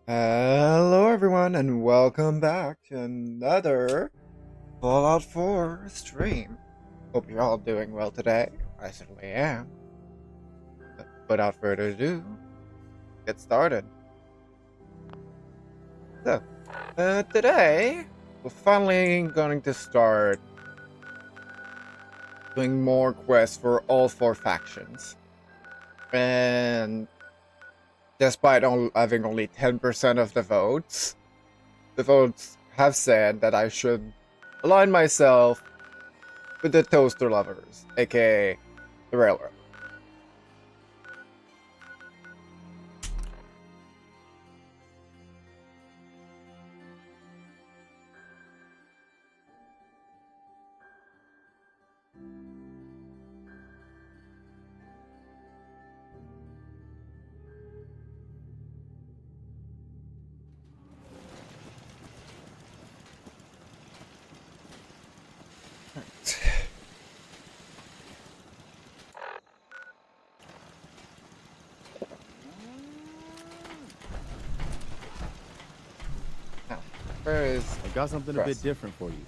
Hello everyone and welcome back to another Fallout 4 stream. Hope you're all doing well today. I certainly am. But without further ado, get started. So, today we're finally going to start doing more quests for all four factions. And despite having only 10% of the votes have said that I should align myself with the Toaster Lovers, aka the Railroad. Now, where is I got something a bit different for you.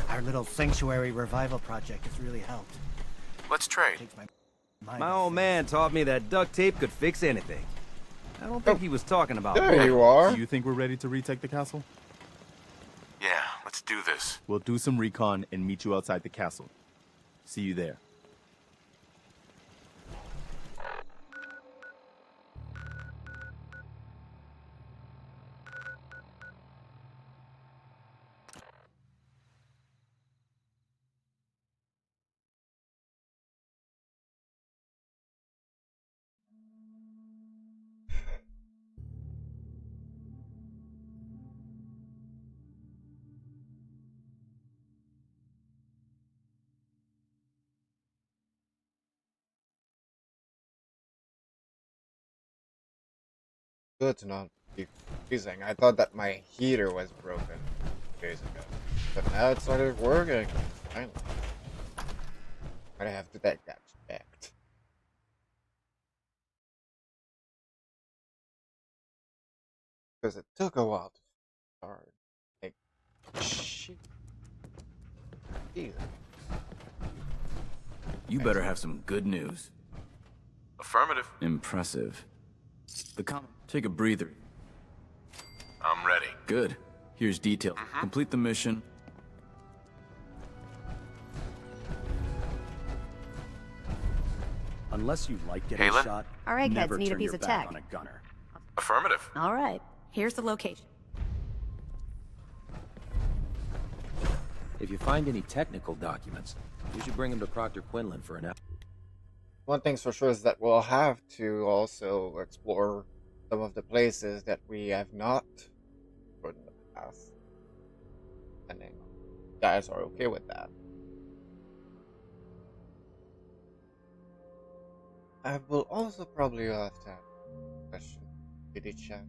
Our little sanctuary revival project has really helped. Let's trade. Takes my mind My off old things. man taught me that duct tape could fix anything. I don't think he was talking about there wood. you are. Do you think we're ready to retake the castle? Yeah, let's do this. We'll do some recon and meet you outside the castle. See you there. Good to not be freezing. I thought that my heater was broken days ago, but now it started working. Finally, I have to take that back. Because it took a while to start. Like, shit. Jesus. You better have some good news. Affirmative. Impressive. Take a breather. I'm ready. Good. Here's detail. Complete the mission. Unless you like getting Halen? shot, All right, guys, never need a turn piece your of back tech. on a gunner. Affirmative. All right, here's the location. If you find any technical documents, you should bring them to Proctor Quinlan for an. One thing's for sure is that we'll have to also explore some of the places that we have not explored in the past. And then you guys are okay with that. I will also probably have to have a question. Did it chat?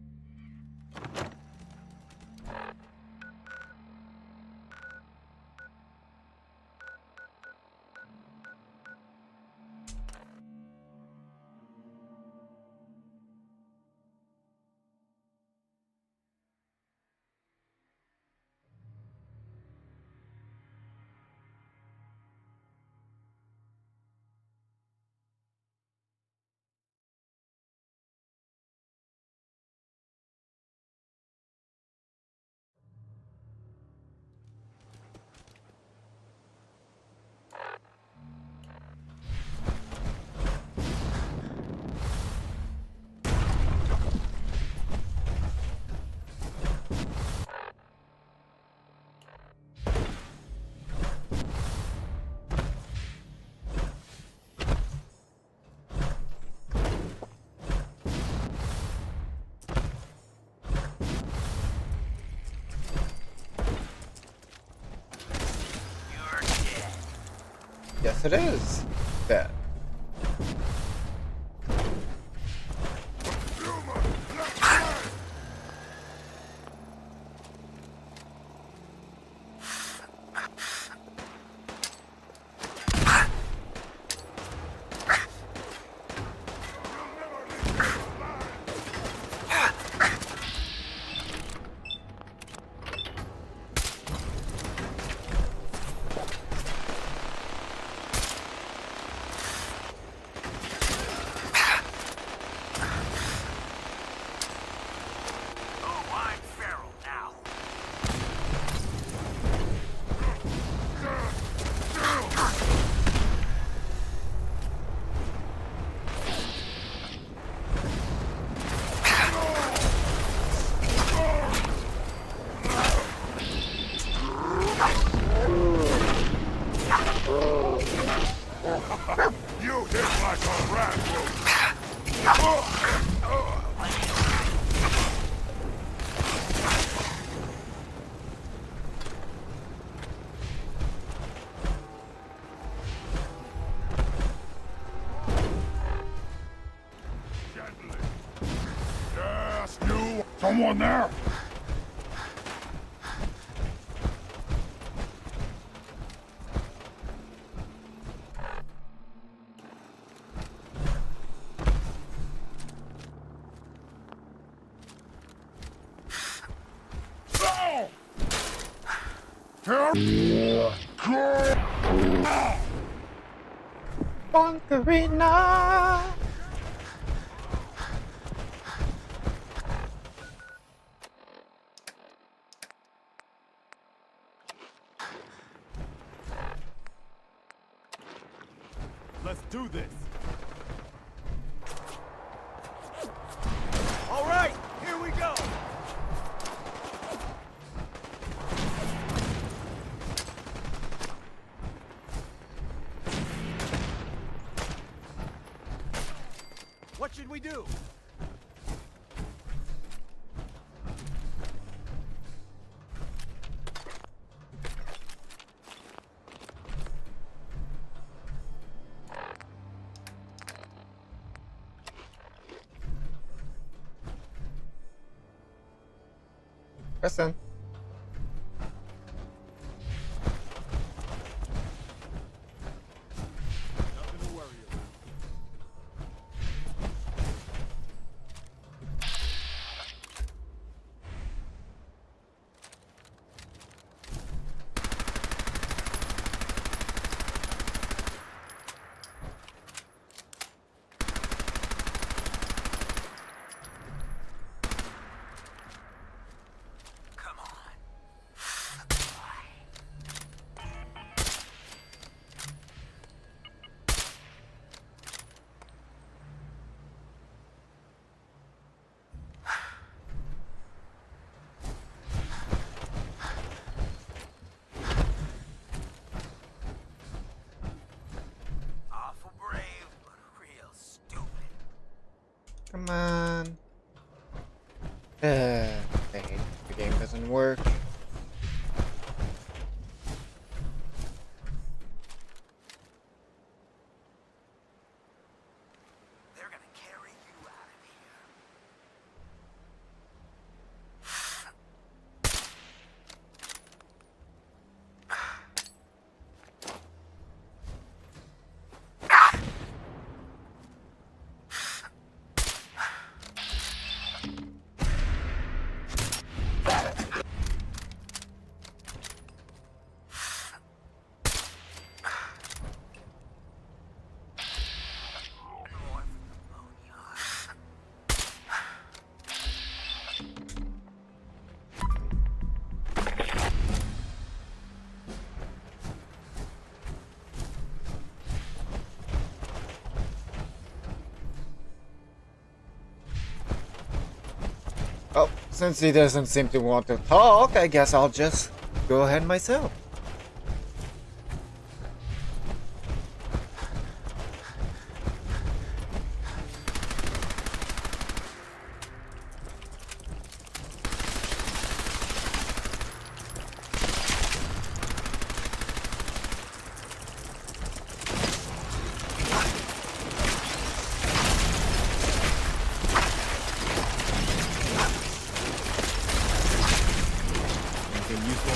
Yes, it is. Dead. Someone there! Bunkerina! Let's do this. All right, here we go. What should we do? Listen. Nothing to worry about. Awful brave, but real stupid. Come on. Dang, the game doesn't work. They're gonna carry you out of here. More for the boneyard. Oh, since he doesn't seem to want to talk, I guess I'll just go ahead myself. Anything useful?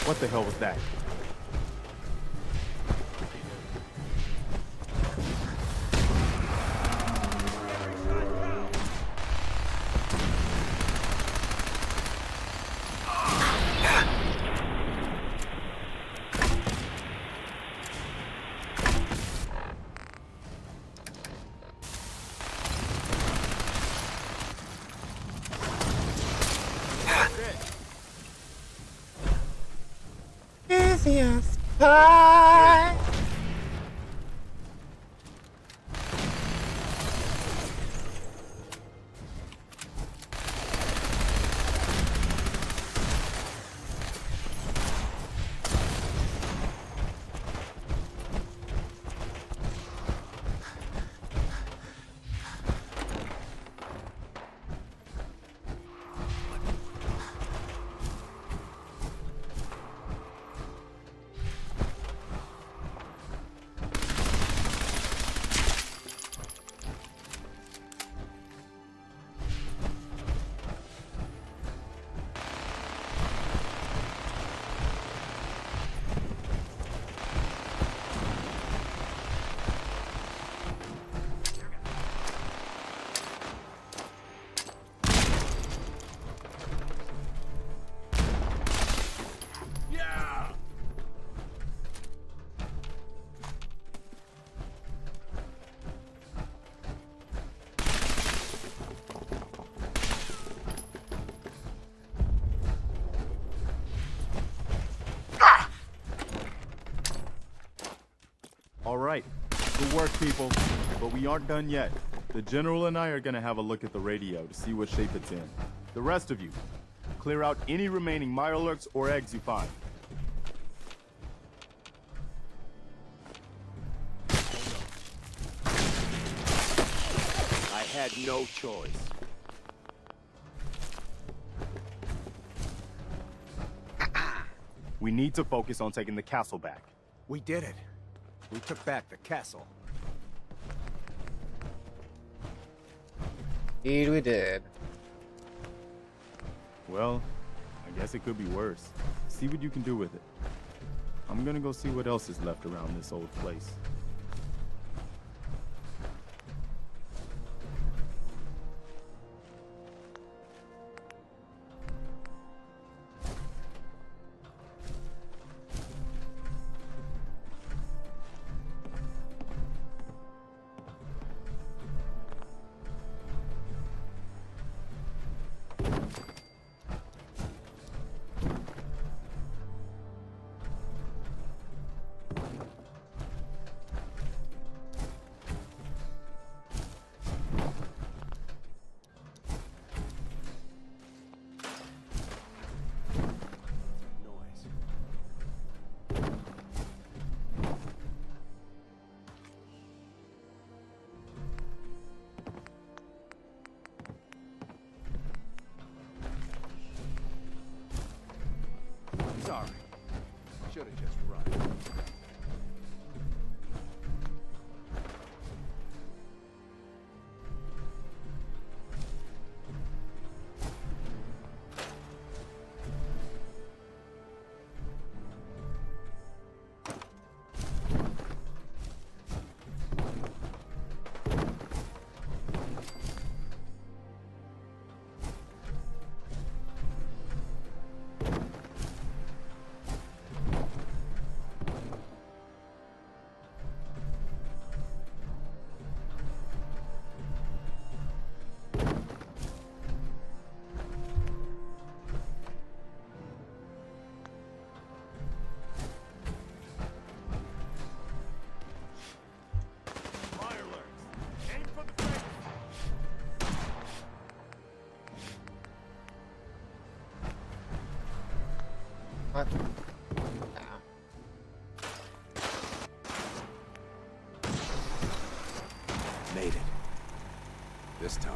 What the hell was that? Busiest pie. All right, good work, people. But we aren't done yet. The General and I are gonna have a look at the radio to see what shape it's in. The rest of you, clear out any remaining Mirelurks or eggs you find. I had no choice. We need to focus on taking the castle back. We did it. We took back the castle. Indeed we did. Well, I guess it could be worse. See what you can do with it. I'm gonna go see what else is left around this old place. Sorry. Should have just run. What? Made it. This time.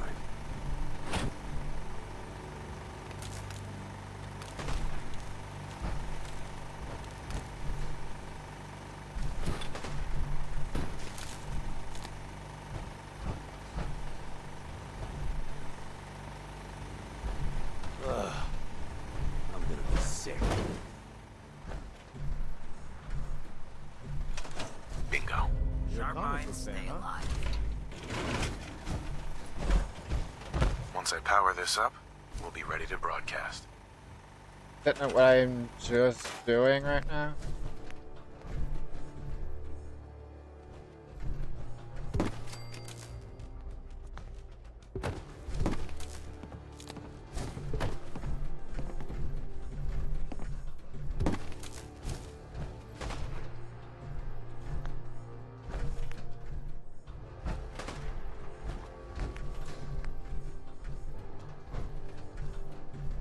I'm gonna be sick. power this up, we'll be ready to broadcast. Is that not what I'm just doing right now?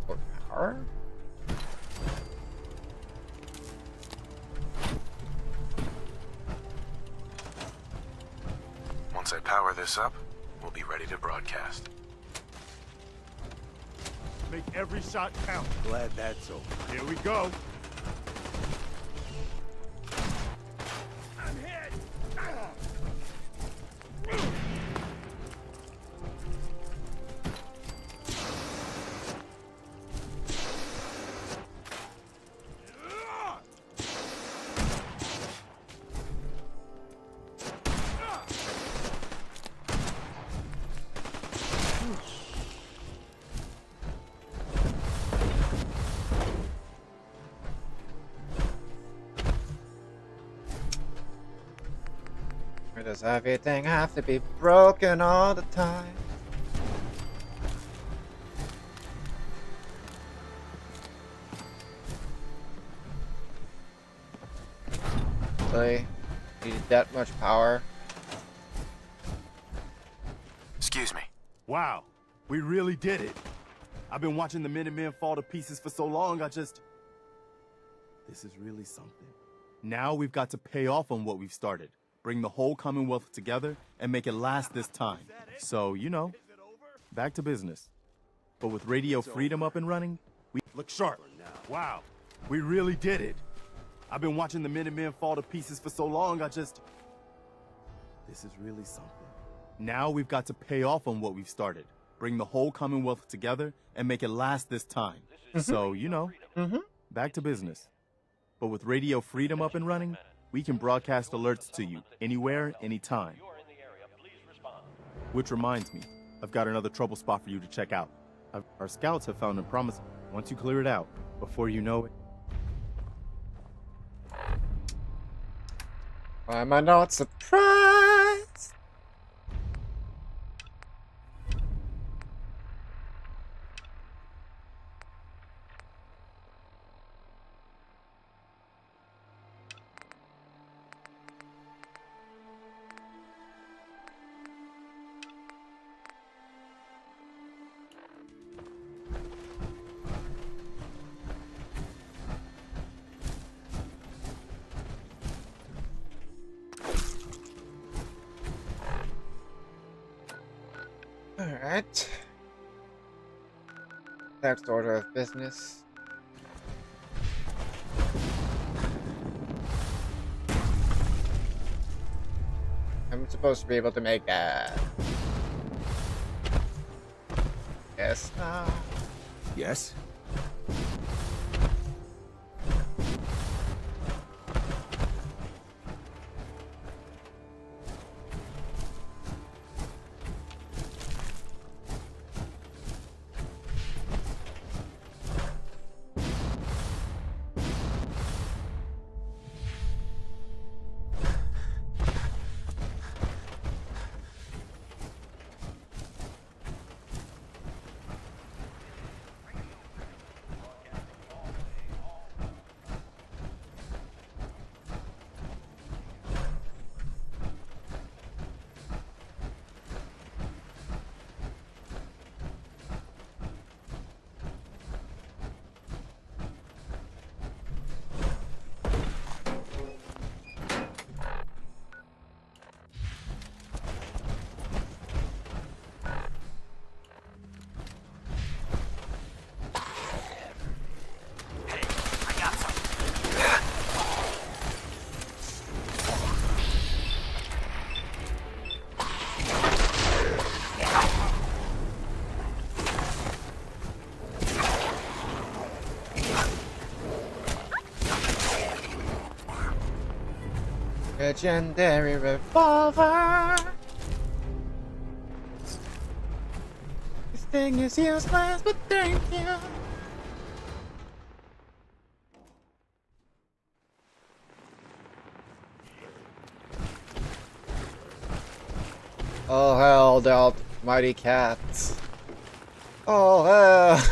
Or power? Once I power this up, we'll be ready to broadcast. Make every shot count. Glad that's over. Here we go. Or does everything have to be broken all the time? Really? Needed that much power? Excuse me. Wow, we really did it. I've been watching the Minutemen fall to pieces for so long, this is really something. Now we've got to pay off on what we've started. Bring the whole Commonwealth together and make it last this time. So, you know, back to business. But with Radio Freedom up and running, we look sharp. Wow, we really did it. I've been watching the Minutemen fall to pieces for so long, this is really something. Now we've got to pay off on what we've started. Bring the whole Commonwealth together and make it last this time. So, you know, back to business. But with Radio Freedom up and running, we can broadcast alerts to you anywhere, anytime. Which reminds me, I've got another trouble spot for you to check out. Our scouts have found a promise. Once you clear it out, before you know it. Why am I not surprised? Alright. Next order of business. I'm supposed to be able to make that. Yes. Yes? Legendary revolver. Is Everything is useless, but thank you. Oh hell, the almighty cats. Oh hell.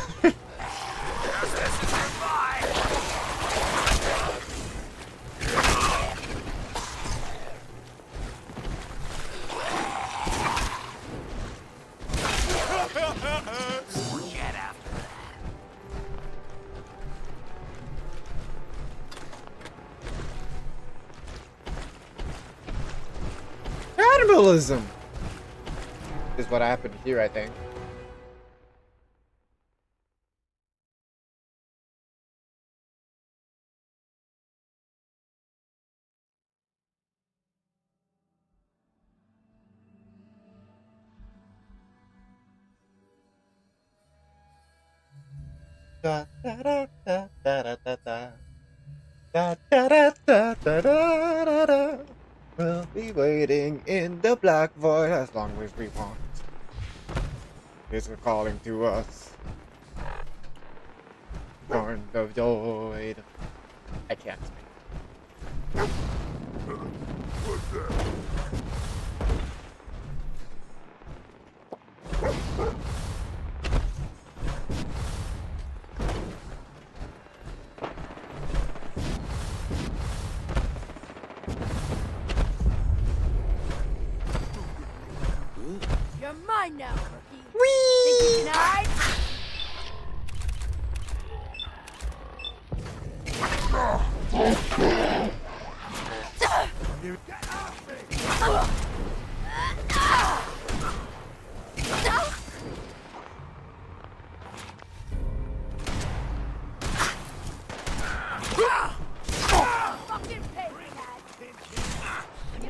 Cannibalism is what happened here, I think. Da da da da da da da da. Da da da da da da da. We'll be waiting in the black void as long as we want. It's calling to us. Born the void. I can't speak. You're mine now, Rookie. Think you can hide? Fucking pay, Cat.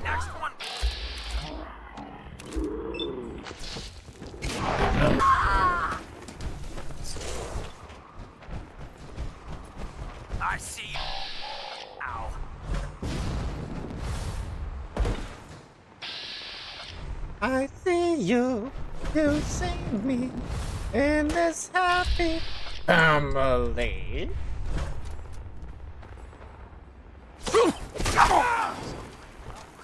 Next one. I see you. Ow. I see you, you see me, in this happy family.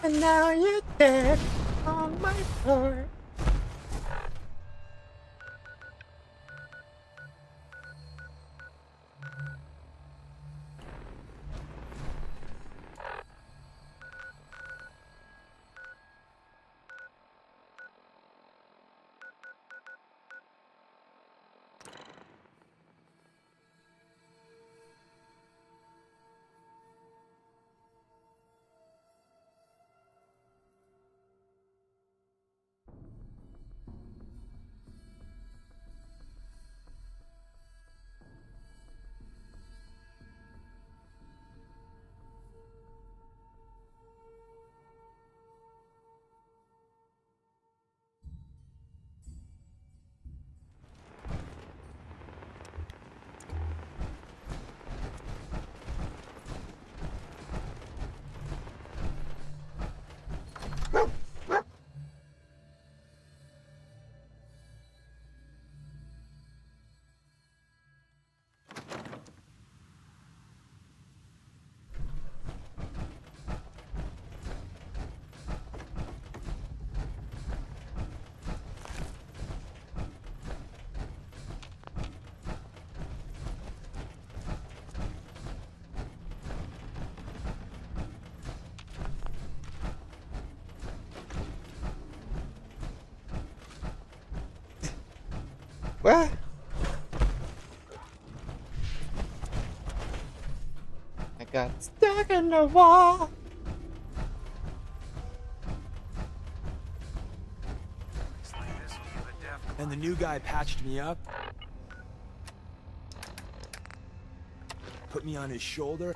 And now you're dead on my floor. What? I got stuck in the wall. And the new guy patched me up, put me on his shoulder,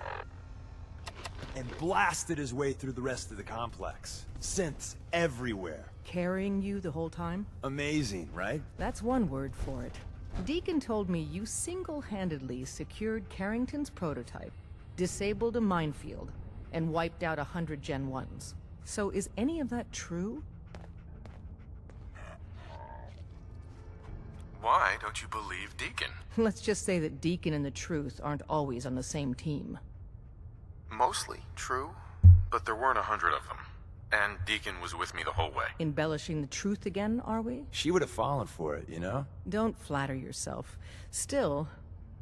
and blasted his way through the rest of the complex. Synths everywhere. Carrying you the whole time? Amazing, right? That's one word for it. Deacon told me you single-handedly secured Carrington's prototype, disabled a minefield, and wiped out 100 Gen 1s. So is any of that true? Why don't you believe Deacon? Let's just say that Deacon and the Truth aren't always on the same team. Mostly true, but there weren't 100 of them. And Deacon was with me the whole way. Embellishing the truth again, are we? She would have fallen for it, you know? Don't flatter yourself. Still,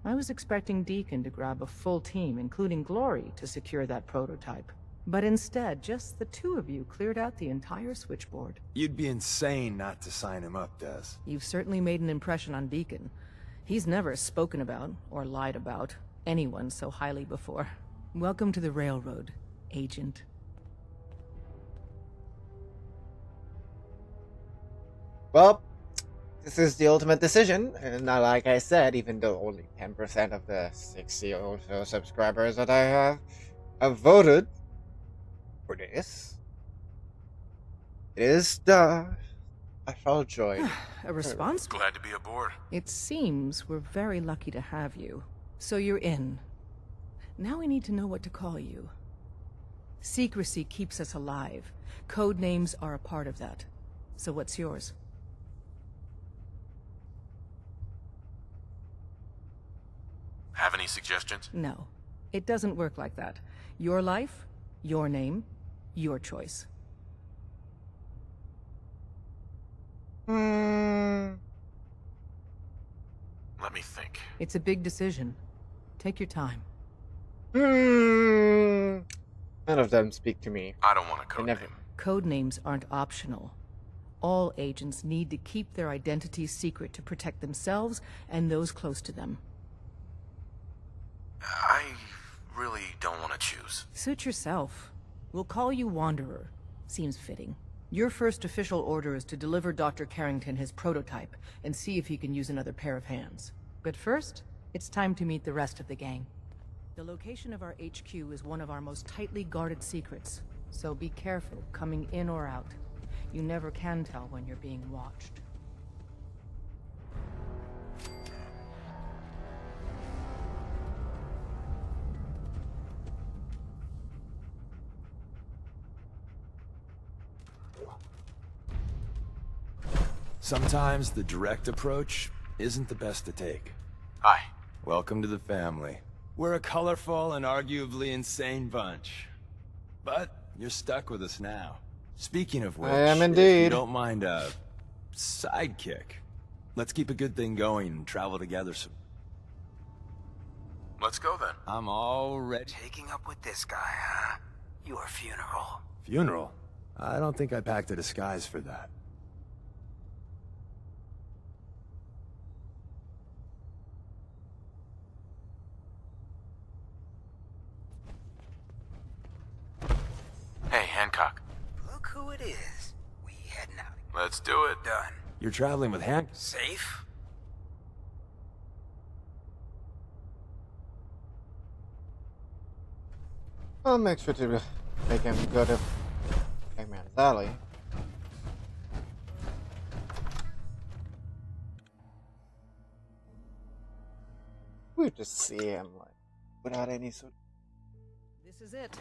I was expecting Deacon to grab a full team, including Glory, to secure that prototype. But instead, just the two of you cleared out the entire switchboard. You'd be insane not to sign him up, Des. You've certainly made an impression on Deacon. He's never spoken about, or lied about, anyone so highly before. Welcome to the Railroad, Agent. Well, this is the ultimate decision, and like I said, even though only 10% of the 60 or so subscribers that I have voted for this, it is the special joy. A response? Glad to be aboard. It seems we're very lucky to have you. So you're in. Now we need to know what to call you. Secrecy keeps us alive. Code names are a part of that. So what's yours? Have any suggestions? No. It doesn't work like that. Your life, your name, your choice. Let me think. It's a big decision. Take your time. None of them speak to me. I don't want a code never- name. Code names aren't optional. All agents need to keep their identities secret to protect themselves and those close to them. I really don't want to choose. Suit yourself. We'll call you Wanderer. Seems fitting. Your first official order is to deliver Dr. Carrington his prototype and see if he can use another pair of hands. But first, it's time to meet the rest of the gang. The location of our HQ is one of our most tightly guarded secrets, so be careful coming in or out. You never can tell when you're being watched. Sometimes the direct approach isn't the best to take. Hi. Welcome to the family. We're a colorful and arguably insane bunch. But you're stuck with us now. Speaking of which, I am if indeed. you don't mind a sidekick, let's keep a good thing going and travel together some. Let's go then. I'm all ready. Taking up with this guy, huh? Your funeral. Funeral? I don't think I packed a disguise for that. Hey, Hancock. Look who it is. We heading out. Let's do it. Done. You're traveling with Hank? Safe? I'll make sure to make him go to Eggman's Alley. We just see him like without any sort. This is it.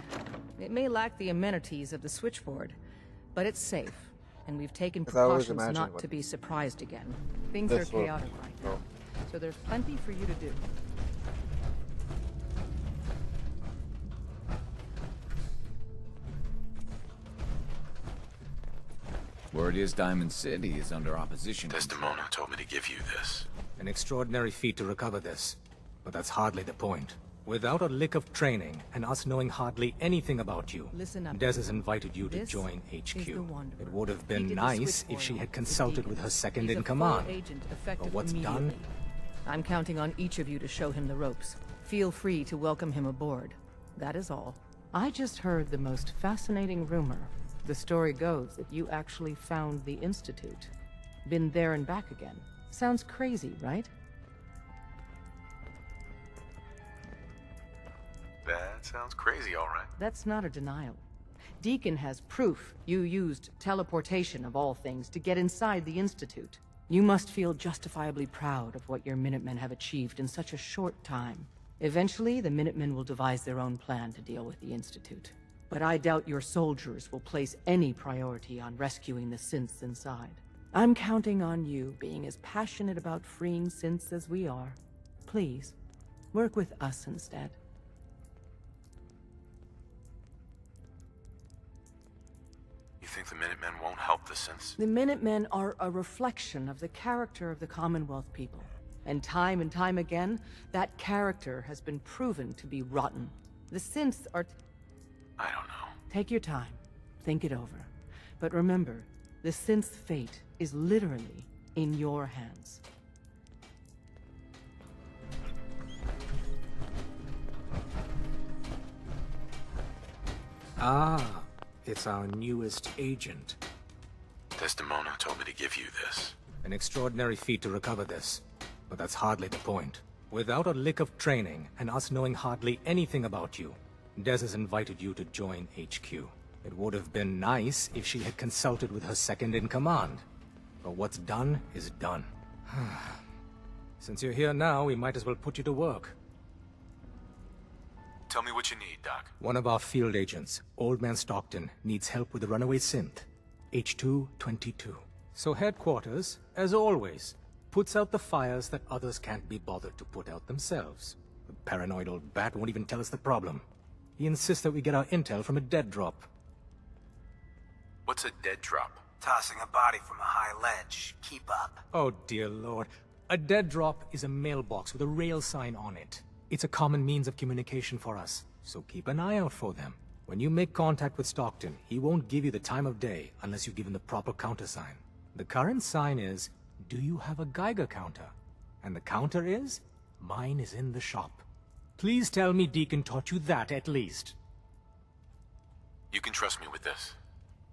It may lack the amenities of the switchboard, but it's safe, and we've taken 'Cause I always precautions imagine not what to be surprised again. Things are this will- chaotic right now, so there's plenty for you to do. Word is Diamond City is under opposition. Desdemona told me to give you this. An extraordinary feat to recover this. But that's hardly the point. Without a lick of training, and us knowing hardly anything about you, Listen up. Des has invited you to This join is HQ. the Wanderer. It would have He been did the nice switchboard if she had with consulted with Deacon. her second He's in a full command. agent effective But what's immediately. done? I'm counting on each of you to show him the ropes. Feel free to welcome him aboard. That is all. I just heard the most fascinating rumor. The story goes that you actually found the Institute. Been there and back again. Sounds crazy, right? That sounds crazy, all right. That's not a denial. Deacon has proof you used teleportation of all things to get inside the Institute. You must feel justifiably proud of what your Minutemen have achieved in such a short time. Eventually, the Minutemen will devise their own plan to deal with the Institute. But I doubt your soldiers will place any priority on rescuing the synths inside. I'm counting on you being as passionate about freeing synths as we are. Please, work with us instead. You think the Minutemen won't help the synths? The Minutemen are a reflection of the character of the Commonwealth people. And time again, that character has been proven to be rotten. The synths are... I don't know. Take your time. Think it over. But remember, the synth's fate is literally in your hands. Ah, it's our newest agent. Desdemona told me to give you this. An extraordinary feat to recover this. But that's hardly the point. Without a lick of training, and us knowing hardly anything about you, Des has invited you to join HQ. It would have been nice if she had consulted with her second-in-command. But what's done is done. Since you're here now, we might as well put you to work. Tell me what you need, Doc. One of our field agents, Old Man Stockton, needs help with the runaway synth, H222. So headquarters, as always, puts out the fires that others can't be bothered to put out themselves. The paranoid old bat won't even tell us the problem. He insists that we get our intel from a dead drop. What's a dead drop? Tossing a body from a high ledge. Keep up. Oh dear lord. A dead drop is a mailbox with a rail sign on it. It's a common means of communication for us, so keep an eye out for them. When you make contact with Stockton, he won't give you the time of day unless you give him the proper countersign. The current sign is, do you have a Geiger counter? And the counter is, mine is in the shop. Please tell me Deacon taught you that at least. You can trust me with this.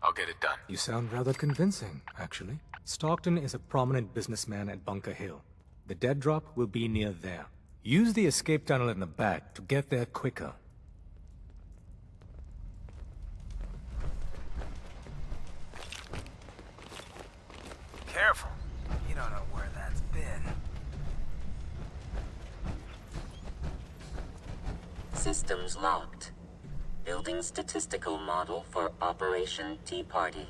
I'll get it done. You sound rather convincing, actually. Stockton is a prominent businessman at Bunker Hill. The dead drop will be near there. Use the escape tunnel in the back to get there quicker. Careful. You don't know where that's been. Systems locked. Building statistical model for Operation Tea Party.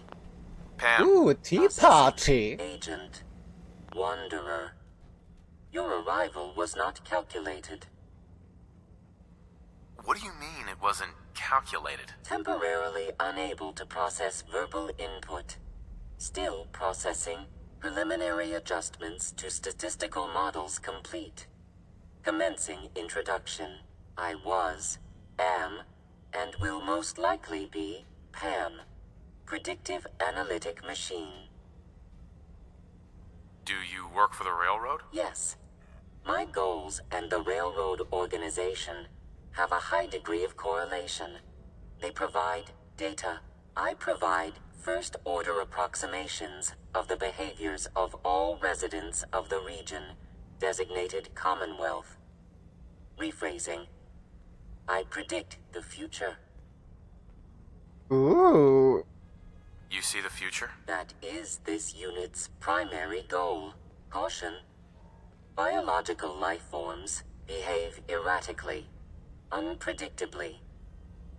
Pam. Ooh, a tea party. Agent. Wanderer. Your arrival was not calculated. What do you mean it wasn't calculated? Temporarily unable to process verbal input. Still processing. Preliminary adjustments to statistical models complete. Commencing introduction. I was, am, and will most likely be Pam. Predictive Analytic Machine. Do you work for the railroad? Yes. My goals and the railroad organization have a high degree of correlation. They provide data. I provide first-order approximations of the behaviors of all residents of the region designated Commonwealth. Rephrasing. I predict the future. Ooh. You see the future? That is this unit's primary goal. Caution. Biological life forms behave erratically, unpredictably.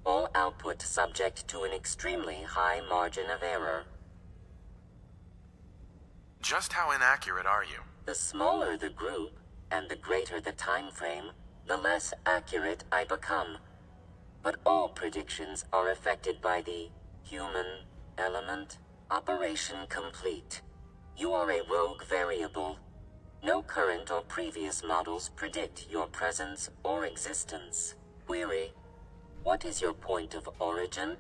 All output subject to an extremely high margin of error. Just how inaccurate are you? The smaller the group, and the greater the time frame, the less accurate I become. But all predictions are affected by the human element. Operation complete. You are a rogue variable. No current or previous models predict your presence or existence. Query. What is your point of origin?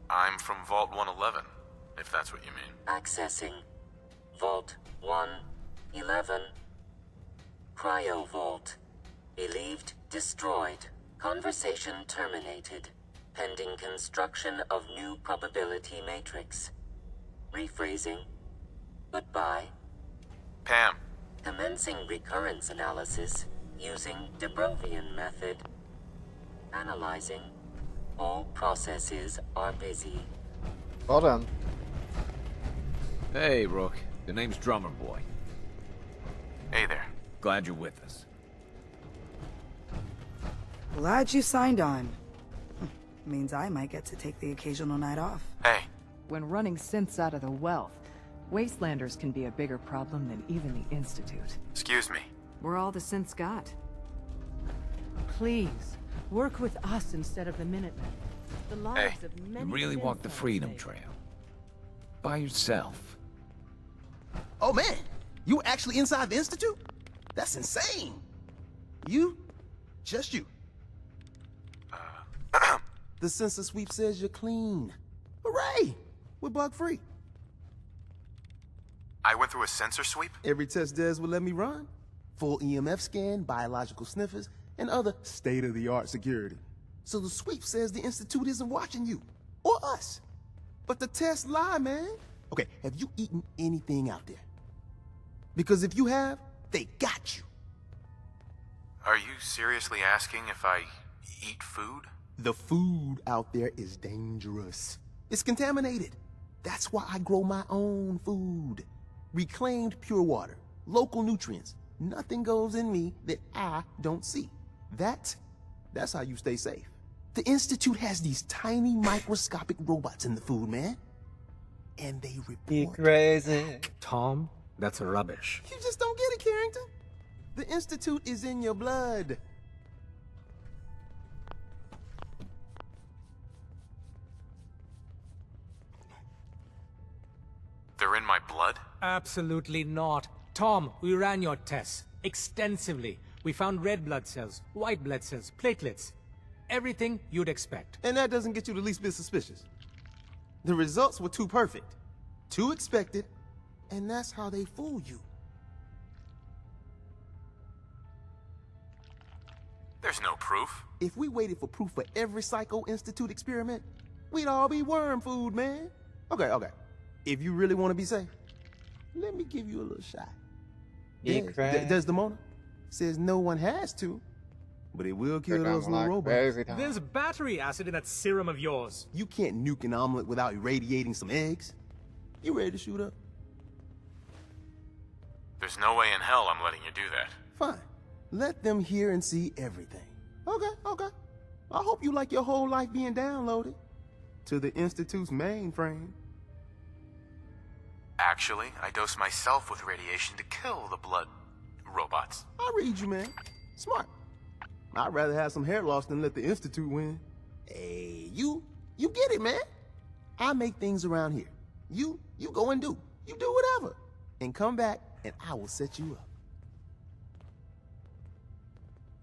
I'm from Vault 111, if that's what you mean. Accessing. Vault 111. Cryo Vault. Believed destroyed. Conversation terminated. Pending construction of new probability matrix. Rephrasing. Goodbye. Pam. Commencing recurrence analysis using de Brovian method. Analyzing. All processes are busy. Well done. Hey, Rook. The name's Drummer Boy. Hey there. Glad you're with us. Glad you signed on. Means I might get to take the occasional night off. Hey. When running synths out of the wealth, Wastelanders can be a bigger problem than even the Institute. Excuse me. We're all the synths got. Please, work with us instead of the Minutemen. The lives of many You really walked the synths are Freedom at stake. Trail. By yourself. Oh man, you were actually inside the Institute? That's insane. You? Just you. The census sweep says you're clean. Hooray! We're bug-free. I went through a sensor sweep? Every test Des would let me run. Full EMF scan, biological sniffers, and other state-of-the-art security. So the sweep says the Institute isn't watching you. Or us. But the tests lie, man. Okay, have you eaten anything out there? Because if you have, they got you. Are you seriously asking if I eat food? The food out there is dangerous. It's contaminated. That's why I grow my own food. Reclaimed pure water, local nutrients. Nothing goes in me that I don't see. That's how you stay safe. The Institute has these tiny microscopic robots in the food, man. And they report. You crazy. Tom, that's rubbish. You just don't get it, Carrington. The Institute is in your blood. They're in my blood? Absolutely not. Tom, we ran your tests extensively. We found red blood cells, white blood cells, platelets. Everything you'd expect. And that doesn't get you the least bit suspicious. The results were too perfect, too expected, and that's how they fool you. There's no proof. If we waited for proof for every Psycho Institute experiment, we'd all be worm food, man. Okay. If you really want to be safe, let me give you a little shot. Desdemona says no one has to, but it will kill those little robots. There's battery acid in that serum of yours. You can't nuke an omelet without irradiating some eggs. You ready to shoot up? There's no way in hell I'm letting you do that. Fine. Let them hear and see everything. Okay. I hope you like your whole life being downloaded to the Institute's mainframe. Actually, I dose myself with radiation to kill the blood robots. I read you, man. Smart. I'd rather have some hair loss than let the Institute win. Hey, you get it, man. I make things around here. You go and do. You do whatever. And come back, and I will set you up.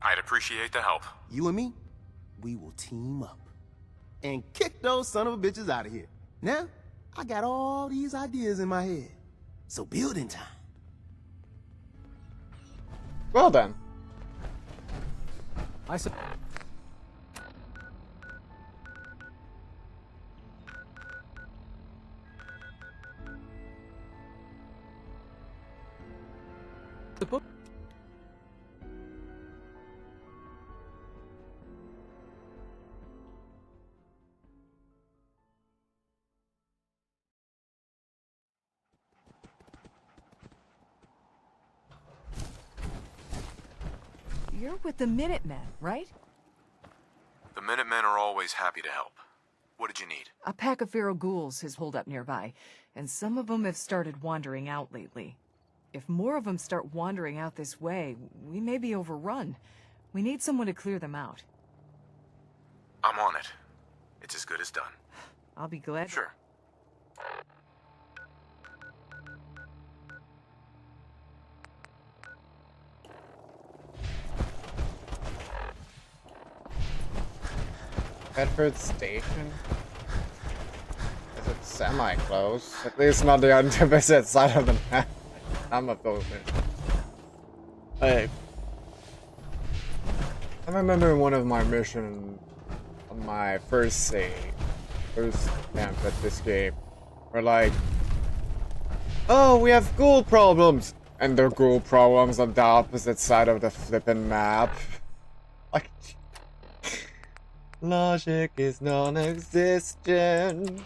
I'd appreciate the help. You and me, we will team up. And kick those son of a bitches out of here. Now, I got all these ideas in my head. So building time. Well then. I said. The book. You're with the Minutemen, right? The Minutemen are always happy to help. What did you need? A pack of feral ghouls has holed up nearby, and some of them have started wandering out lately. If more of them start wandering out this way, we may be overrun. We need someone to clear them out. I'm on it. It's as good as done. I'll be glad. Sure. Bedford Station? Is it semi-close? At least not the opposite side of the map. I'm a building. Hey. I remember one of my missions on my first attempt at this game. We're like, oh, we have ghoul problems! And the ghoul problems on the opposite side of the flippin' map. Like, logic is non-existent.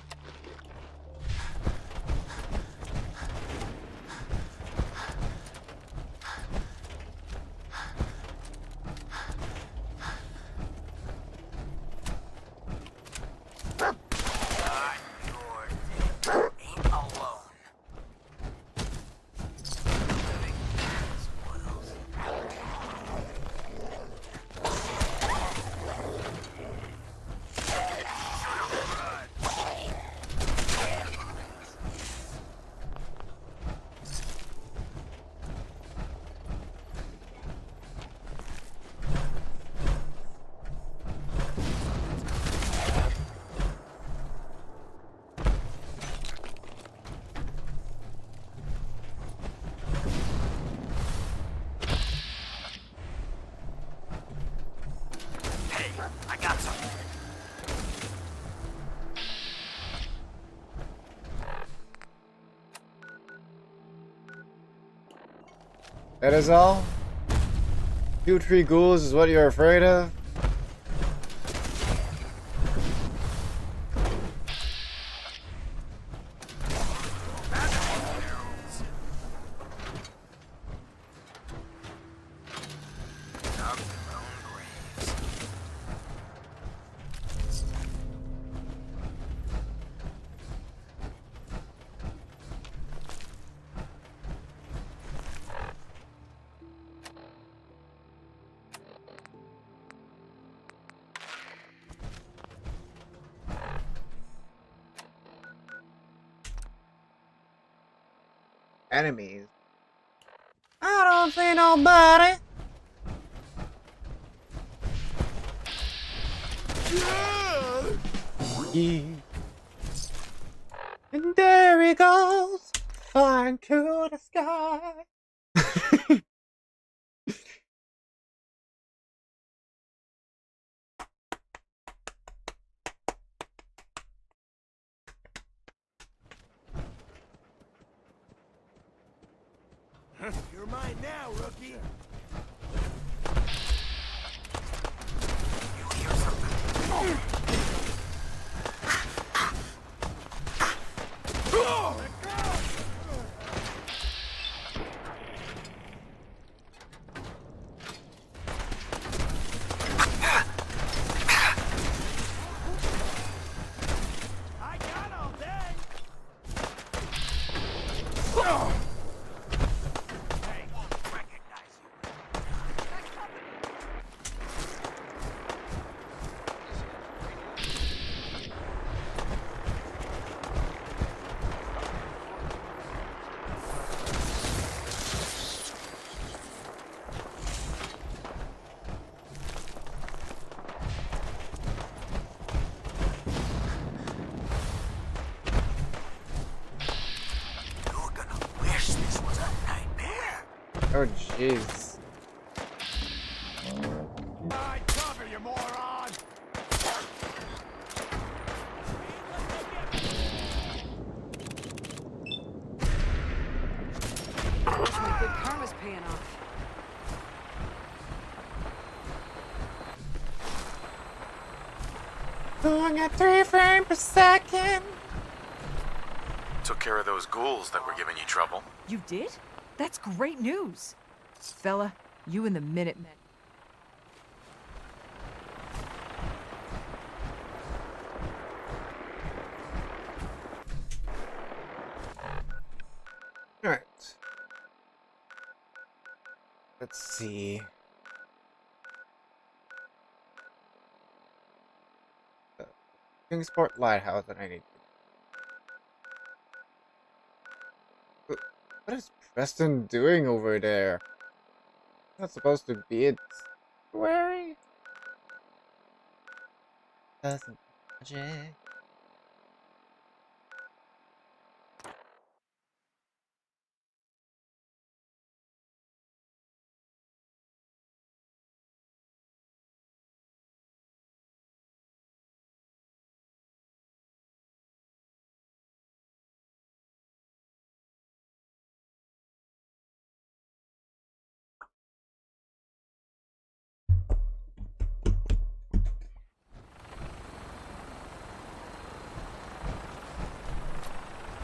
That is all? 2-3 ghouls is what you're afraid of? Enemies. I don't see nobody. Yeah. And there he goes, flying to the sky. You're mine now, rookie. You hear something? I got all day. Hey, won't recognize you. You're gonna wish this was a nightmare. Oh jeez. I cover you, moron. Looks like good karma's paying off. Going at 3 frames per second. Took care of those ghouls that were giving you trouble. You did? That's great news. Fella, you and the Minutemen. Alright. Let's see. Kingsport Lighthouse that I need. What is Preston doing over there? Not supposed to be a sanctuary? Doesn't magic.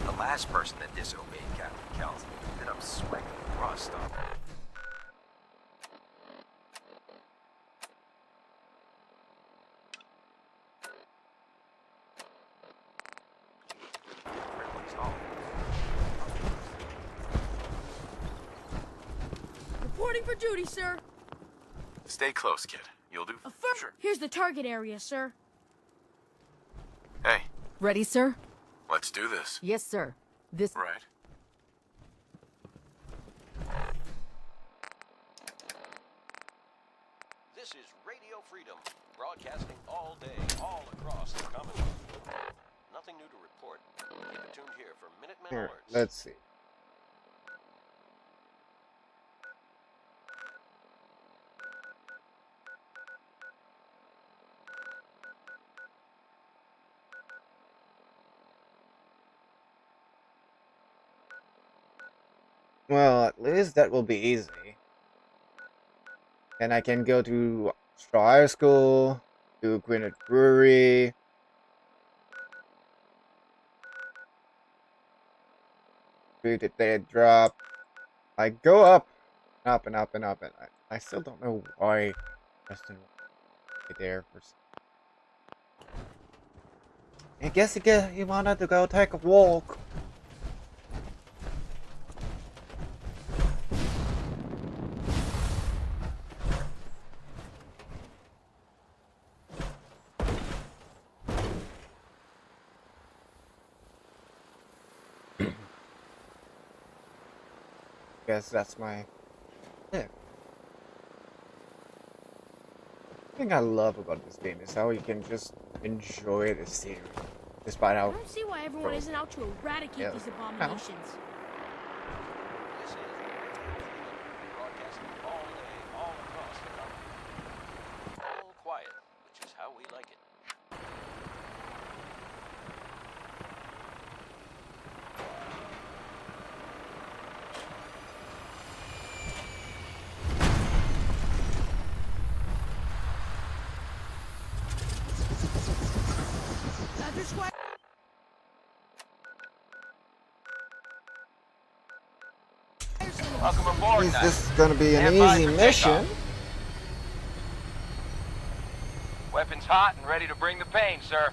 The last person that disobeyed Captain Kells ended up sweating rust on her. Reporting for duty, sir. Stay close, kid. You'll do. Sure. Here's the target area, sir. Hey, Ready, sir? let's do this. Yes, sir. This... Right. This is Radio Freedom, broadcasting all day, all across the Commonwealth. Nothing new to report. Keep it tuned here for Minutemen Here, alerts. let's see. Well, at least that will be easy. And I can go to Straw High School, to Gwynedd Brewery. Do the dead drop. I go up, up and up and up, and I still don't know why Preston was there for. I guess he wanted to go take a walk. Guess that's my pick. The thing I love about this game is how you can just enjoy the scenery, despite how. I don't see why everyone isn't out to eradicate these abominations. This is broadcasting all day, all across the continent. All quiet, which is how we like it. Welcome aboard. Is this gonna be an easy mission? Weapons hot and ready to bring the pain, sir.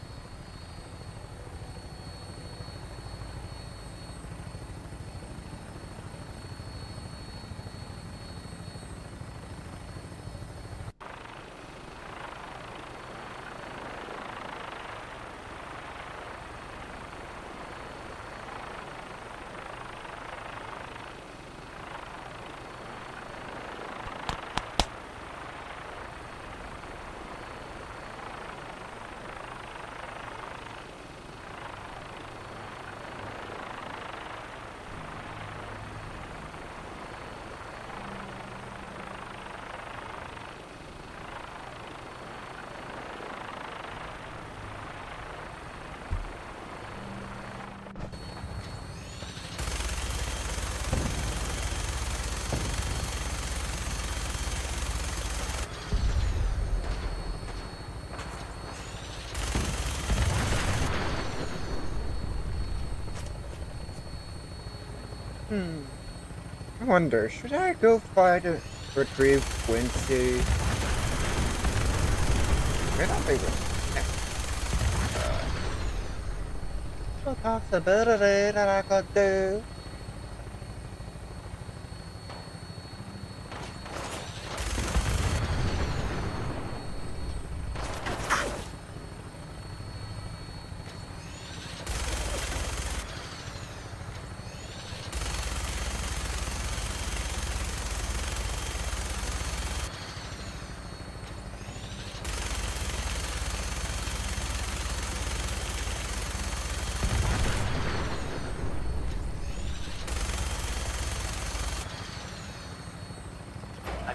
I wonder, should I go fight to retrieve Quincy? May not be a possibility that I could do.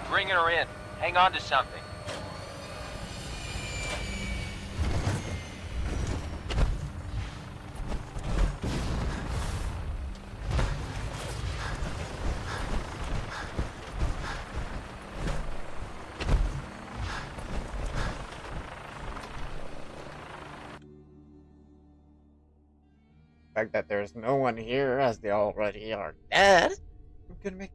Bringing her in. Hang on to something. The fact that there's no one here as they already are dead, I'm gonna make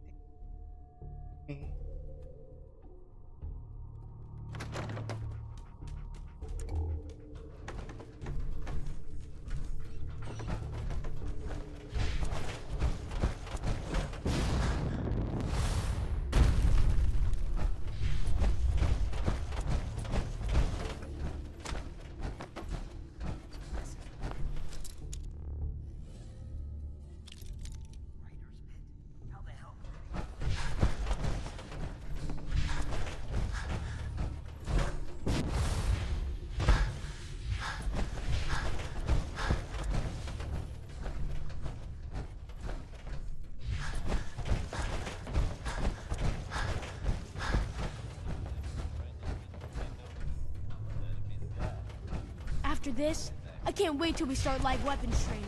After this, I can't wait till we start live weapons training.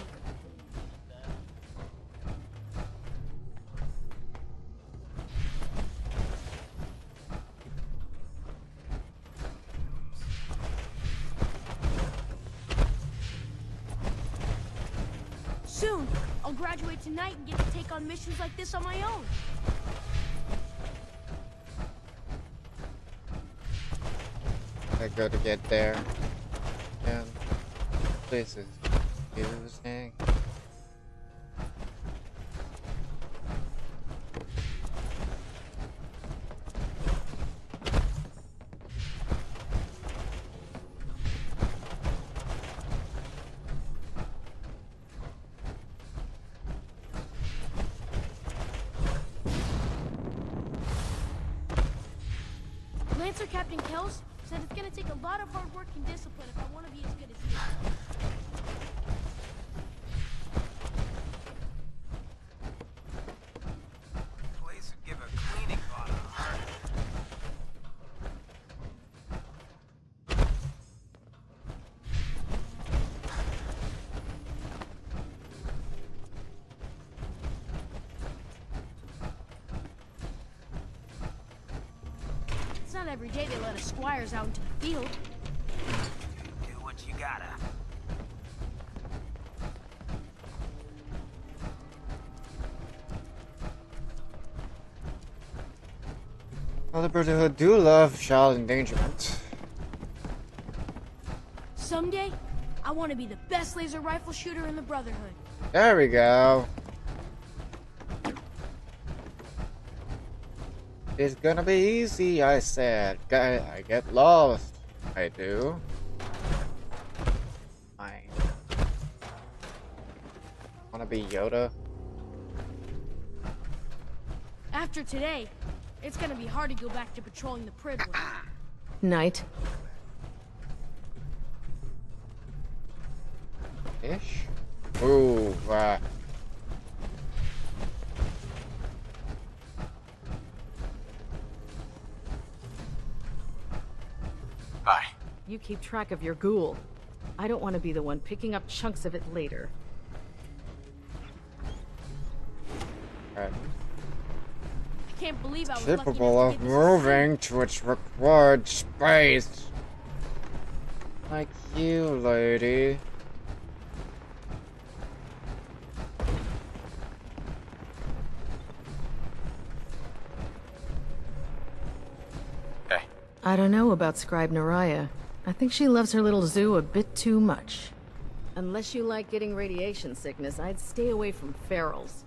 soon. I'll graduate tonight and get to take on missions like this on my own. I go to get there. And this is confusing. Lancer Captain Kells said it's gonna take a lot of hard work and discipline if I want to be as good as he is. Place would give a cleaning lot of heart. It's not every day they let us squires out into the field. Do what you gotta. Well, the Brotherhood do love child endangerment. Someday, I want to be the best laser rifle shooter in the Brotherhood. There we go. It's gonna be easy, I said. I get lost. I do. I wanna be Yoda. After today, it's gonna be hard to go back to patrolling the Pridwood. Night. Ish? Ooh, Hi. You keep track of your ghoul. I don't want to be the one picking up chunks of it later. Right. I can't believe I was lucky Capable enough of to get moving to its required space. Like you, lady. Hey. I don't know about Scribe Naraya. I think she loves her little zoo a bit too much. Unless you like getting radiation sickness, I'd stay away from ferals.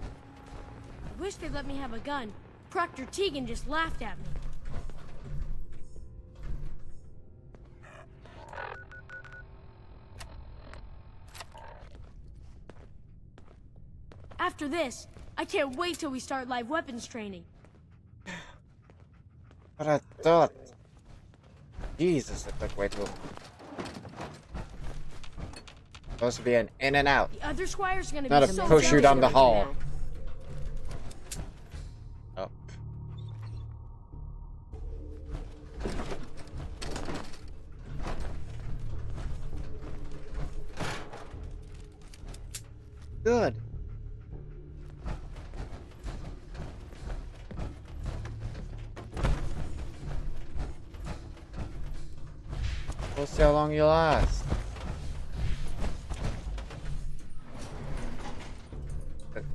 I wish they'd let me have a gun. Proctor Tegan just laughed at me. After this, I can't wait till we start live weapons training. But I thought... Jesus, it took way too long. Supposed to be an in and out. The other squire's gonna Not be a so push you jealous down the right hall. now. Up. Good. We'll see how long you last.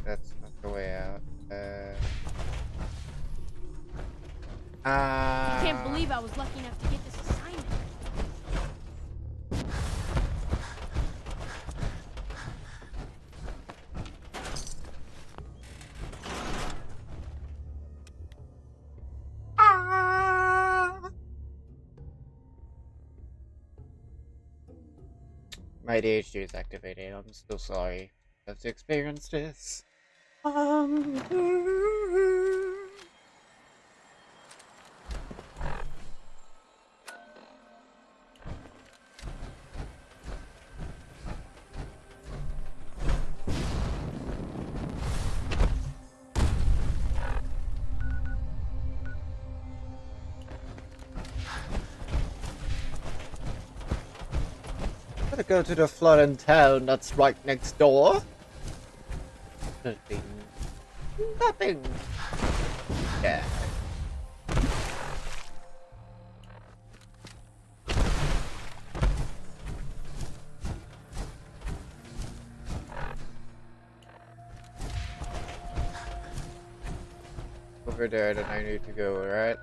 That's not the way out. I can't believe I was lucky enough to get this assignment. My ADHD is activated. I'm so sorry. I have to experience this. Gotta go to the flooding town that's right next door. Nothing. Nothing. Yeah. over there that I need to go, right?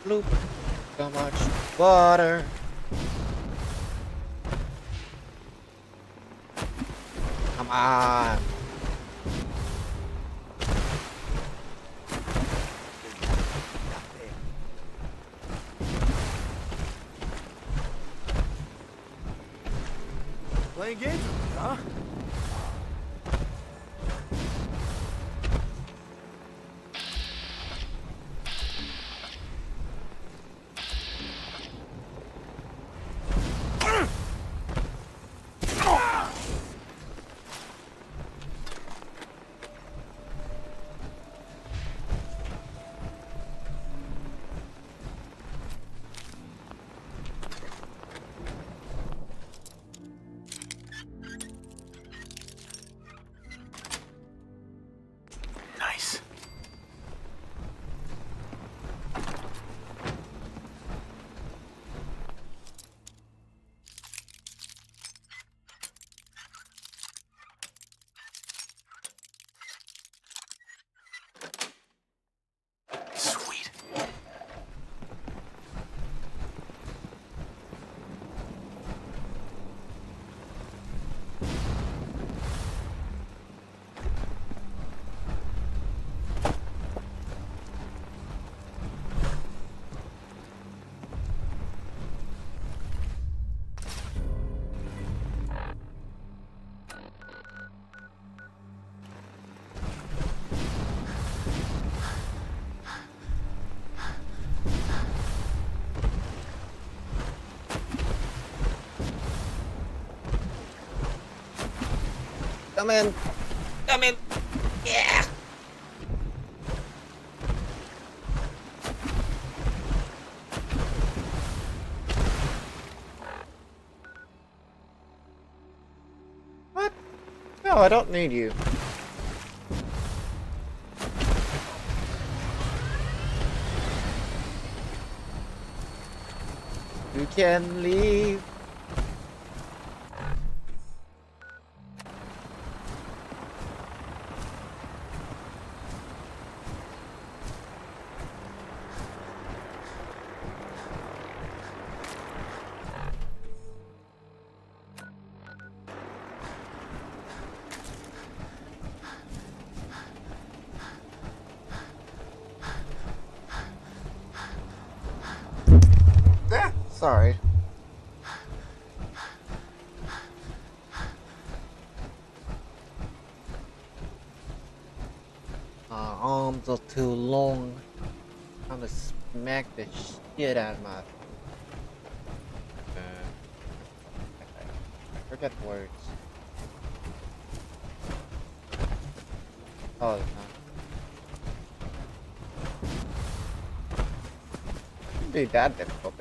Bloop. So much water. Come on. Playing games with me, huh? Come in. Come in. Yeah. What? No, I don't need you. You can leave. Sorry. My arms are too long. I'm gonna smack the shit out of my. I forget words. Oh, it's not. Shouldn't be that difficult.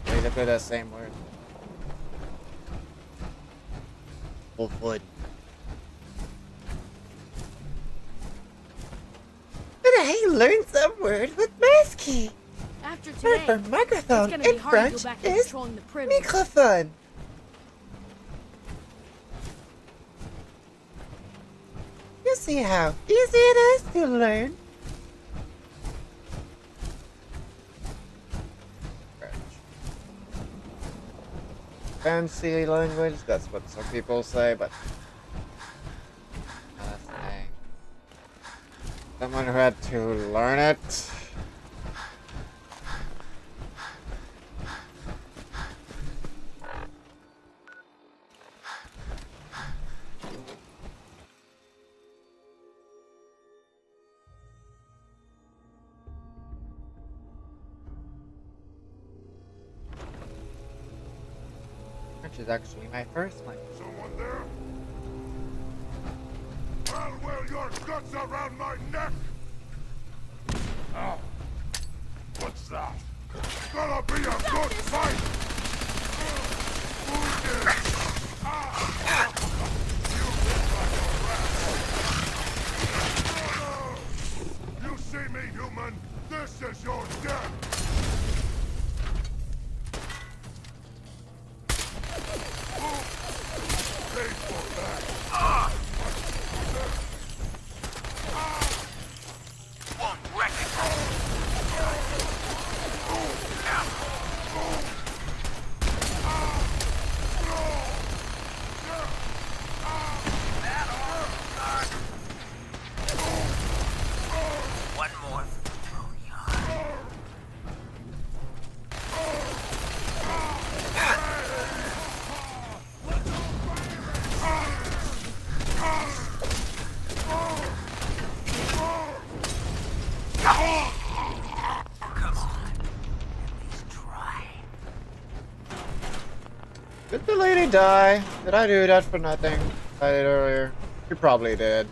They look at the same word. Full foot. But I learned some word with Masky. After today, For microphone it's gonna be in hard to go French back to is controlling the privilege. microphone. You see how easy it is to learn. Fancy language, that's what some people say, but someone who had to learn it. Which is actually my first language. Someone there? I'll wear your guts around my neck! Oh. What's that? Gonna be a good fight! You see me, human? This is your death! Pay for that! Won't wreck One more. Did the lady die? Did I do that for nothing? I did earlier. You probably did.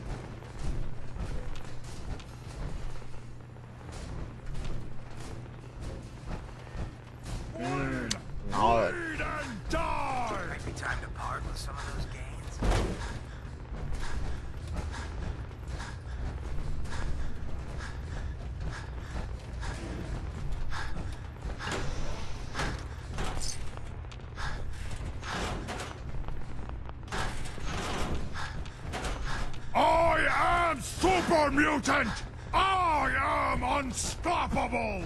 Knowledge. Might be time to part with some of those gains. I am super mutant! I am unstoppable!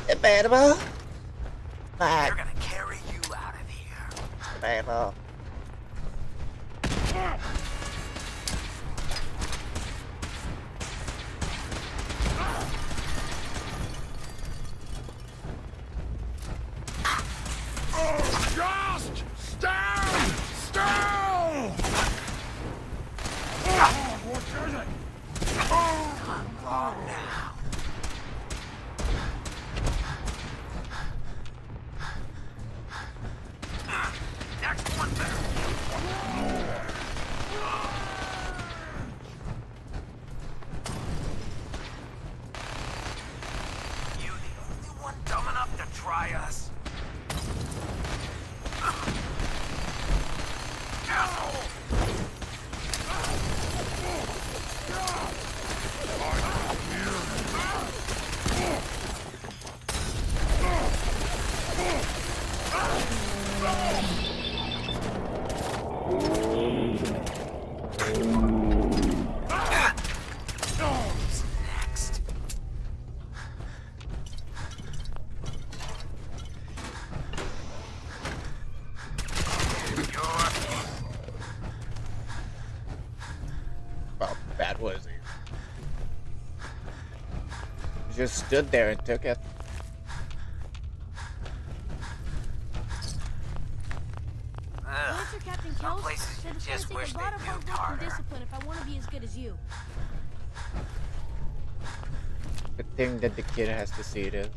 Debatable. They're gonna carry you out of here. Debatable. Just stand still! What is it? Come on now. was he? He just stood there and took it. Lancer Captain Kells said it's just gonna wish take a lot of they'd hard moved work and harder. discipline if I want to be as good as you. The thing that the kid has to see this.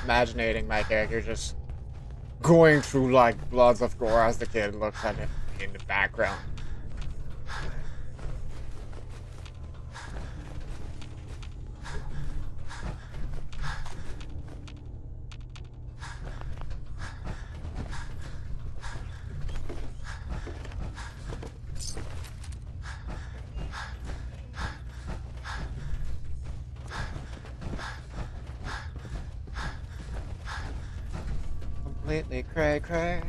Imagining my character just going through like bloods of gore as the kid looks at it in the background. Completely cray-cray.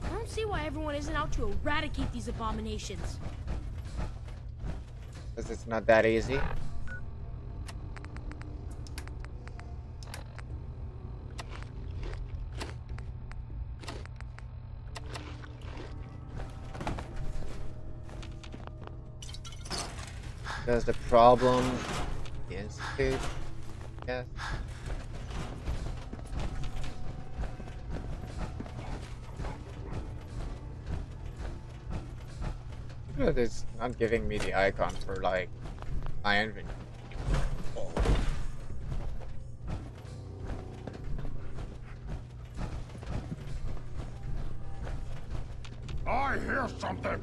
I don't see why everyone isn't out to eradicate these abominations. Because it's not that easy. Because the problem is food. Yes. Good, it's not giving me the icon for like my inventory. I hear something.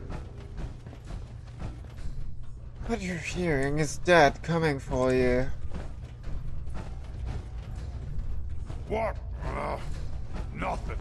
What you're hearing is Dad coming for you. What? Nothing.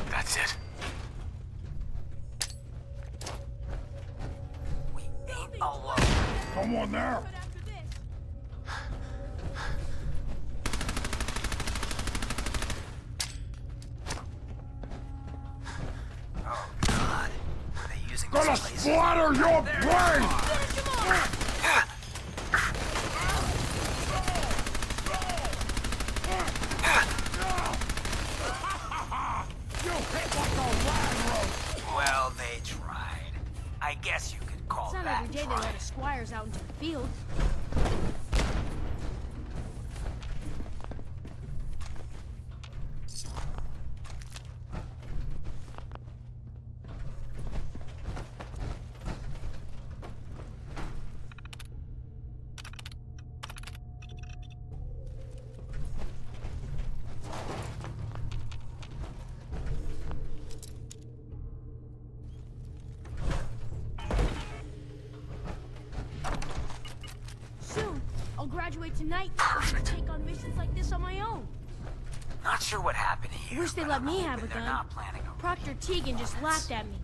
That's it. We ain't alone. Someone there. Oh God. Were they using Gonna this place? splatter your brain! Well, they tried. I guess you could call It's not that every day they trying. let us squires out into the field. Soon, I'll graduate tonight and take on missions like this on my own. Not sure what happened I here. wish they but let I'm me have a hoping they're gun. not planning a Proctor Teagan just laughed at me.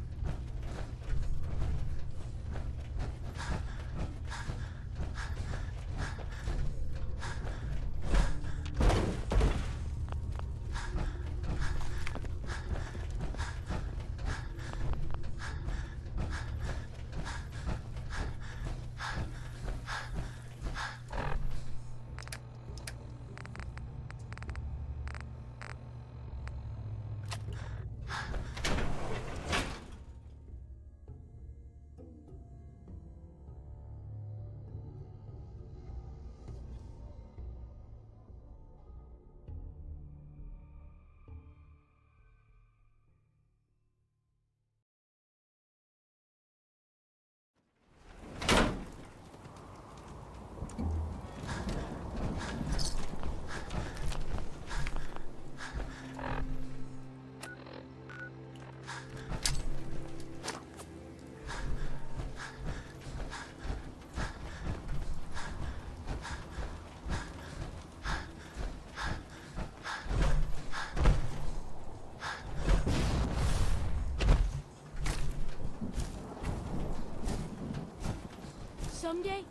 someday,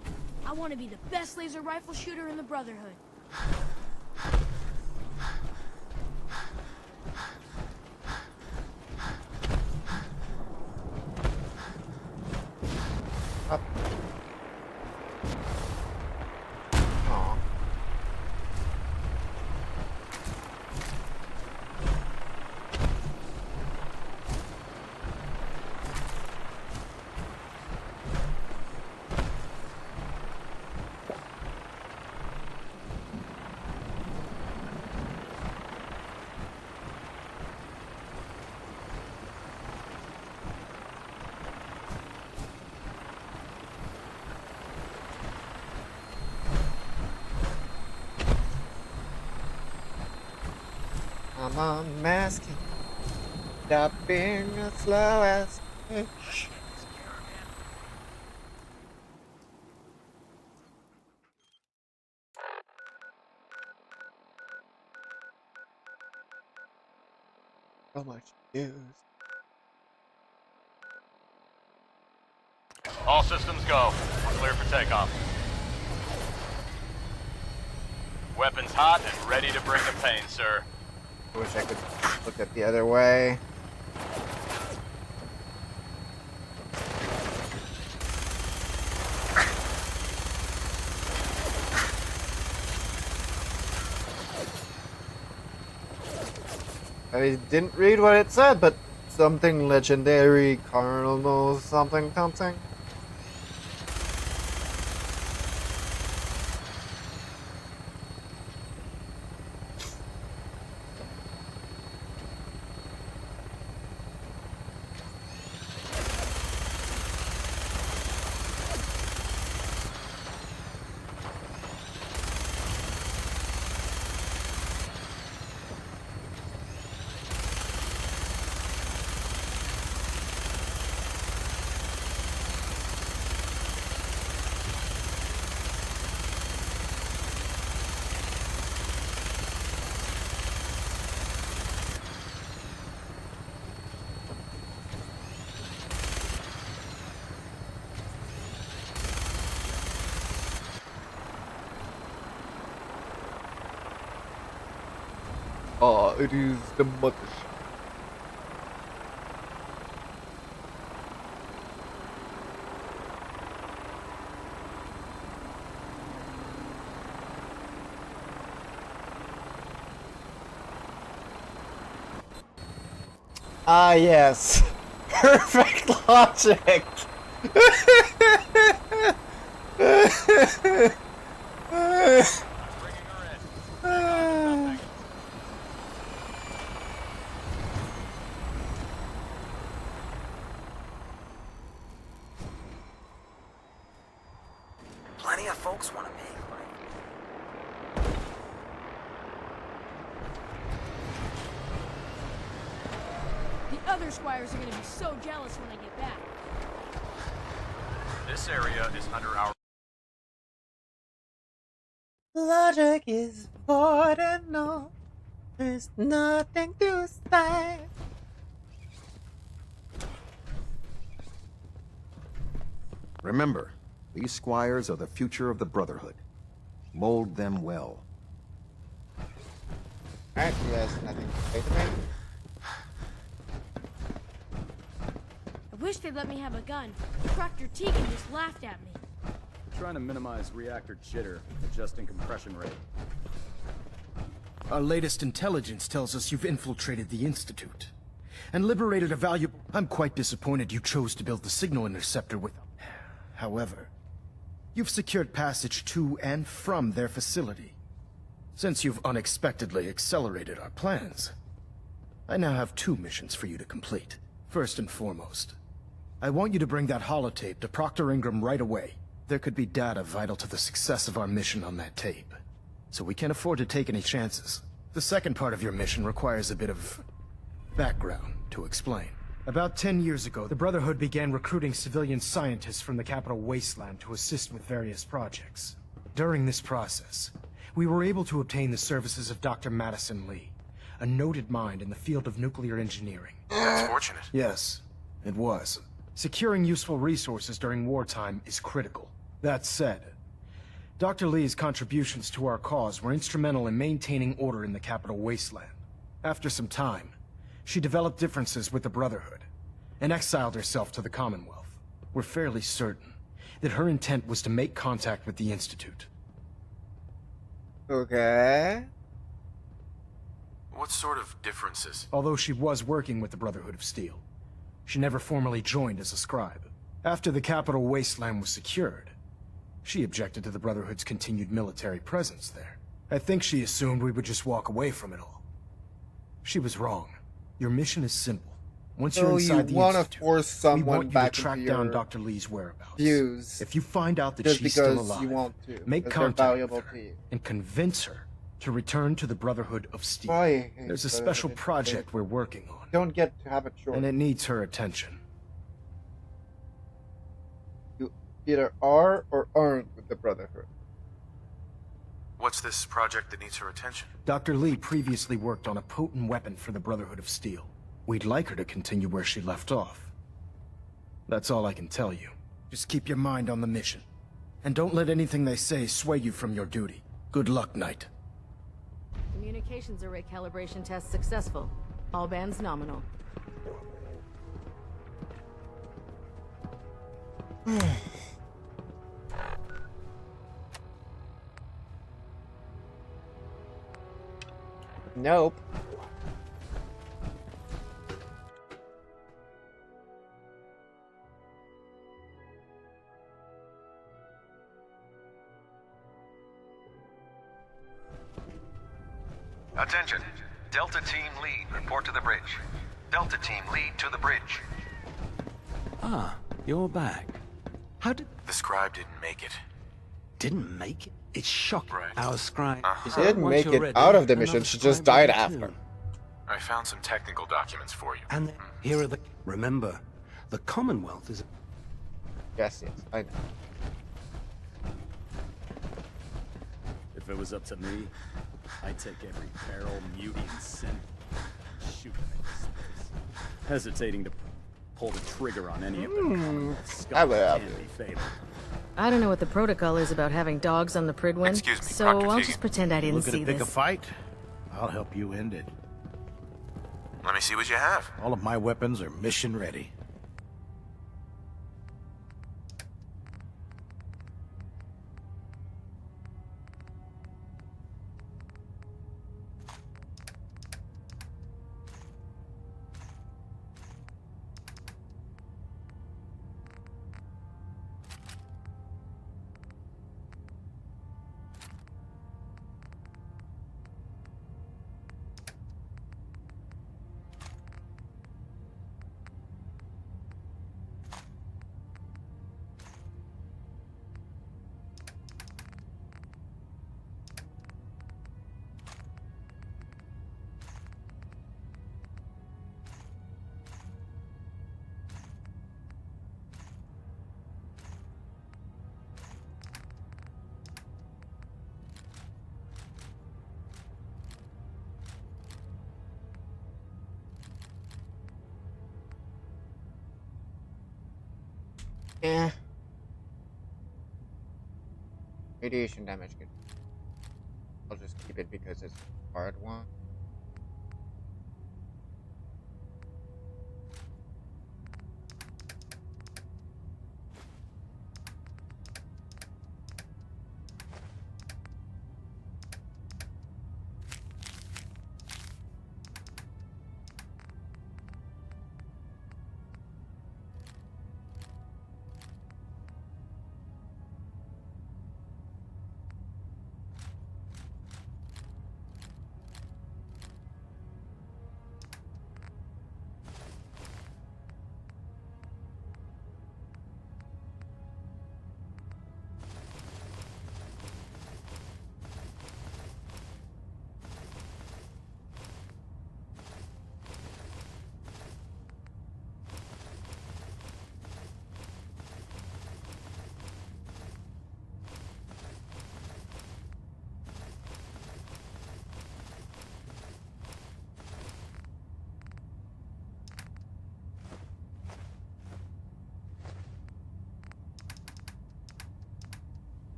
I want to be the best laser rifle shooter in the Brotherhood. Up. Aw. I'm unmasking. Stop being as slow as bitch. So much news. All systems go. We're clear for takeoff. Weapons hot and ready to bring the pain, sir. I wish I could look at the other way. I didn't read what it said, but something legendary, carnal, something, something. Oh, it is the mothership. Ah, yes. Perfect logic. Plenty of folks want to make, right? The other squires are gonna be so jealous when I get back. This area is under our... Logic is void and no, there's nothing to say. Remember, these squires are the future of the Brotherhood. Mold them well. Alright, you guys nothing to say to me? I wish they'd let me have a gun. Dr. Tegan just laughed at me. We're trying to minimize reactor jitter, adjusting compression rate. Our latest intelligence tells us you've infiltrated the Institute and liberated a valuable... I'm quite disappointed you chose to build the signal interceptor with... However, you've secured passage to and from their facility. Since you've unexpectedly accelerated our plans, I now have 2 missions for you to complete. First and foremost, I want you to bring that holotape to Proctor Ingram right away. There could be data vital to the success of our mission on that tape, so we can't afford to take any chances. The second part of your mission requires a bit of background to explain. About 10 years ago, the Brotherhood began recruiting civilian scientists from the capital wasteland to assist with various projects. During this process, we were able to obtain the services of Dr. Madison Lee, a noted mind in the field of nuclear engineering. That's fortunate. Yes, it was. Securing useful resources during wartime is critical. That said, Dr. Lee's contributions to our cause were instrumental in maintaining order in the capital wasteland. After some time, she developed differences with the Brotherhood and exiled herself to the Commonwealth. We're fairly certain that her intent was to make contact with the Institute. Okay. What sort of differences? Although she was working with the Brotherhood of Steel, she never formally joined as a scribe. After the capital wasteland was secured, she objected to the Brotherhood's continued military presence there. I think she assumed we would just walk away from it all. She was wrong. Your mission is simple. Once you're inside the Institute, force we someone want you to back track into down your Dr. Lee's whereabouts. views If you find out that just she's still because alive, you want to, make because they're contact valuable with her to you. and convince her to return to the Brotherhood of Steel. I hate There's a Brotherhood special of project Steel. we're working on, Don't get to have a choice. and it needs her attention. You either are or aren't with the Brotherhood. What's this project that needs her attention? Dr. Lee previously worked on a potent weapon for the Brotherhood of Steel. We'd like her to continue where she left off. That's all I can tell you. Just keep your mind on the mission. And don't let anything they say sway you from your duty. Good luck, Knight. Communications array calibration test successful. All bands nominal. Nope. Attention. Delta Team Lead, report to the bridge. Delta Team Lead to the bridge. Ah, you're back. How did... The scribe didn't make it. Didn't make it? It's shocking. Right. Our scribe... Uh-huh. She didn't make it out of the mission, she just died after. I found some technical documents for you. And here are the... Remember, the Commonwealth is... Yes, I know. If it was up to me, I'd take every barrel, mutie, and send shoot them into space. Hesitating to pull the trigger on any of them. I would have can to. be fatal. I don't know what the protocol is about having dogs on the Pridwin, Excuse me, so Dr. I'll Teagan. just pretend I didn't Looking see to pick a this. fight? I'll help you end it. Let me see what you have. All of my weapons are mission ready. Eh. Radiation damage good. I'll just keep it because it's a hard one.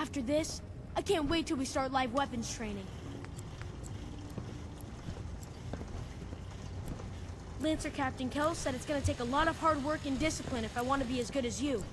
After this, I can't wait till we start live weapons training. Lancer Captain Kells said it's gonna take a lot of hard work and discipline if I want to be as good as you.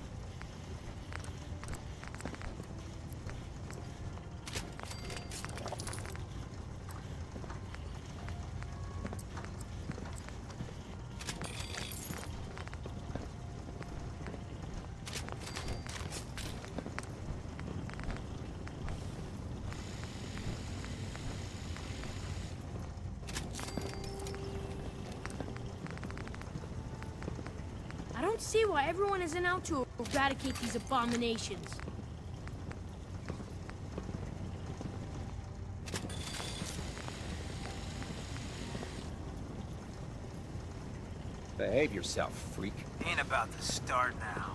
I don't see why everyone isn't out to eradicate these abominations. Behave yourself, freak. Ain't about to start now.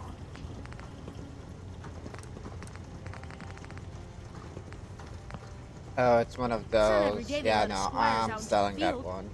Oh, it's one of not every those. day they Yeah, let no, squires out I'm into the selling that field. one.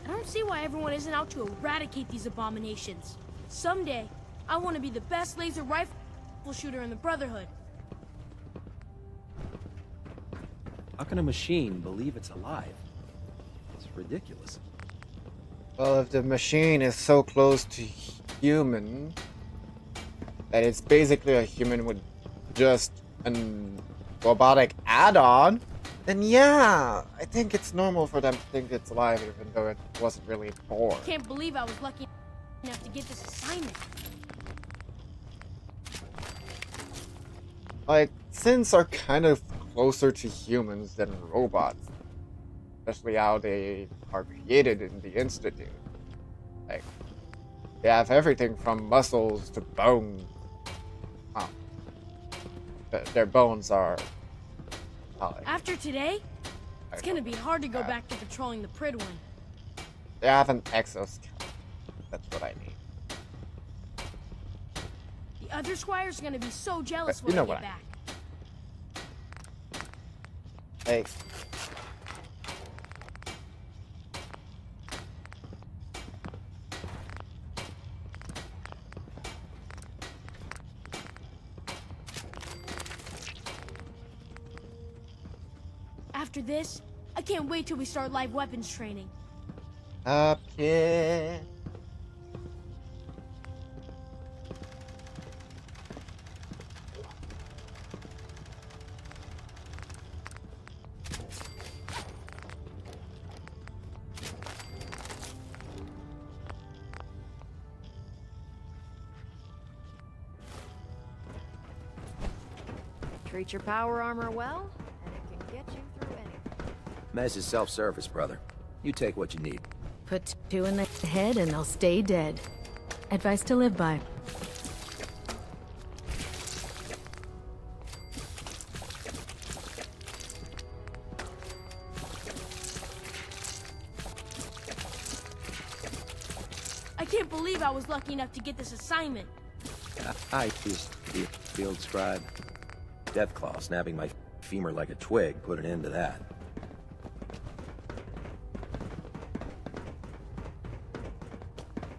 I don't see why everyone isn't out to eradicate these abominations. Someday, I want to be the best laser rifle shooter in the Brotherhood. How can a machine believe it's alive? It's ridiculous. Well, if the machine is so close to human that it's basically a human with just a robotic add-on, then yeah, I think it's normal for them to think it's alive even though it wasn't really born. Can't believe I was lucky enough to get this assignment. Like, synths are kind of closer to humans than robots, especially how they are created in the Institute. Like, they have everything from muscles to bone. Oh. Their bones are... After today, it's gonna be hard to go back to patrolling the Prid one. They have an exoskeleton. That's what I mean. The other squires are gonna be so jealous You when know I get what I back. Hey. After this, I can't wait till we start live weapons training. Up here. Treat your power armor well, and it can get you through anything. Mess is self-service, brother. You take what you need. Put 2 in the head and they'll stay dead. Advice to live by. I can't believe I was lucky enough to get this assignment. I used to be a field scribe. Deathclaw snapping my femur like a twig put an end to that.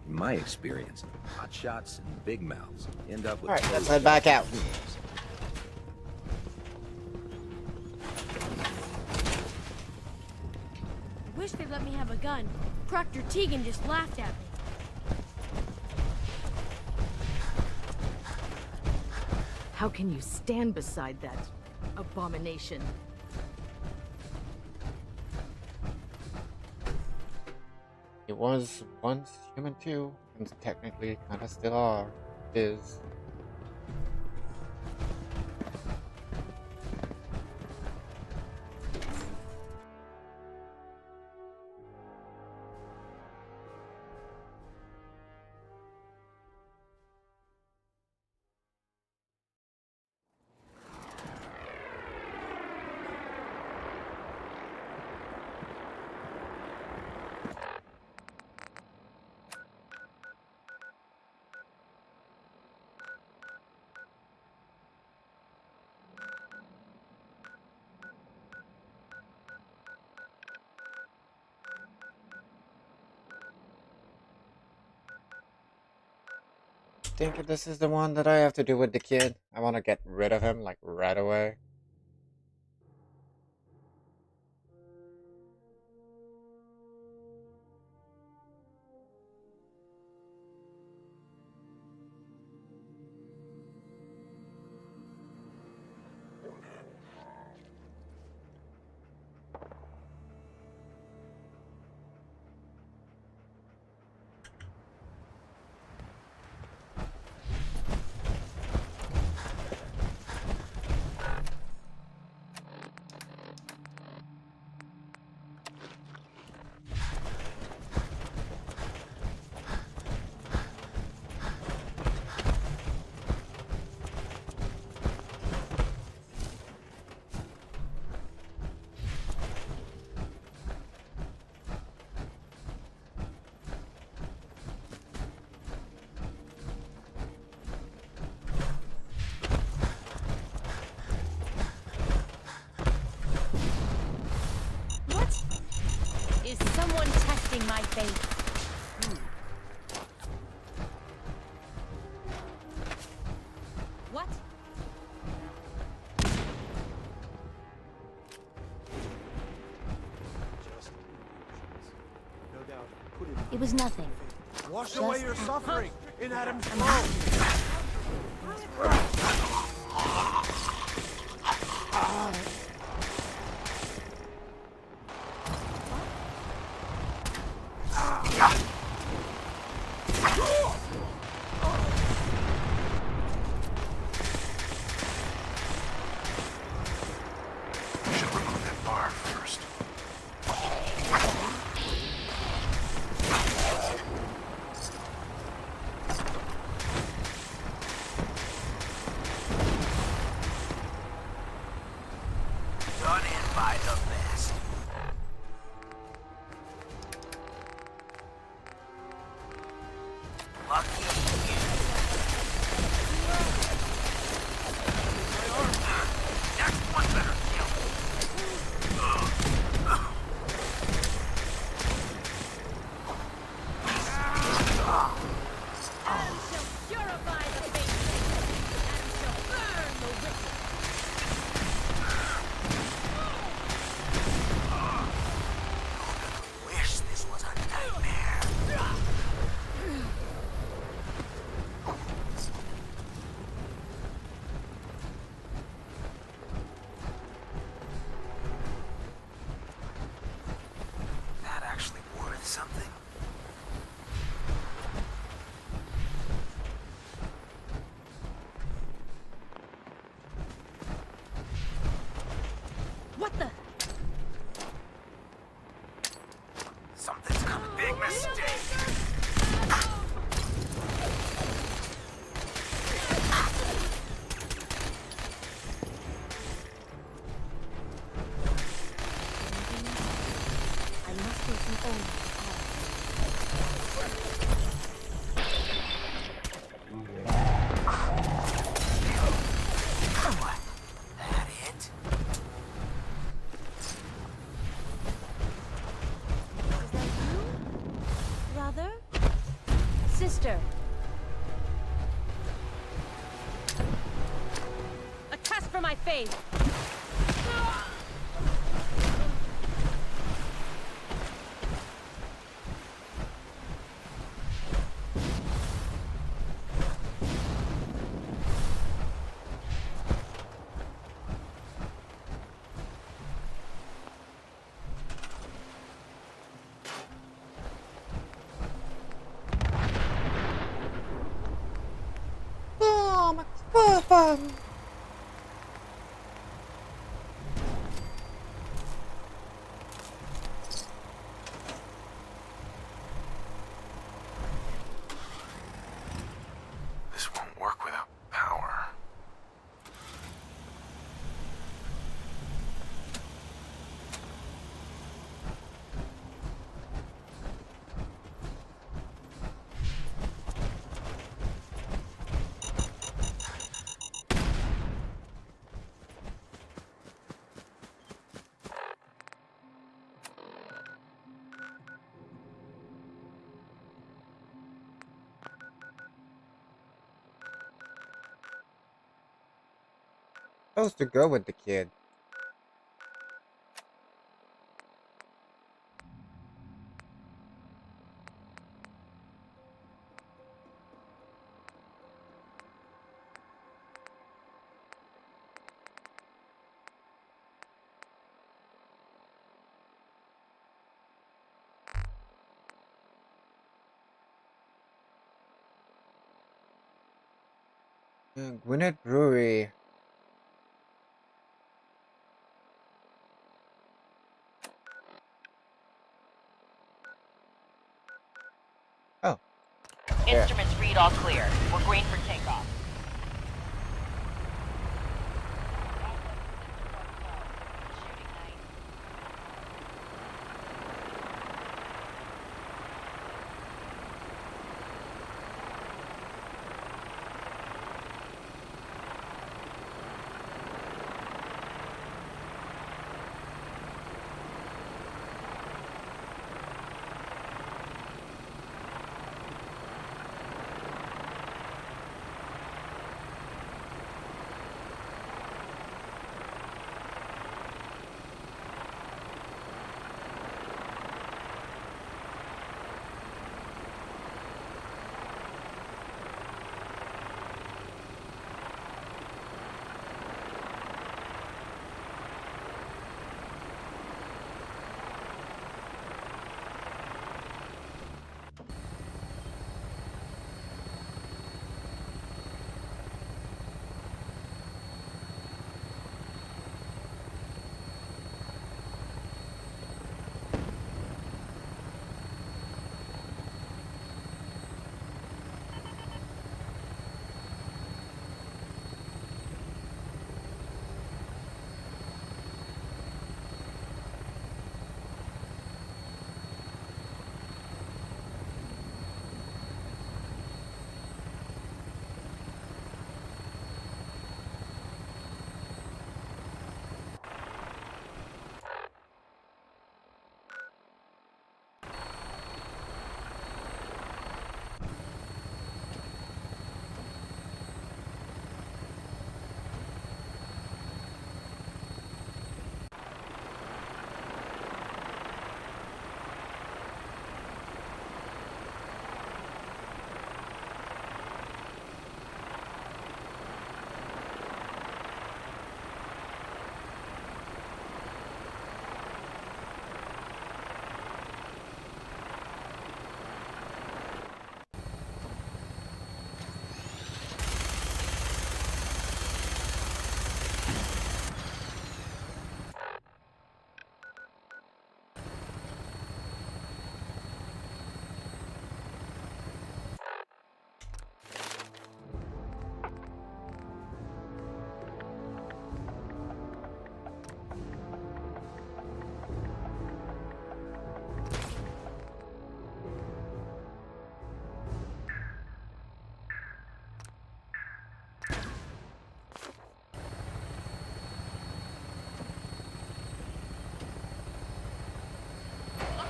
In my experience, hot shots and big mouths end up with... Alright, let's head back out. I wish they'd let me have a gun. Proctor Tegan just laughed at me. How can you stand beside that abomination? It was once human too, and technically kinda still are. Is. think this is the one that I have to do with the kid. I want to get rid of him, like, right away. Is someone testing my faith? What? It was nothing. Wash Just away your suffering in Adam's What the? Something's coming. Big mistake. I must take some own. That it? Brother? Sister? A test for my faith! This won't work without power. Supposed to go with the kid. Gwinnett Brewery. Oh. Yeah. Instruments read all clear. We're green for takeoff.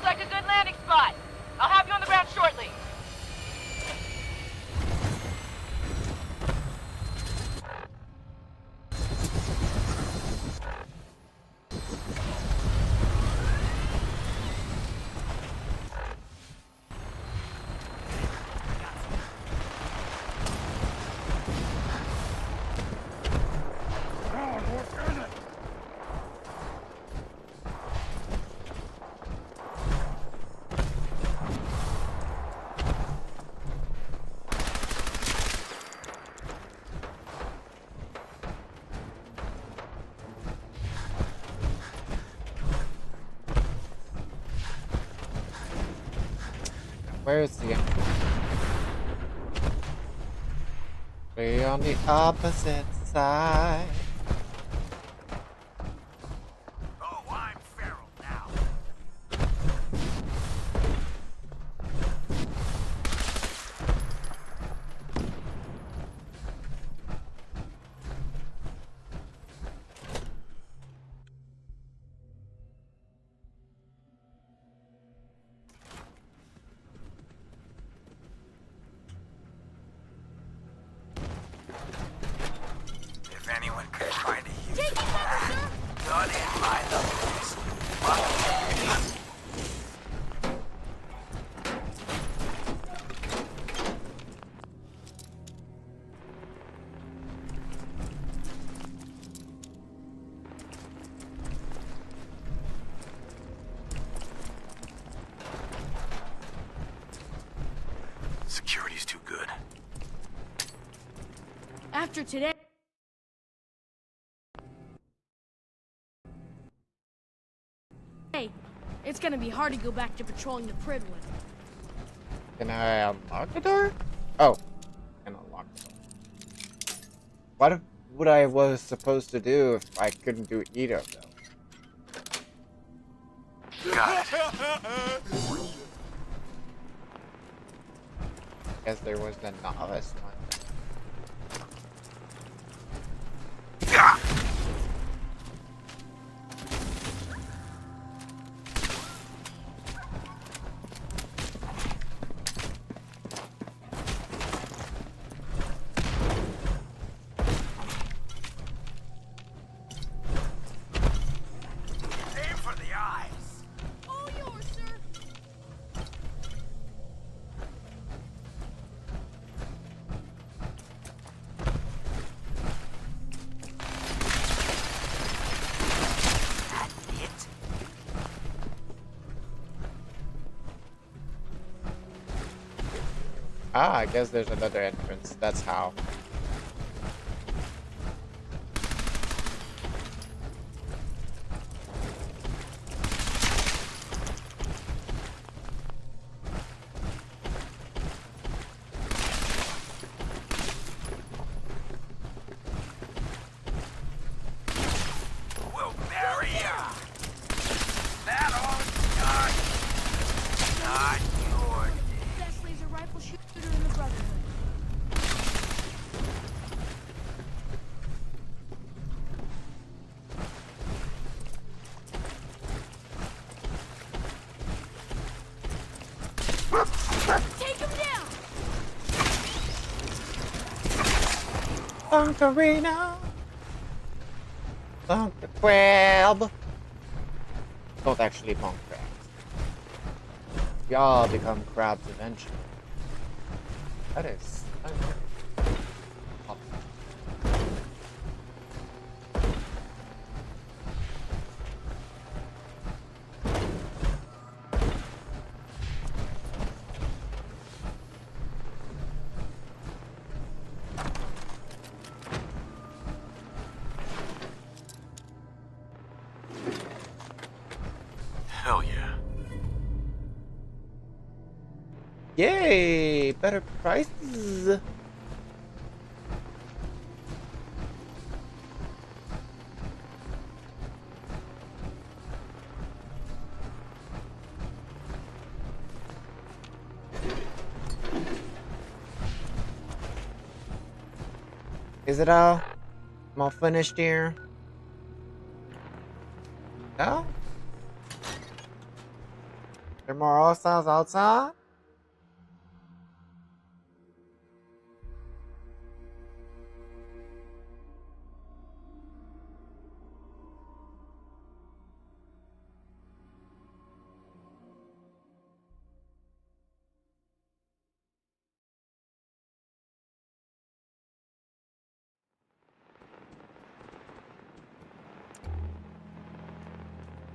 Like a good landing spot. I'll have you on the ground shortly. Where is he? We're on the opposite side. Oh, I'm feral now. If anyone could After today... Hey, it's gonna be hard to go back to patrolling the Pridwood. Can I unlock the door? Oh, I can unlock the door. What would I was supposed to do if I couldn't do either of them? Got it. Guess there was the novice one. Aim for the eyes. All yours, sir. That's it. Ah, I guess there's another entrance. That's how. We'll bury ya. That one's not your day. Best laser rifle shooter in the Brotherhood. Take him down! Bunkerino! Bunker crab! Don't actually bunk crabs. We all become crabs eventually. That is... Hell yeah. Yay! Better prices! Is it all? I'm all finished here? No? There more hostiles outside?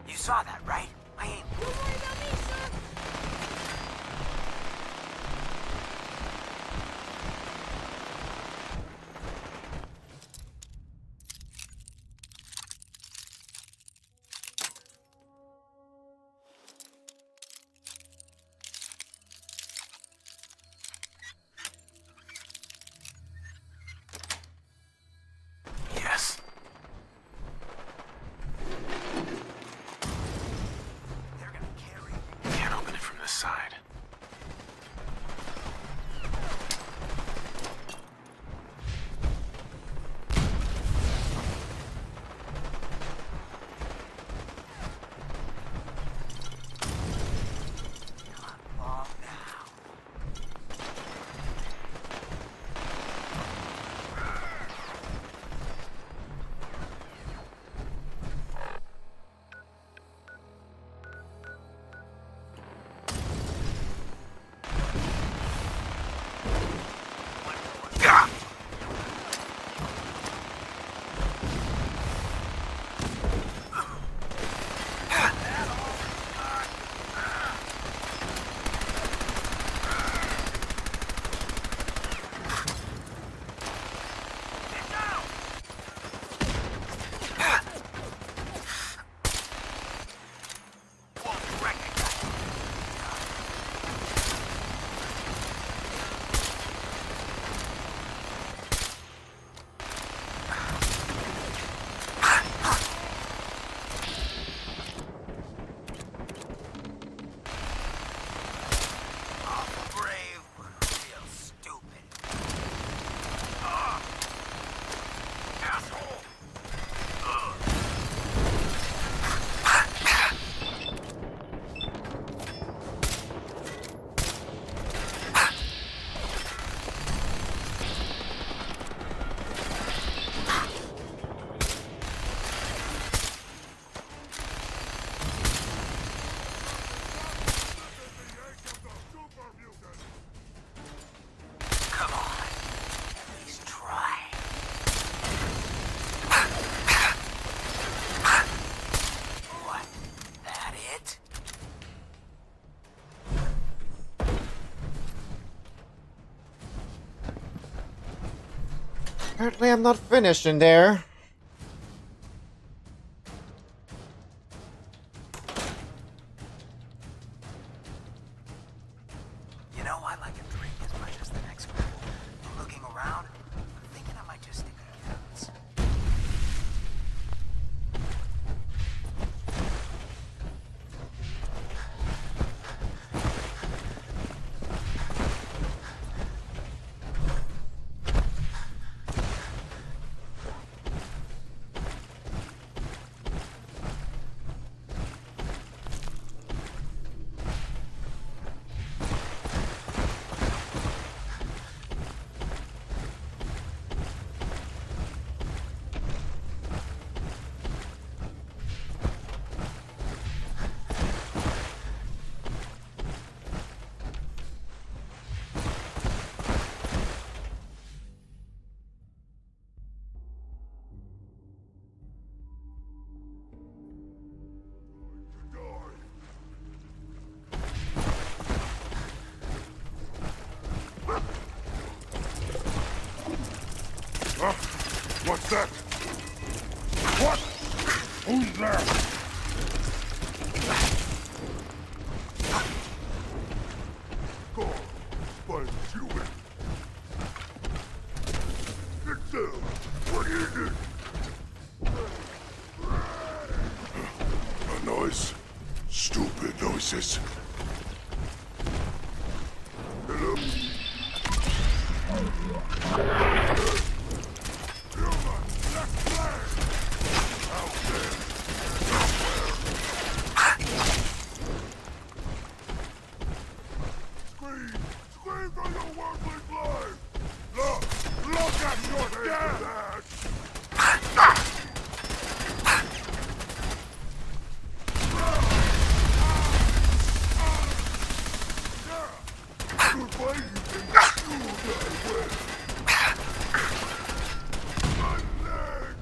You saw that, right? I ain't. Don't worry about me, sir. Yes. They're gonna carry Apparently I'm not finished in there. You know, I like a drink as much as the next one. Looking around, I'm thinking I might just stick to the guns. Huh? What's that? What? Who's there? Go on, find you in. Get down. What is it? A noise. Stupid noises. Hello? Scream for your worthless life! Look at your dad! Goodbye, you think you die well. My leg!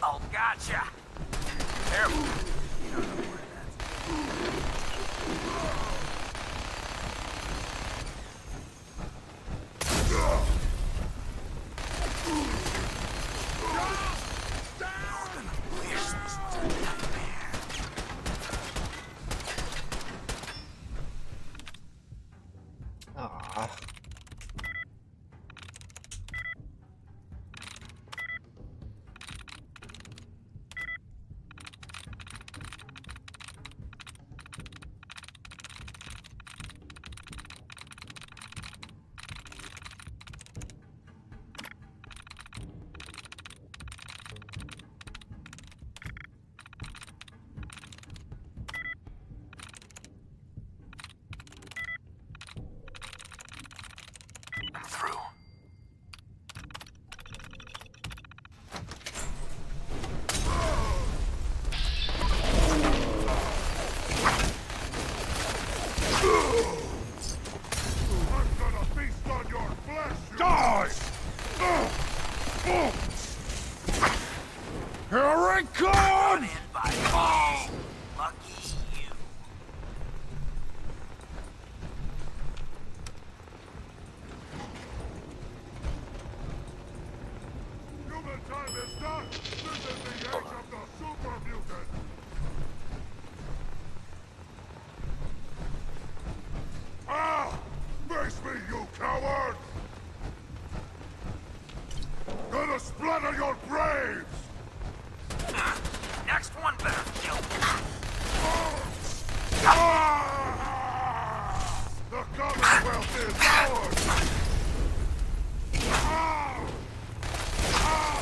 Oh, gotcha. Careful. You don't know where Ah. I'm through. I'm gonna feast on your flesh! Die! Here I come! Lucky you. Human time is done! This is the age of the super mutant! Ah! Face me, you coward! Gonna splatter your brains! Next one better kill. Ah! The Commonwealth is ours! Ah! Ah!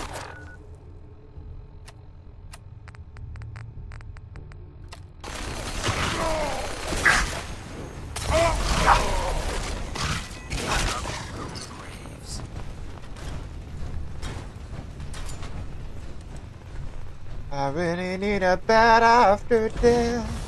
I really need a bed after death.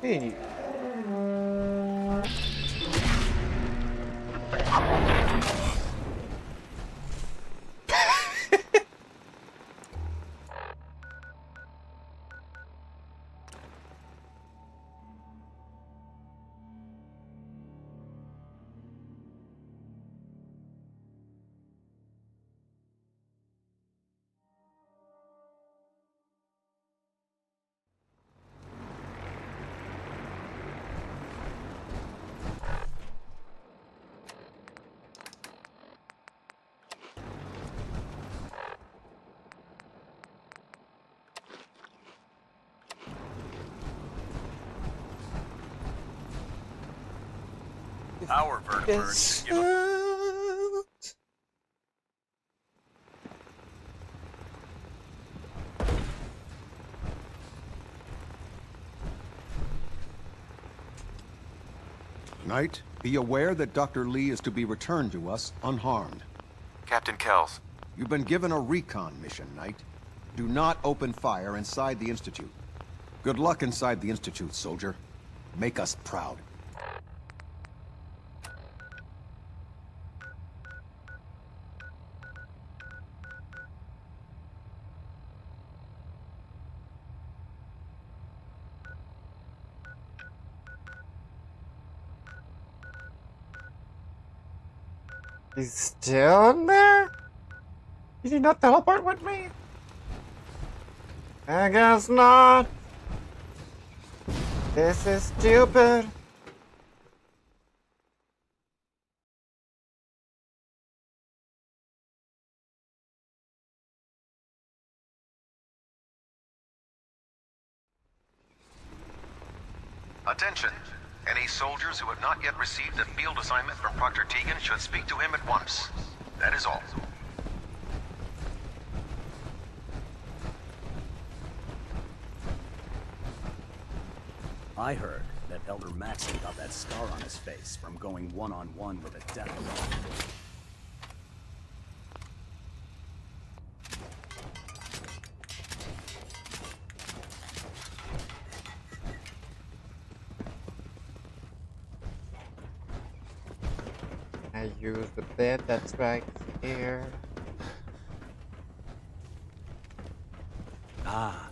Hey. Our vertibird should give a... Knight, be aware that Dr. Lee is to be returned to us unharmed. Captain Kells. You've been given a recon mission, Knight. Do not open fire inside the Institute. Good luck inside the Institute, soldier. Make us proud. He's still in there? Did he not teleport with me? I guess not. This is stupid. Attention! Any soldiers who have not yet received a field assignment from Proctor Tegan should speak to him at once. That is all. I heard that Elder Maxton got that scar on his face from going one-on-one with a death row. I use the bed that's right here. Ah.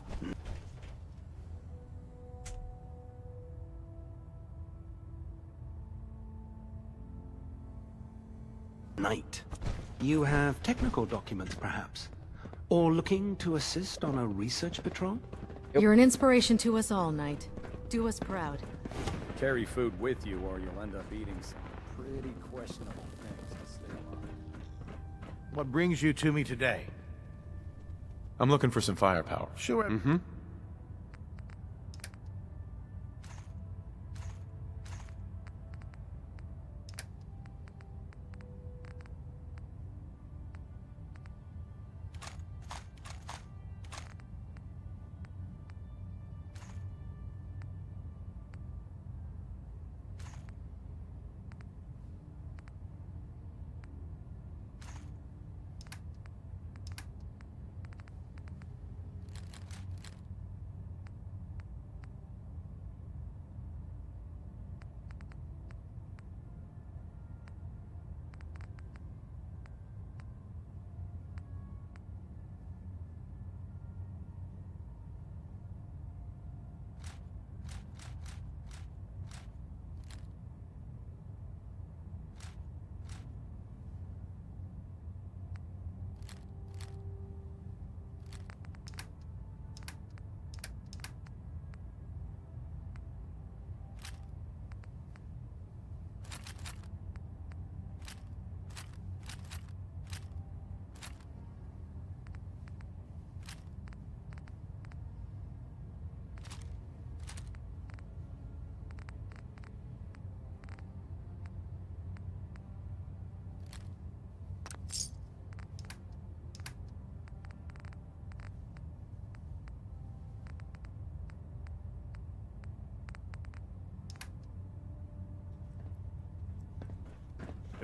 Knight, you have technical documents, perhaps? Or looking to assist on a research patrol? You're an inspiration to us all, Knight. Do us proud. Carry food with you or you'll end up eating some pretty questionable things to stay alive. What brings you to me today? I'm looking for some firepower. Sure. Mm-hmm.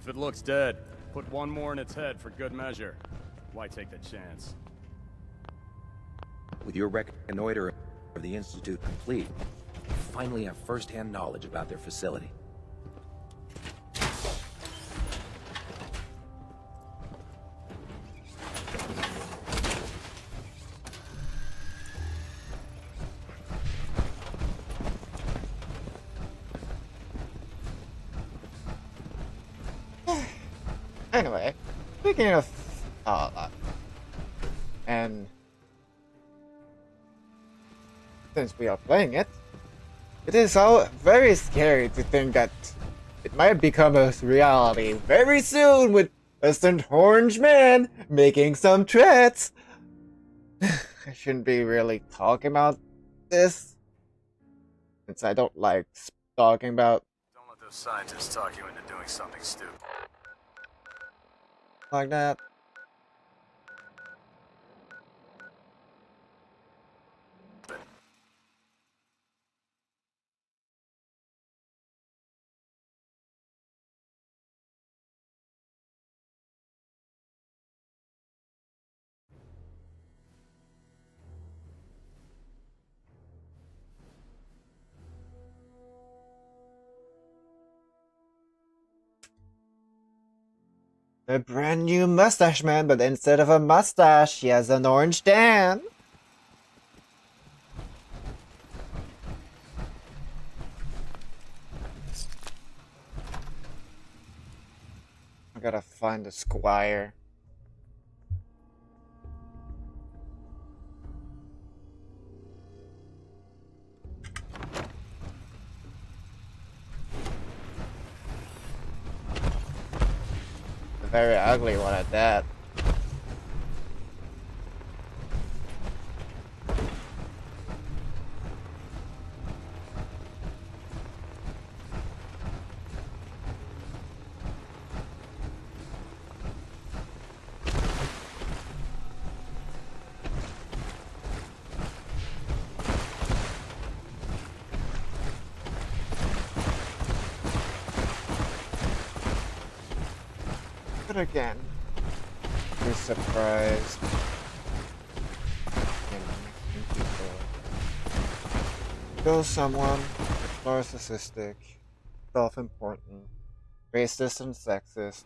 If it looks dead, put one more in its head for good measure. Why take the chance? With your reconnoiter of the Institute complete, you finally have first-hand knowledge about their facility. Anyway, speaking of and since we are playing it, it is all very scary to think that it might become a reality very soon with an orange man making some threats. I shouldn't be really talking about this, since I don't like talking about Don't let those scientists talk you into doing something stupid. like that. A brand new mustache man, but instead of a mustache, he has an orange tan. I gotta find the squire. A very ugly one at that. But again, be surprised. Kill someone that's narcissistic, self-important, racist and sexist.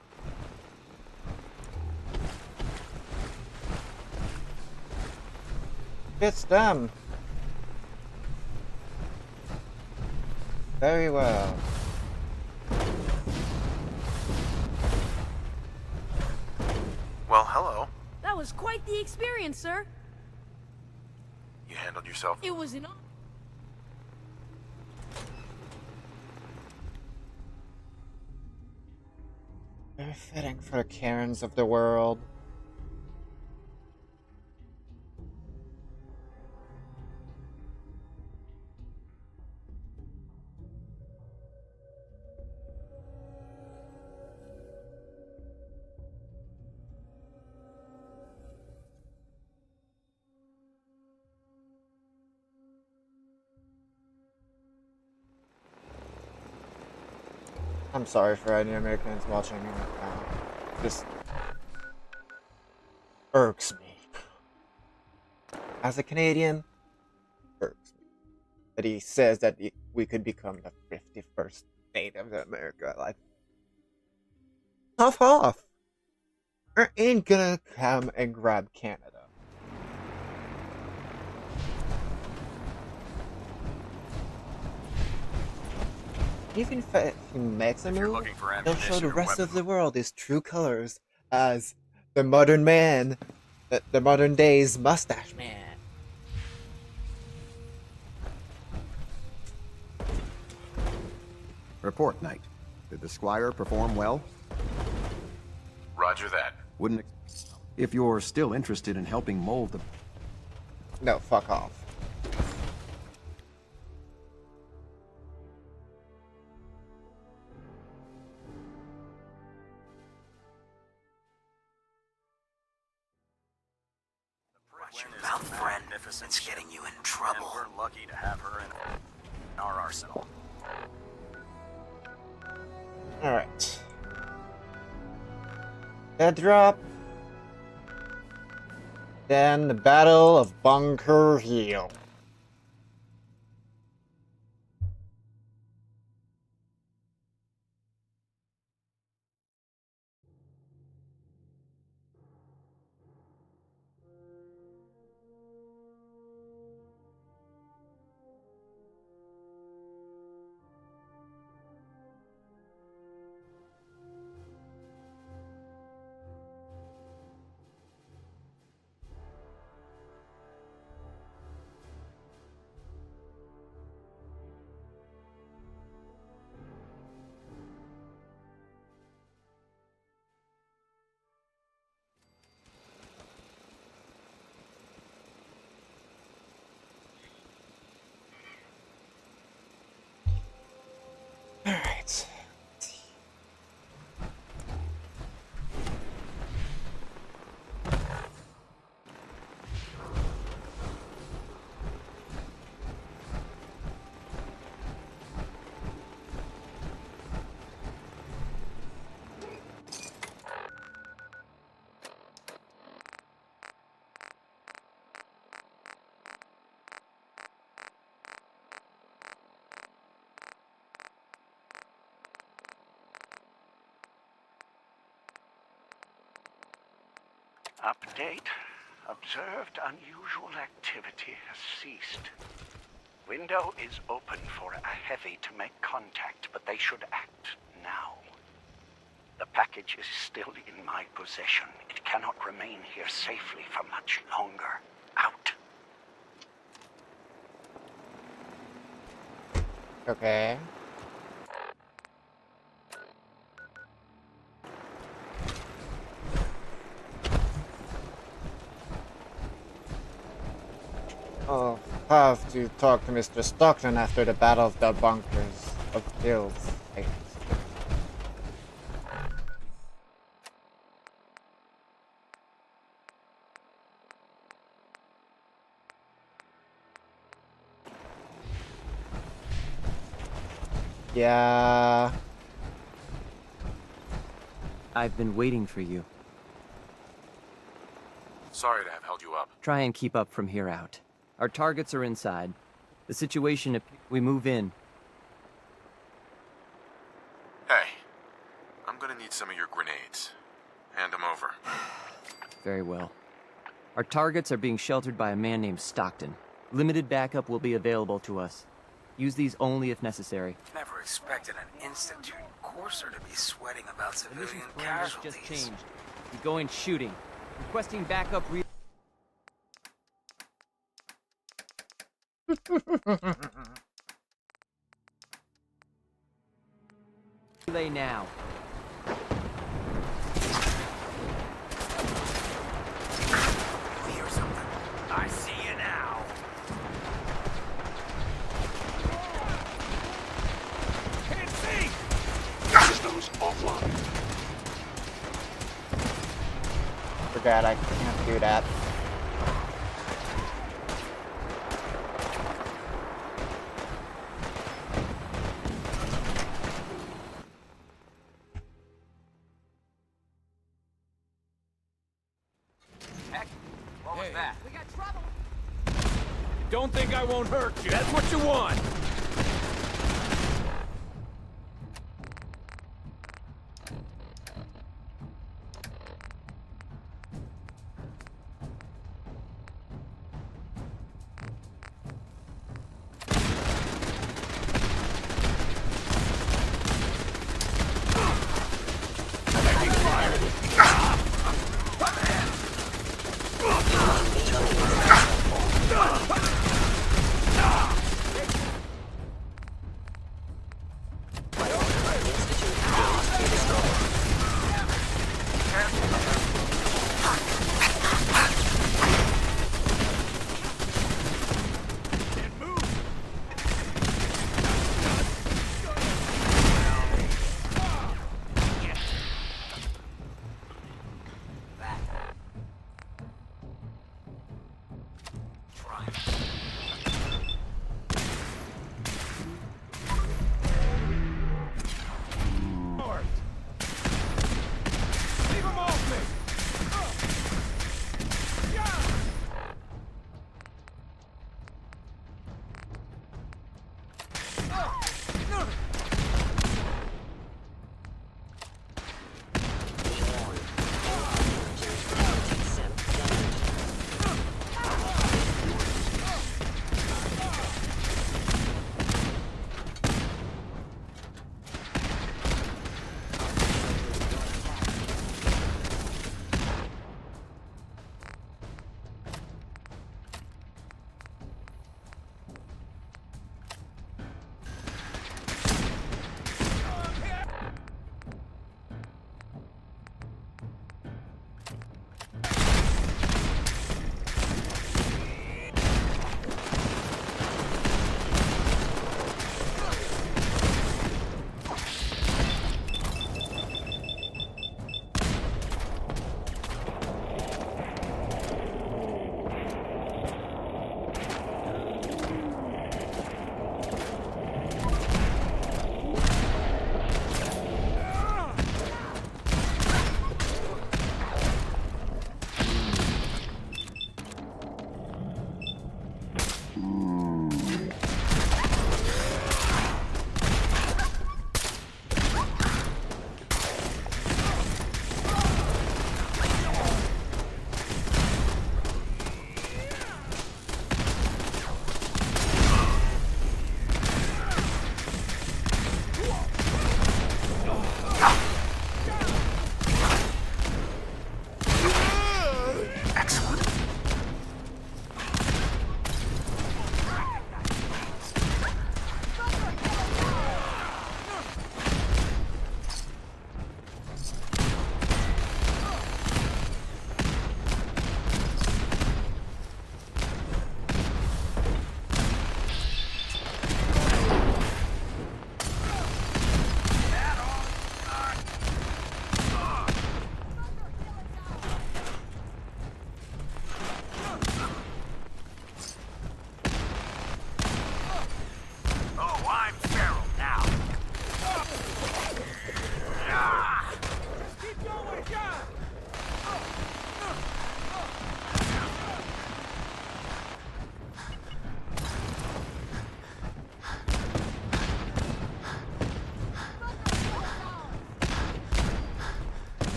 It's them. Very well. Well, hello. That was quite the experience, sir. You handled yourself. It was an honor. Very fitting for the Karens of the world. I'm sorry for any Americans watching me right now. Just irks me. As a Canadian, irks me. That he says that we could become the 51st state of America. Like, tough off. I ain't gonna come and grab Canada. Even if he makes a move, he'll show the rest of the world his true colors as the modern man, the modern day's mustache man. Report, Knight. Did the Squire perform well? Roger that. Wouldn't... If you're still interested in helping mold the... No, fuck off. Watch your mouth, friend. It's getting you in trouble. And we're lucky to have her in our arsenal. Alright. Dead drop. Then the Battle of Bunker Hill. Alright. Update. Observed unusual activity has ceased. Window is open for a heavy to make contact, but they should act now. The package is still in my possession. It cannot remain here safely for much longer. Out. Okay. I'll have to talk to Mr. Stockton after the Battle of the Bunkers of Hills. Yeah. I've been waiting for you. Sorry to have held you up. Try and keep up from here out. Our targets are inside. The situation, we move in. Hey, I'm gonna need some of your grenades. Hand them over. Very well. Our targets are being sheltered by a man named Stockton. Limited backup will be available to us. Use these only if necessary. Never expected an Institute courser to be sweating about The mission's civilian parameters casualties. just changed. We're going shooting. Requesting backup relay now. Hear something? I see you now. Can't see. Systems offline. Forgot I can't do that. Heck, what was that? We got trouble. Don't think I won't hurt you. That's what you want.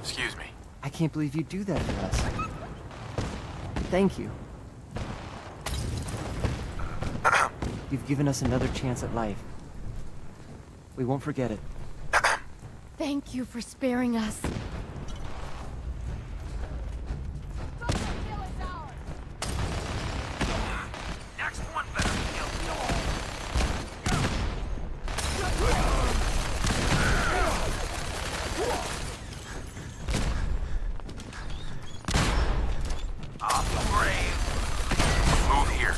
Excuse me. I can't believe you do that for us. Thank you. You've given us another chance at life. We won't forget it. Thank you for sparing us. Next one better kill me all. Off the grave. Move here.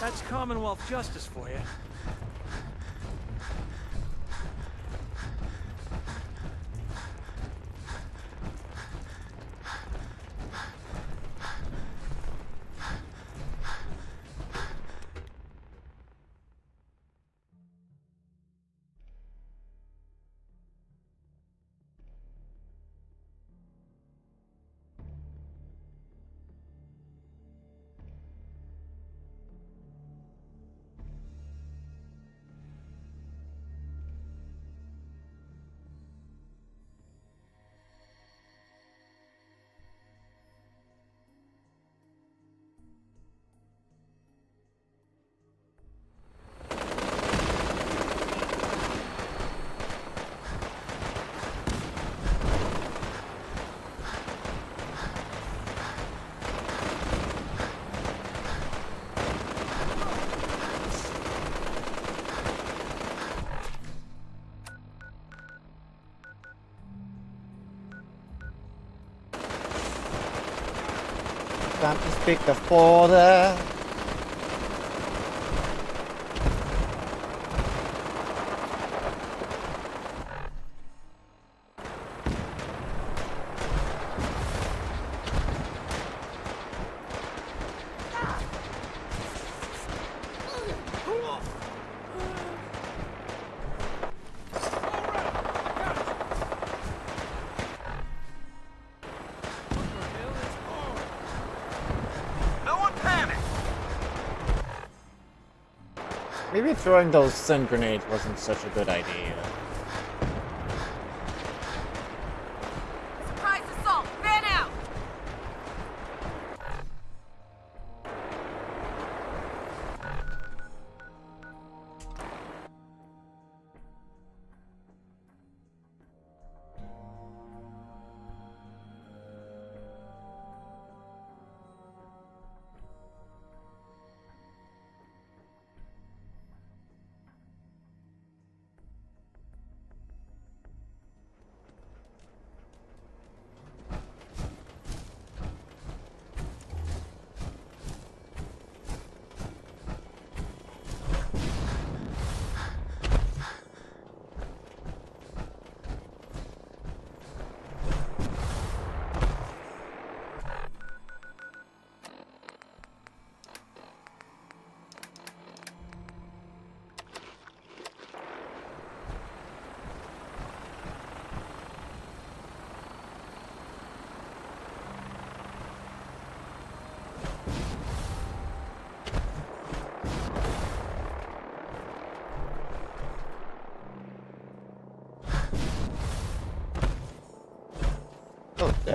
That's Commonwealth justice for you. Time to speak the folder. Maybe throwing those stun grenades wasn't such a good idea. Surprise assault! Fan out!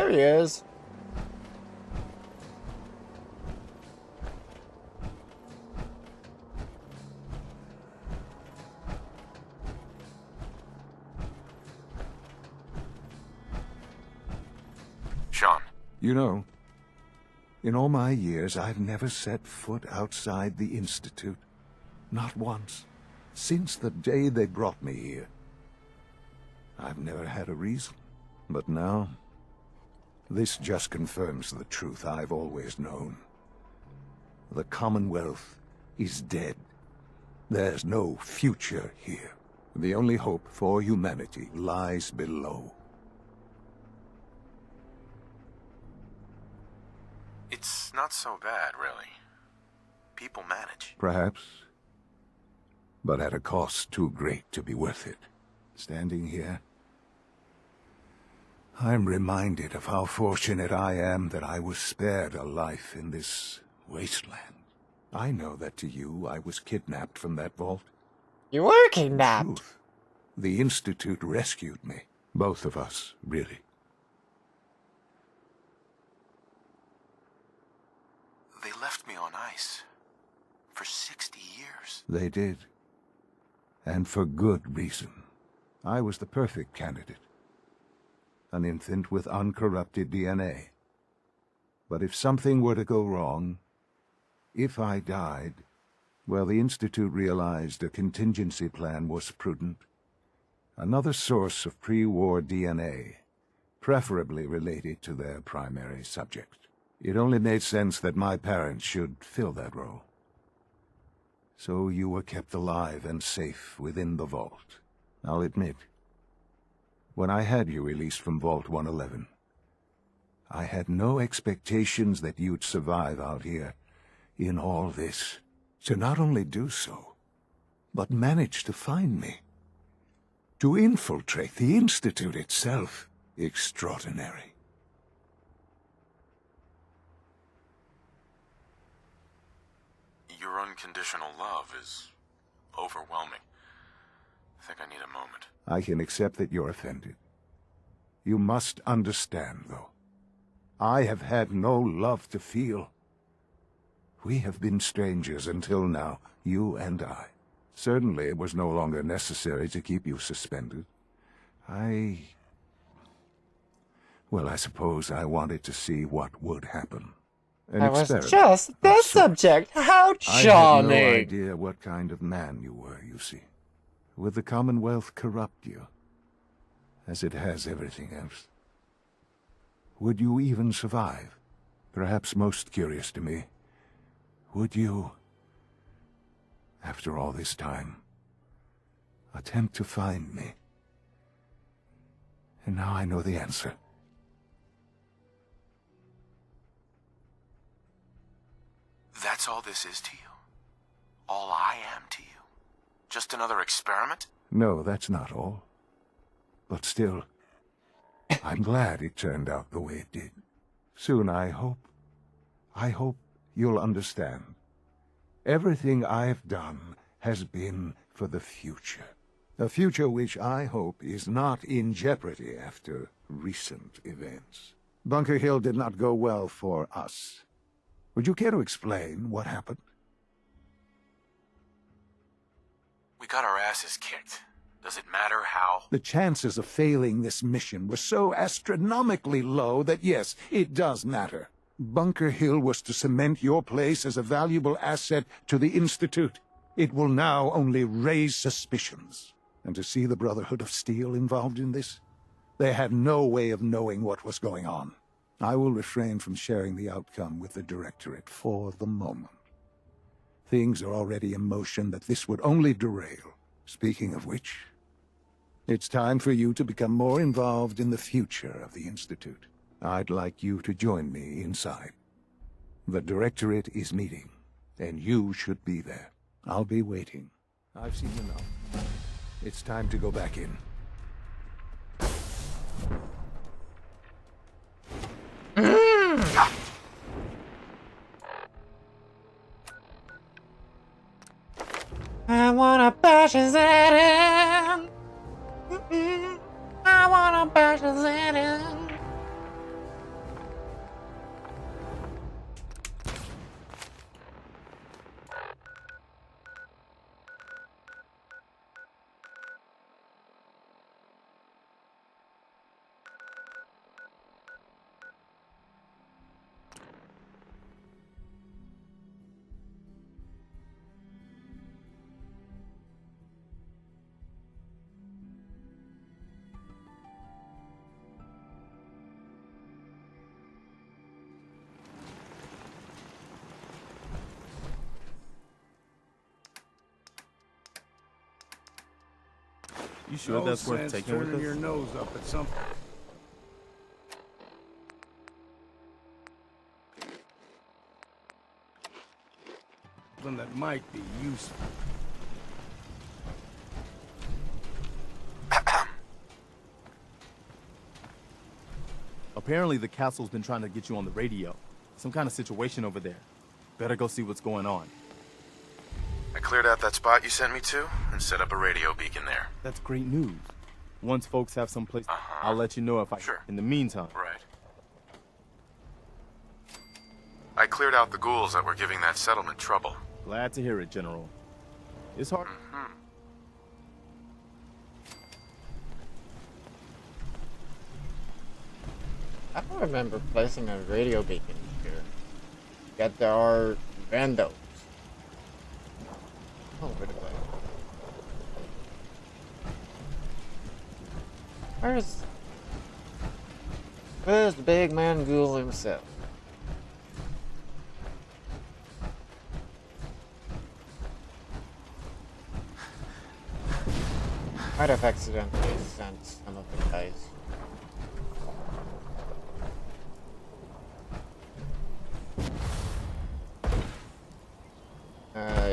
There he is. Sean. You know, in all my years, I've never set foot outside the Institute. Not once. Since the day they brought me here. I've never had a reason. But now, this just confirms the truth I've always known. The Commonwealth is dead. There's no future here. The only hope for humanity lies below. It's not so bad, really. People manage. Perhaps. But at a cost too great to be worth it. Standing here, I'm reminded of how fortunate I am that I was spared a life in this wasteland. I know that to you, I was kidnapped from that vault. You were kidnapped? Truth, the Institute rescued me. Both of us, really. They left me on ice. For 60 years. They did. And for good reason. I was the perfect candidate. An infant with uncorrupted DNA. But if something were to go wrong, if I died, well, the Institute realized a contingency plan was prudent. Another source of pre-war DNA, preferably related to their primary subject. It only made sense that my parents should fill that role. So you were kept alive and safe within the vault. I'll admit, when I had you released from Vault 111, I had no expectations that you'd survive out here in all this. To not only do so, but manage to find me. To infiltrate the Institute itself. Extraordinary. Your unconditional love is overwhelming. I think I need a moment. I can accept that you're offended. You must understand, though. I have had no love to feel. We have been strangers until now, you and I. Certainly it was no longer necessary to keep you suspended. Well, I suppose I wanted to see what would happen. I was just the subject. How charming! I had no idea what kind of man you were, you see. Would the Commonwealth corrupt you, as it has everything else? Would you even survive? Perhaps most curious to me, would you, after all this time, attempt to find me? And now I know the answer. That's all this is to you? All I am to you? Just another experiment? No, that's not all. But still, I'm glad it turned out the way it did. Soon, I hope you'll understand. Everything I've done has been for the future. A future which I hope is not in jeopardy after recent events. Bunker Hill did not go well for us. Would you care to explain what happened? We got our asses kicked. Does it matter how? The chances of failing this mission were so astronomically low that yes, it does matter. Bunker Hill was to cement your place as a valuable asset to the Institute. It will now only raise suspicions. And to see the Brotherhood of Steel involved in this? They had no way of knowing what was going on. I will refrain from sharing the outcome with the Directorate for the moment. Things are already in motion that this would only derail. Speaking of which, it's time for you to become more involved in the future of the Institute. I'd like you to join me inside. The Directorate is meeting, and you should be there. I'll be waiting. I've seen enough. It's time to go back in. I wanna bash his head in. I wanna bash his head in. You sure No that's worth sense taking with turning us? your nose up at something that might be useful. Apparently the castle's been trying to get you on the radio. Some kind of situation over there. Better go see what's going on. I cleared out that spot you sent me to and set up a radio beacon there. That's great news. Once folks have some place, I'll let you know if I... Sure. In the meantime. Right. I cleared out the ghouls that were giving that settlement trouble. Glad to hear it, General. It's hard... I don't remember placing a radio beacon here. Yet there are randos. Oh, wait a minute. Where's the big man ghoul himself? Might have accidentally sent some of the guys.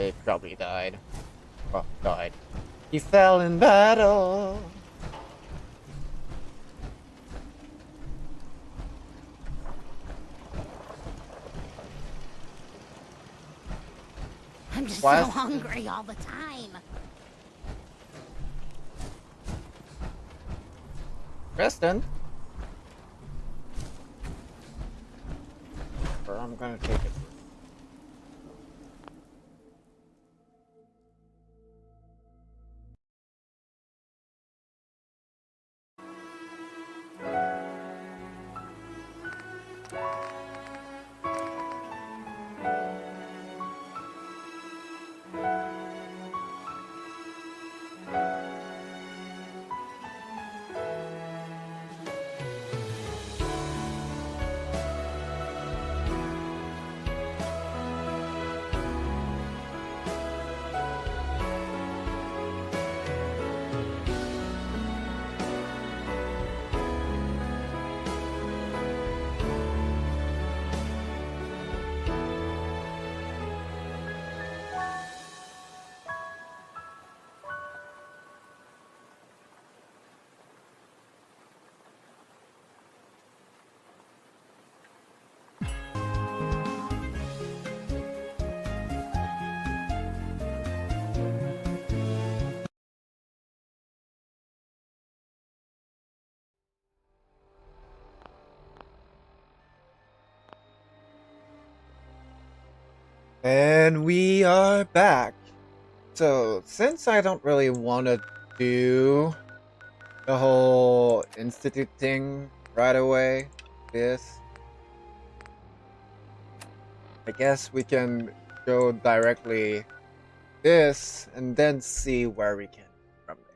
He probably died. Well, died. He fell in battle! I'm just What? so hungry all the time. Kristen? Or I'm gonna take it. And we are back. So, since I don't really want to do the whole institute thing right away, I guess we can go directly this and then see where we can from there.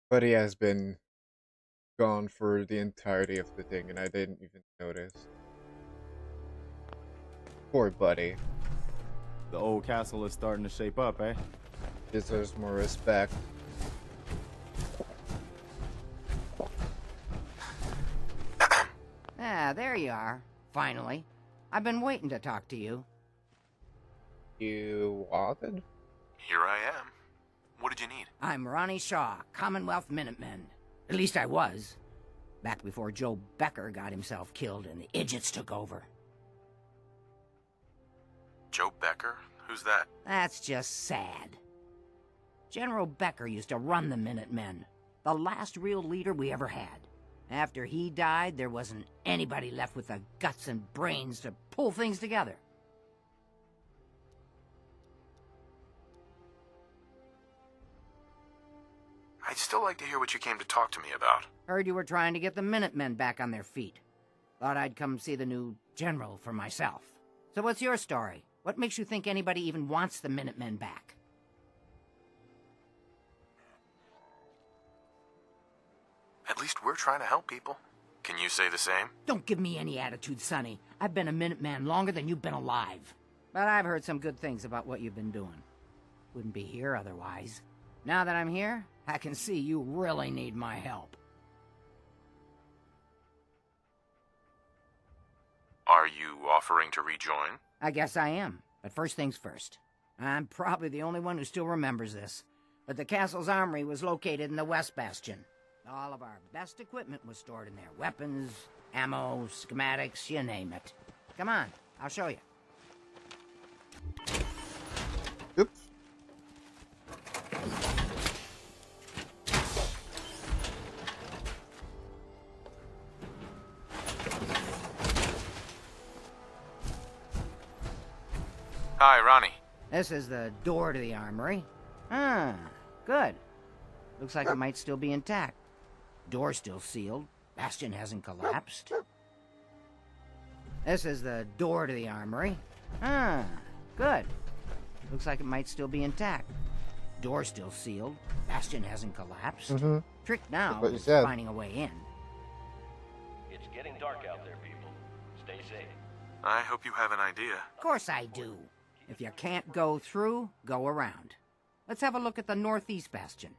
But he has been gone for the entirety of the thing and I didn't even notice. Poor buddy. The old castle is starting to shape up, eh? Deserves more respect. Ah, there you are. Finally. I've been waiting to talk to you. You wanted? Here I am. What did you need? I'm Ronnie Shaw, Commonwealth Minutemen. At least I was. Back before Joe Becker got himself killed and the idiots took over. Joe Becker? Who's that? That's just sad. General Becker used to run the Minutemen. The last real leader we ever had. After he died, there wasn't anybody left with the guts and brains to pull things together. I'd still like to hear what you came to talk to me about. Heard you were trying to get the Minutemen back on their feet. Thought I'd come see the new general for myself. So what's your story? What makes you think anybody even wants the Minutemen back? At least we're trying to help people. Can you say the same? Don't give me any attitude, Sonny. I've been a Minuteman longer than you've been alive. But I've heard some good things about what you've been doing. Wouldn't be here otherwise. Now that I'm here, I can see you really need my help. Are you offering to rejoin? I guess I am. But first things first. I'm probably the only one who still remembers this. But the castle's armory was located in the West Bastion. All of our best equipment was stored in there. Weapons, ammo, schematics, you name it. Come on, I'll show you. Oops. Hi, Ronnie. This is the door to the armory. Ah, good. Looks like it might still be intact. Door's still sealed. Bastion hasn't collapsed. This is the door to the armory. Ah, good. Looks like it might still be intact. Door's still sealed. Bastion hasn't collapsed. Trick now is finding a way in. It's getting dark out there, people. Stay safe. I hope you have an idea. Of course I do. If you can't go through, go around. Let's have a look at the Northeast Bastion.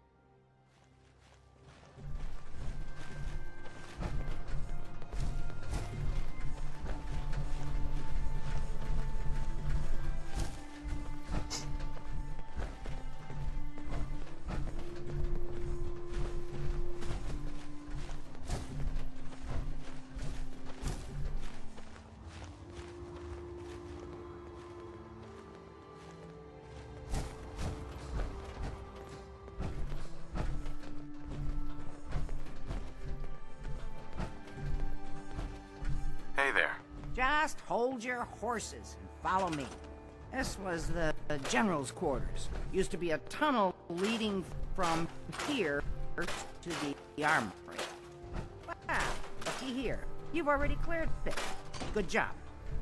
Hey there. Just hold your horses and follow me. This was the general's quarters. Used to be a tunnel leading from here to the armory. Wow, looky here. You've already cleared it. Good job.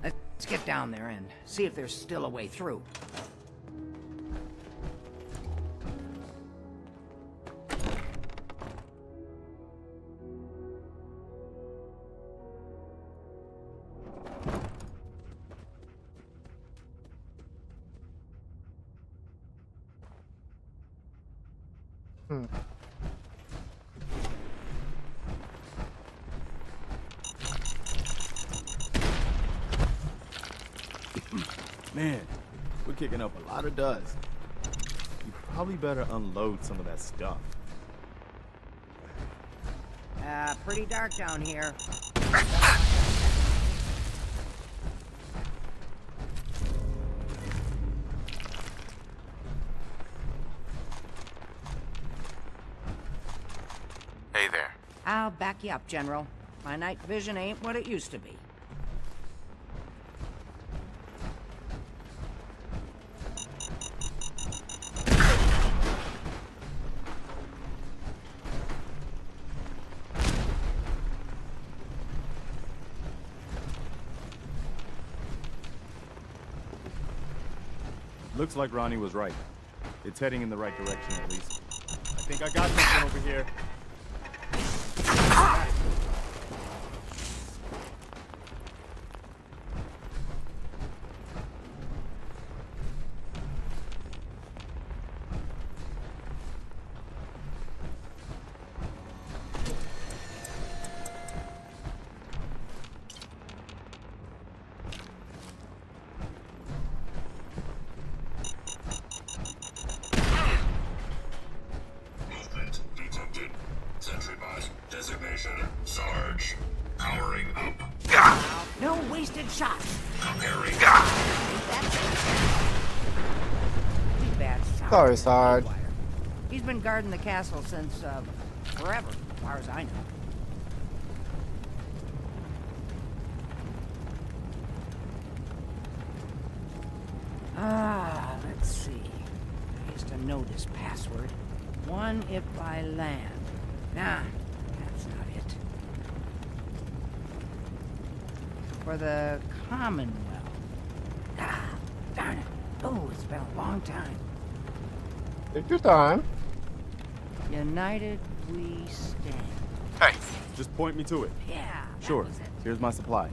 Let's get down there and see if there's still a way through. Man, we're kicking up a lot of dust. You probably better unload some of that stuff. Pretty dark down here. Hey there. I'll back you up, General. My night vision ain't what it used to be. Looks like Ronnie was right. It's heading in the right direction, at least. I think I got something over here. Sentry bot. Designation, Sarge. Powering up. No wasted shots. Comparing. Too bad. Sorry, Sarge. He's been guarding the castle since, forever, as far as I know. Let's see. I used to know this password. One if I land. Nah, that's not it. For the Commonwealth. Darn it. Oh, it's been a long time. Take your time. United we stand. Hey, just point me to it. Yeah. Sure. Here's my supply.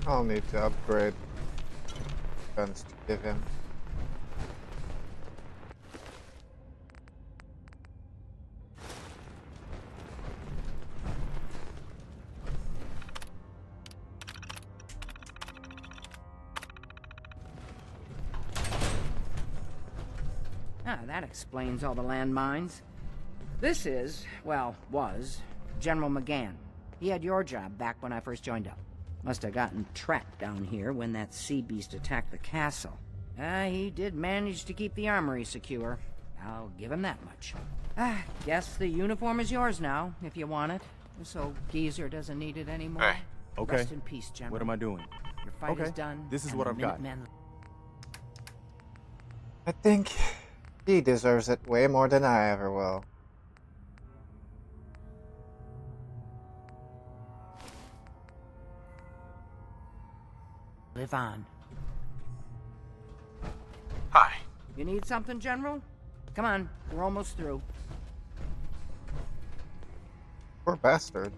I'll need to upgrade guns to give him. Ah, that explains all the landmines. This is, well, was, General McGann. He had your job back when I first joined up. Must have gotten trapped down here when that sea beast attacked the castle. He did manage to keep the armory secure. I'll give him that much. Guess the uniform is yours now, if you want it. So Geezer doesn't need it anymore. Hey. Okay. Rest in peace, General. What am I doing? Your fight Okay. is done. This is and what the I've got. Minutemen- I think he deserves it way more than I ever will. Live on. Hi. You need something, General? Come on, we're almost through. Poor bastard.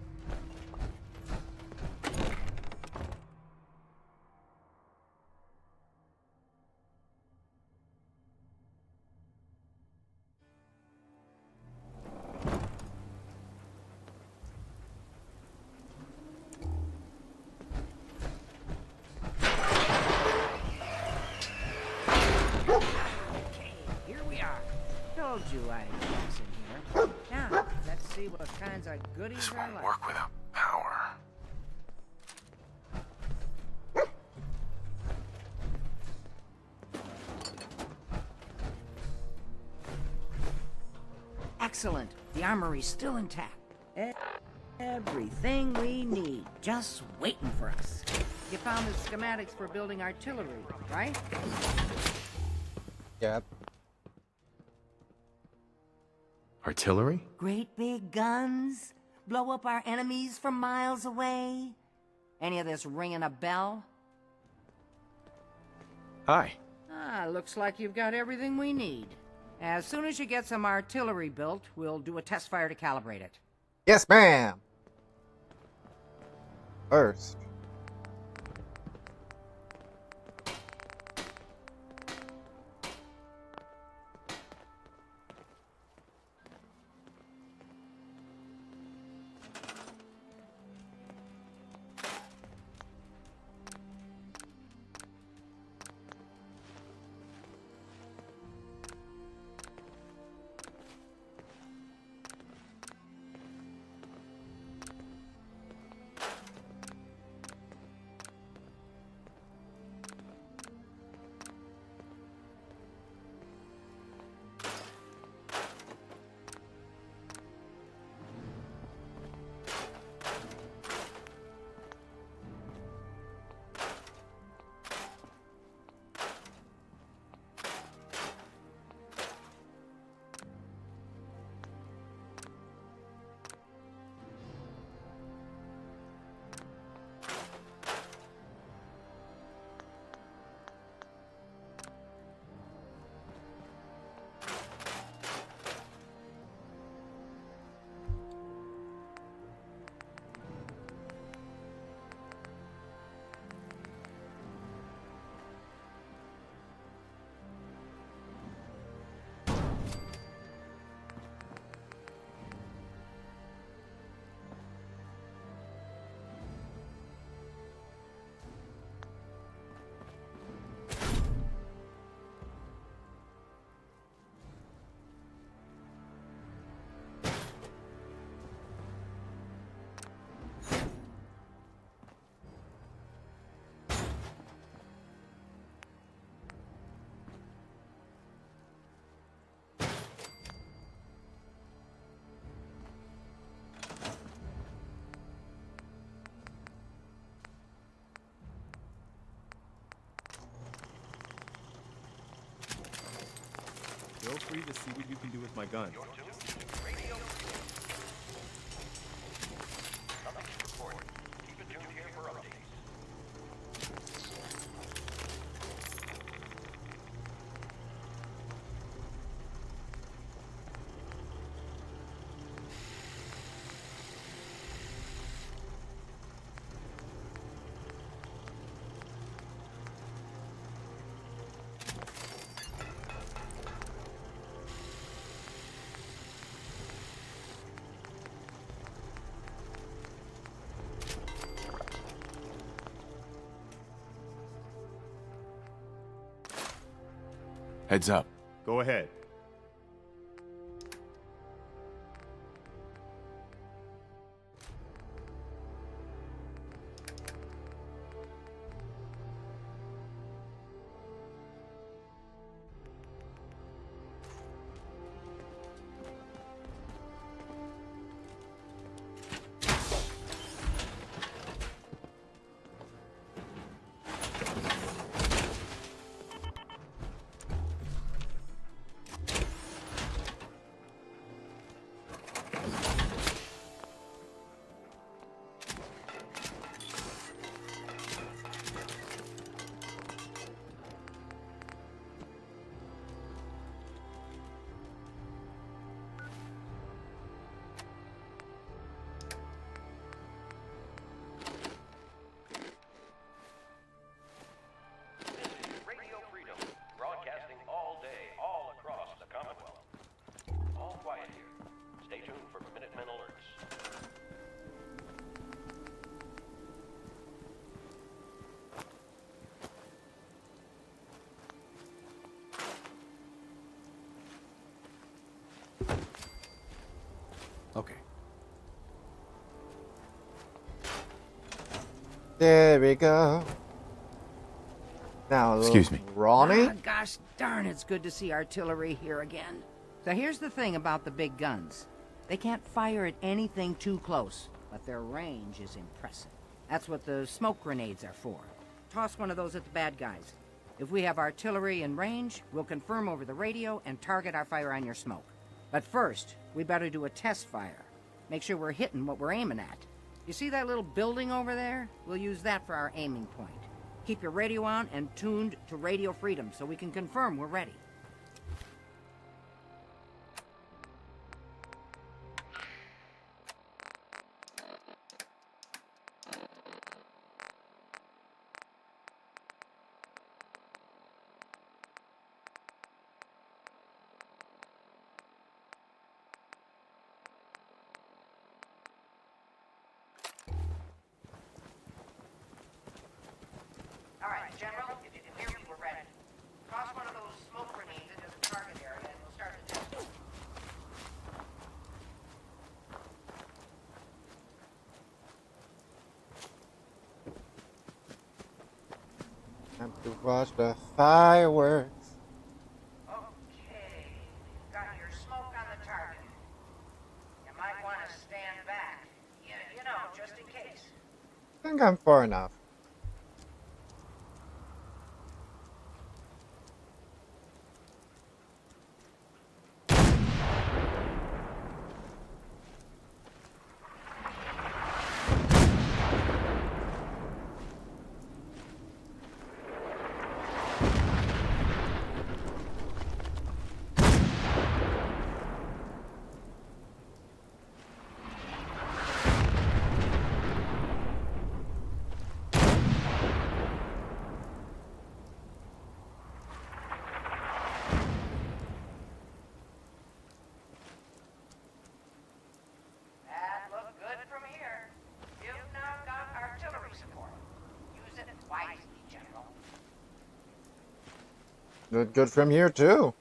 Here we are. Told you I'd pass in here. Now, let's see what kinds of goodies This are won't like. work without power. Excellent. The armory's still intact. Everything we need, just waiting for us. You found the schematics for building artillery, right? Yep. Artillery? Great big guns? Blow up our enemies from miles away? Any of this ringing a bell? Hi. Looks like you've got everything we need. As soon as you get some artillery built, we'll do a test fire to calibrate it. Yes, ma'am. First. Feel free to see what you can do with my guns. Heads up. Go ahead. Okay. There we go. Now, Excuse me. Ronnie? Ah, gosh darn, it's good to see artillery here again. So here's the thing about the big guns. They can't fire at anything too close, but their range is impressive. That's what the smoke grenades are for. Toss one of those at the bad guys. If we have artillery in range, we'll confirm over the radio and target our fire on your smoke. But first, we better do a test fire. Make sure we're hitting what we're aiming at. You see that little building over there? We'll use that for our aiming point. Keep your radio on and tuned to Radio Freedom so we can confirm we're ready. All right, General, if you can hear me, we're ready. Toss one of those smoke grenades into the target area and we'll start the test. Time to watch the fireworks. Okay, got your smoke on the target. You might want to stand back. You know, just in case. I think I'm far enough. That looked good from here. You've now got artillery support. Use it wisely, General. Good from here, too.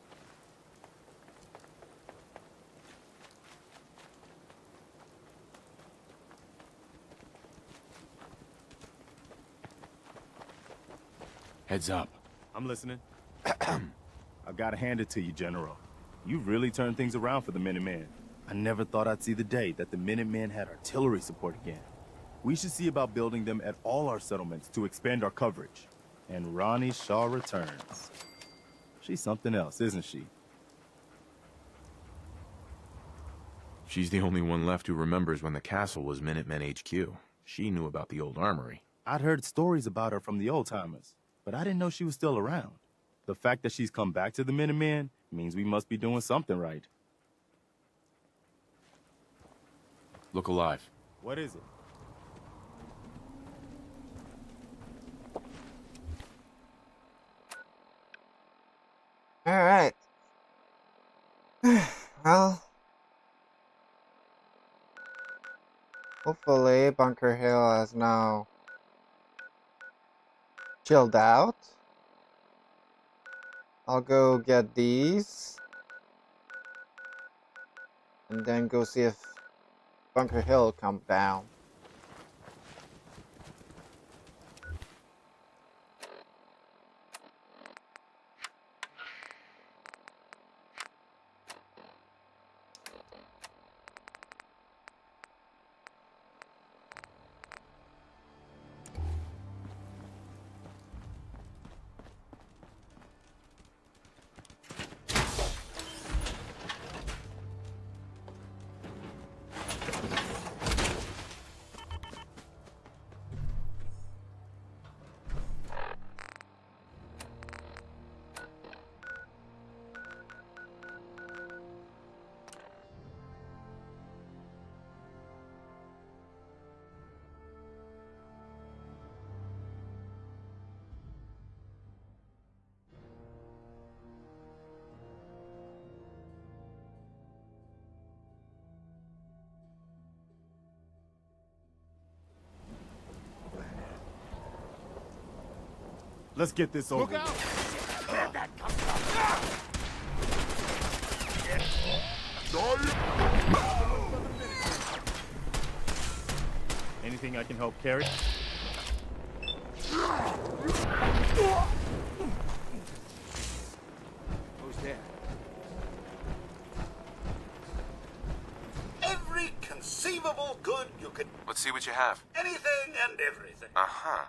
Heads up. I'm listening. I've got to hand it to you, General. You've really turned things around for the Minutemen. I never thought I'd see the day that the Minutemen had artillery support again. We should see about building them at all our settlements to expand our coverage. And Ronnie Shaw returns. She's something else, isn't she? She's the only one left who remembers when the castle was Minutemen HQ. She knew about the old armory. I'd heard stories about her from the old-timers, but I didn't know she was still around. The fact that she's come back to the Minutemen means we must be doing something right. Look alive. What is it? Alright. Well, hopefully Bunker Hill has now chilled out. I'll go get these and then go see if Bunker Hill comes down. Let's get this over. Look out! Where'd that come from? Anything I can help carry? Who's there? Every conceivable good you could... Let's see what you have. Anything and everything. Uh-huh.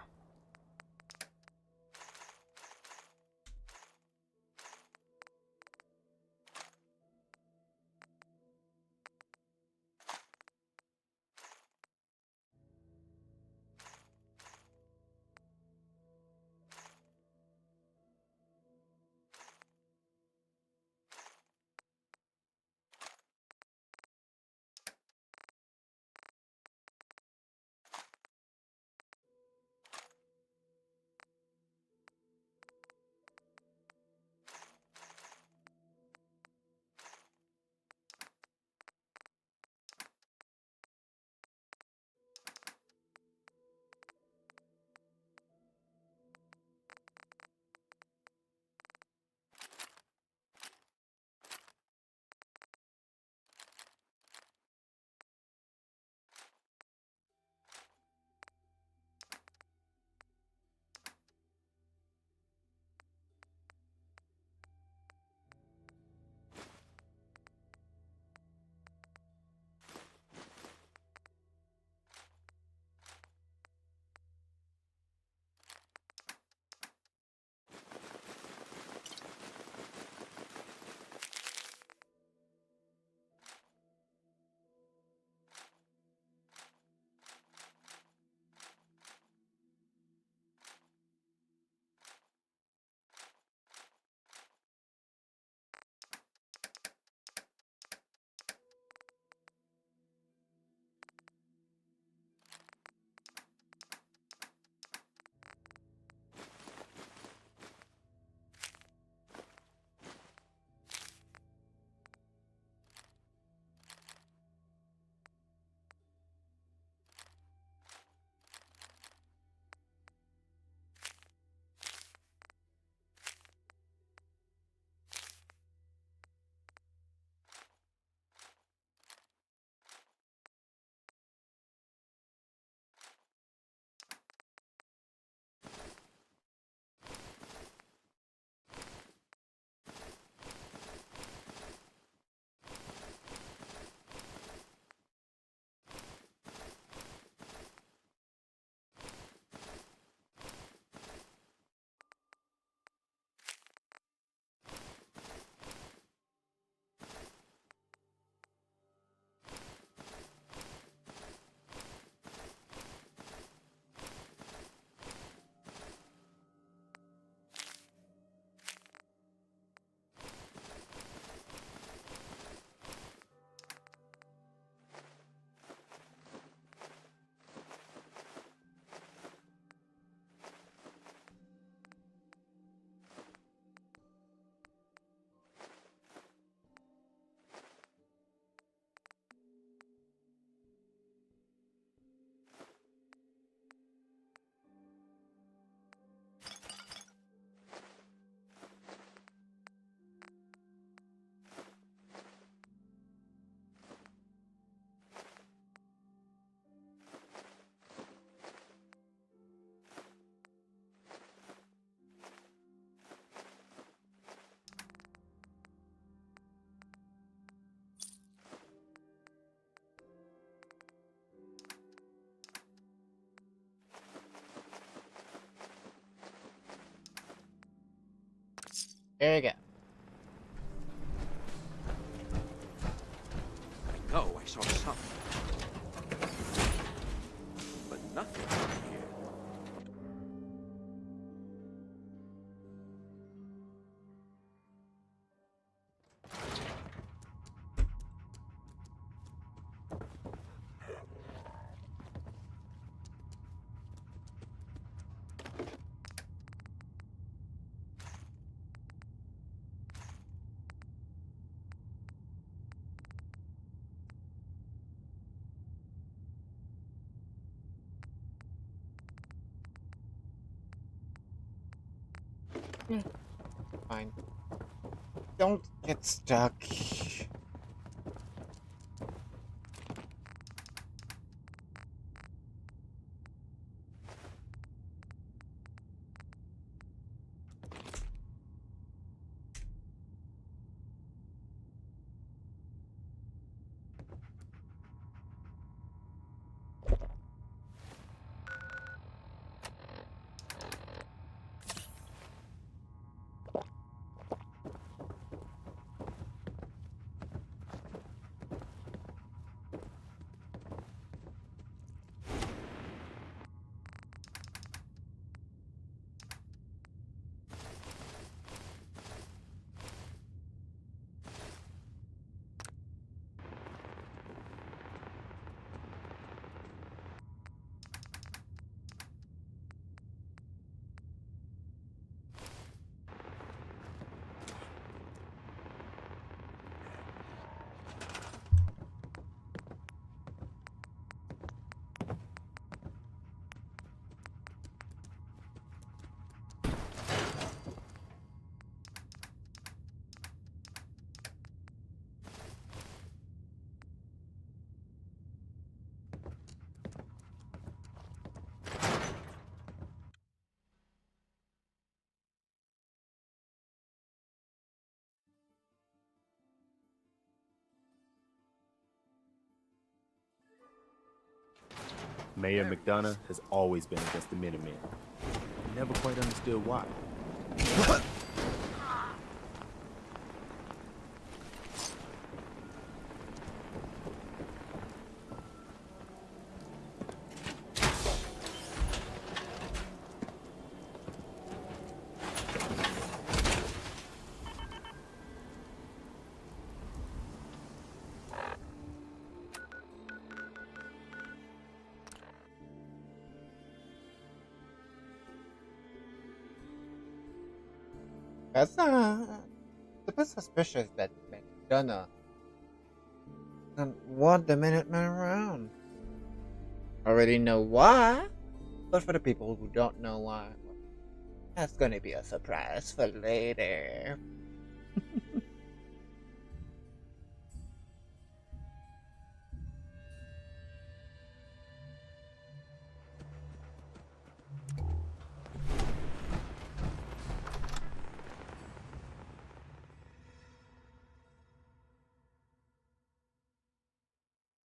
There you go. I know I saw something. But nothing here. Fine. Don't get stuck. Mayor McDonough has always been against the Minutemen. Never quite understood why. That's not a bit suspicious that McDonough doesn't want the Minutemen around. Already know why, but for the people who don't know why, that's gonna be a surprise for later.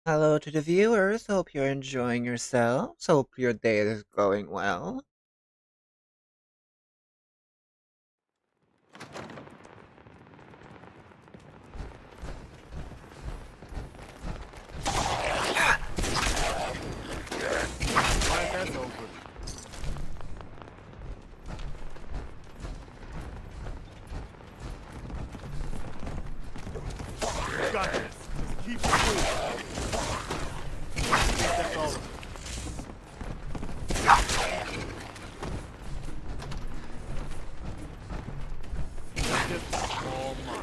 Hello to the viewers. Hope you're enjoying yourselves. Hope your day is going well. That's over. You got this. Just keep it cool. That's all of it. Just all mine.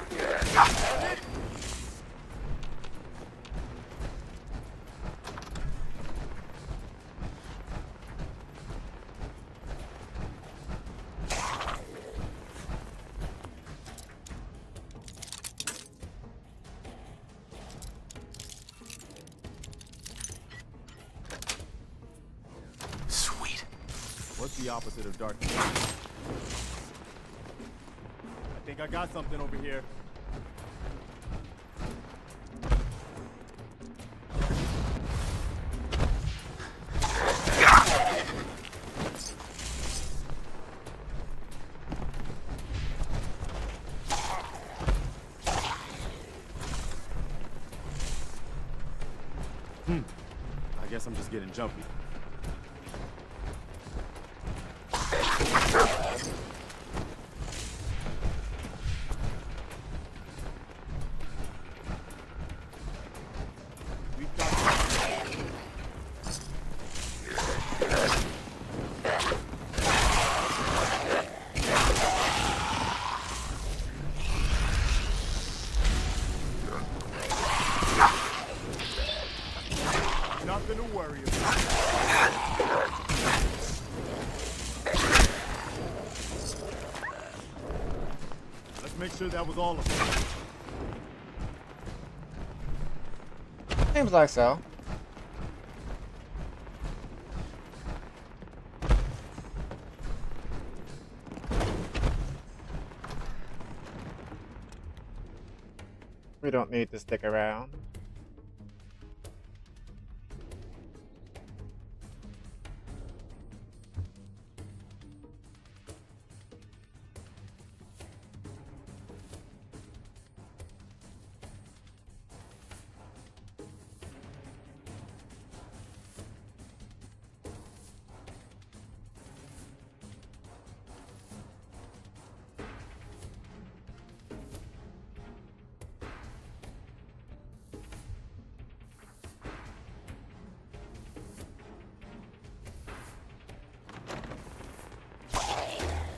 What's the opposite of darkness? I think I got something over here. Guess I'm just getting jumpy. Nothing to worry about. Let's make sure that was all of them. Seems like so. We don't need to stick around.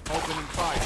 Opening fire.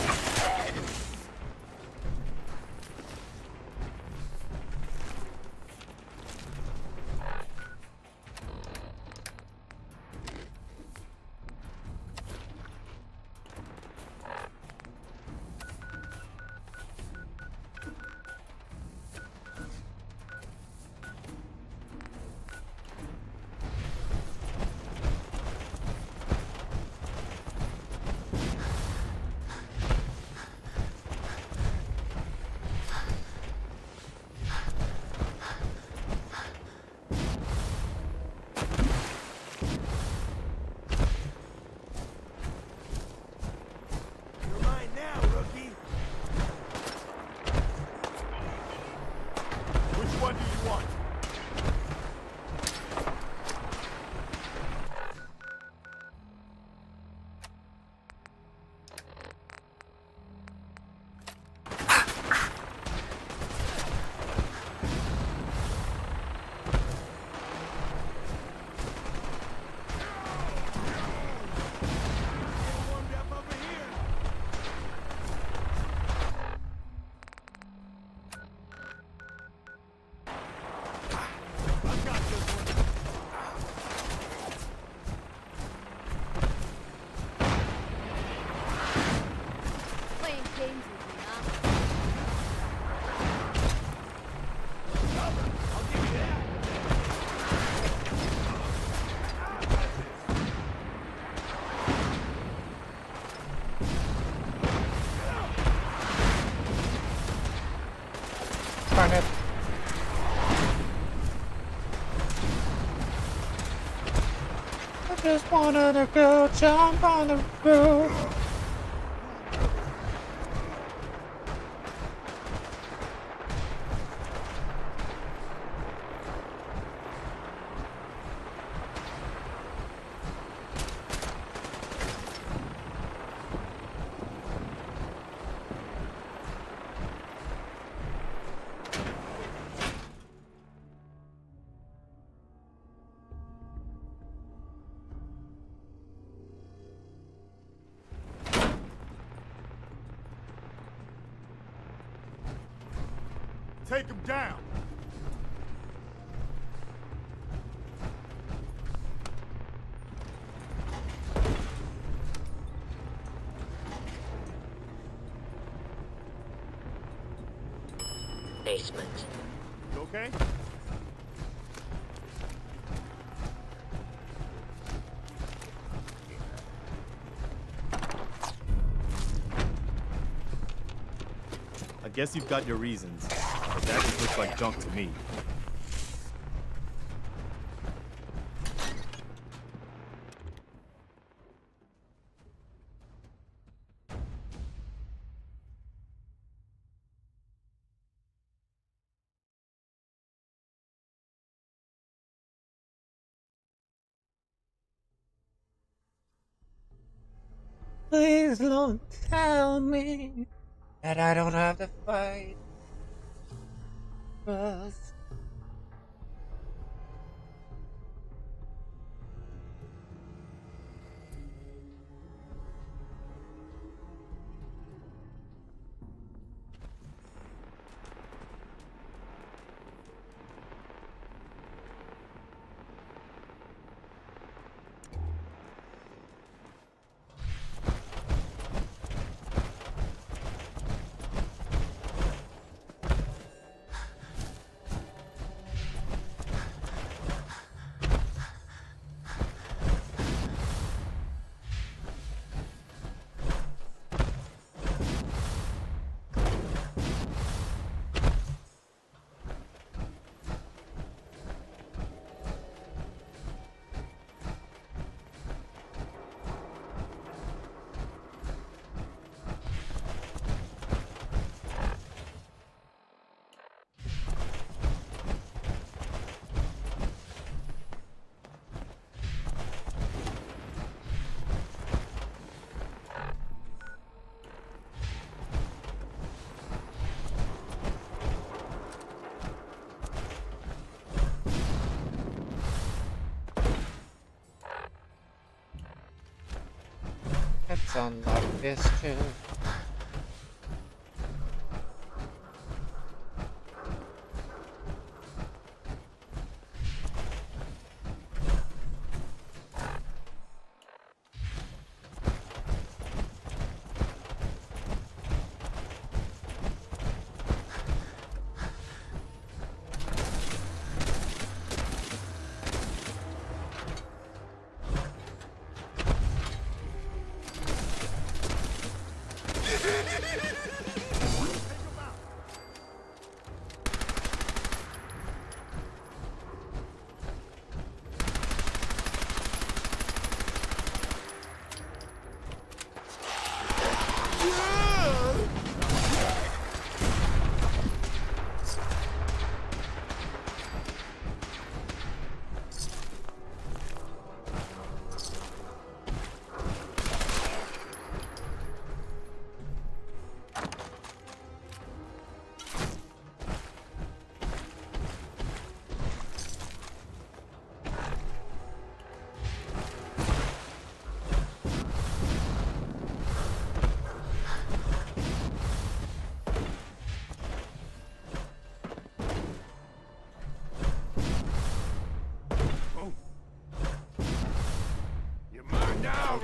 What do you want? Playing games with me, huh? Darn it. I just wanted to go jump on the roof. Take him down. Basement. You okay? I guess you've got your reasons, but that just looks like junk to me. Please don't tell me that I don't have to fight. Trust. Let's unlock this too.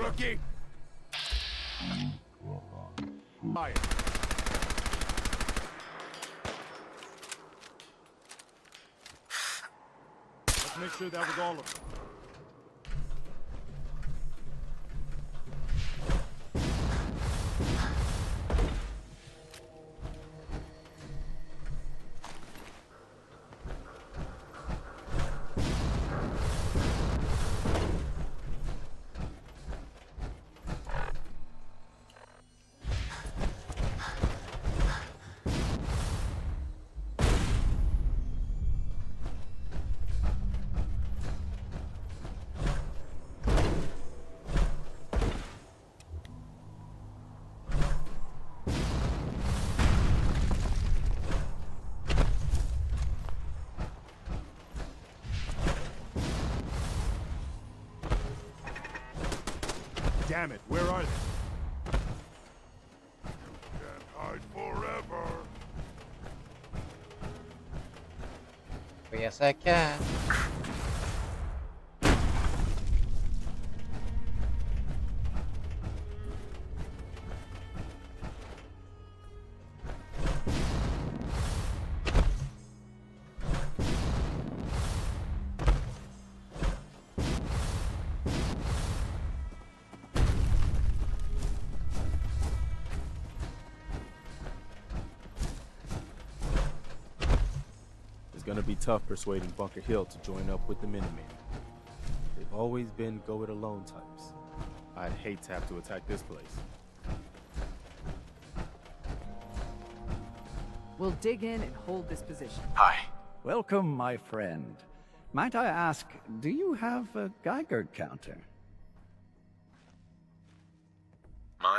Rookie! Fire. Let's make sure that was all of them. Damn it, where are they? Can't hide forever. Yes, I can. Gonna be tough persuading Bunker Hill to join up with the Minutemen. They've always been go-it-alone types. I'd hate to have to attack this place. We'll dig in and hold this position. Hi. Welcome, my friend. Might I ask, do you have a Geiger counter?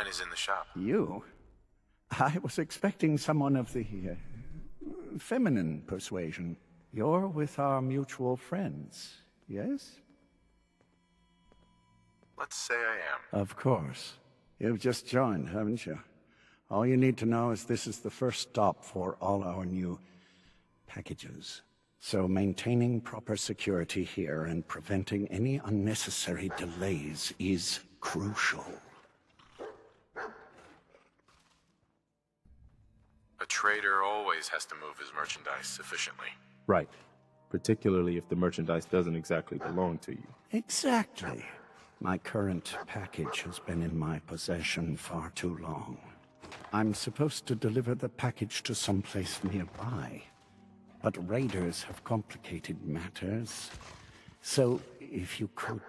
mine is in the shop. You? I was expecting someone of the feminine persuasion. You're with our mutual friends, yes? Let's say I am. Of course. You've just joined, haven't you? All you need to know is this is the first stop for all our new packages. So maintaining proper security here and preventing any unnecessary delays is crucial. A trader always has to move his merchandise efficiently. Right. Particularly if the merchandise doesn't exactly belong to you. Exactly. My current package has been in my possession far too long. I'm supposed to deliver the package to someplace nearby. But raiders have complicated matters. So, if you could...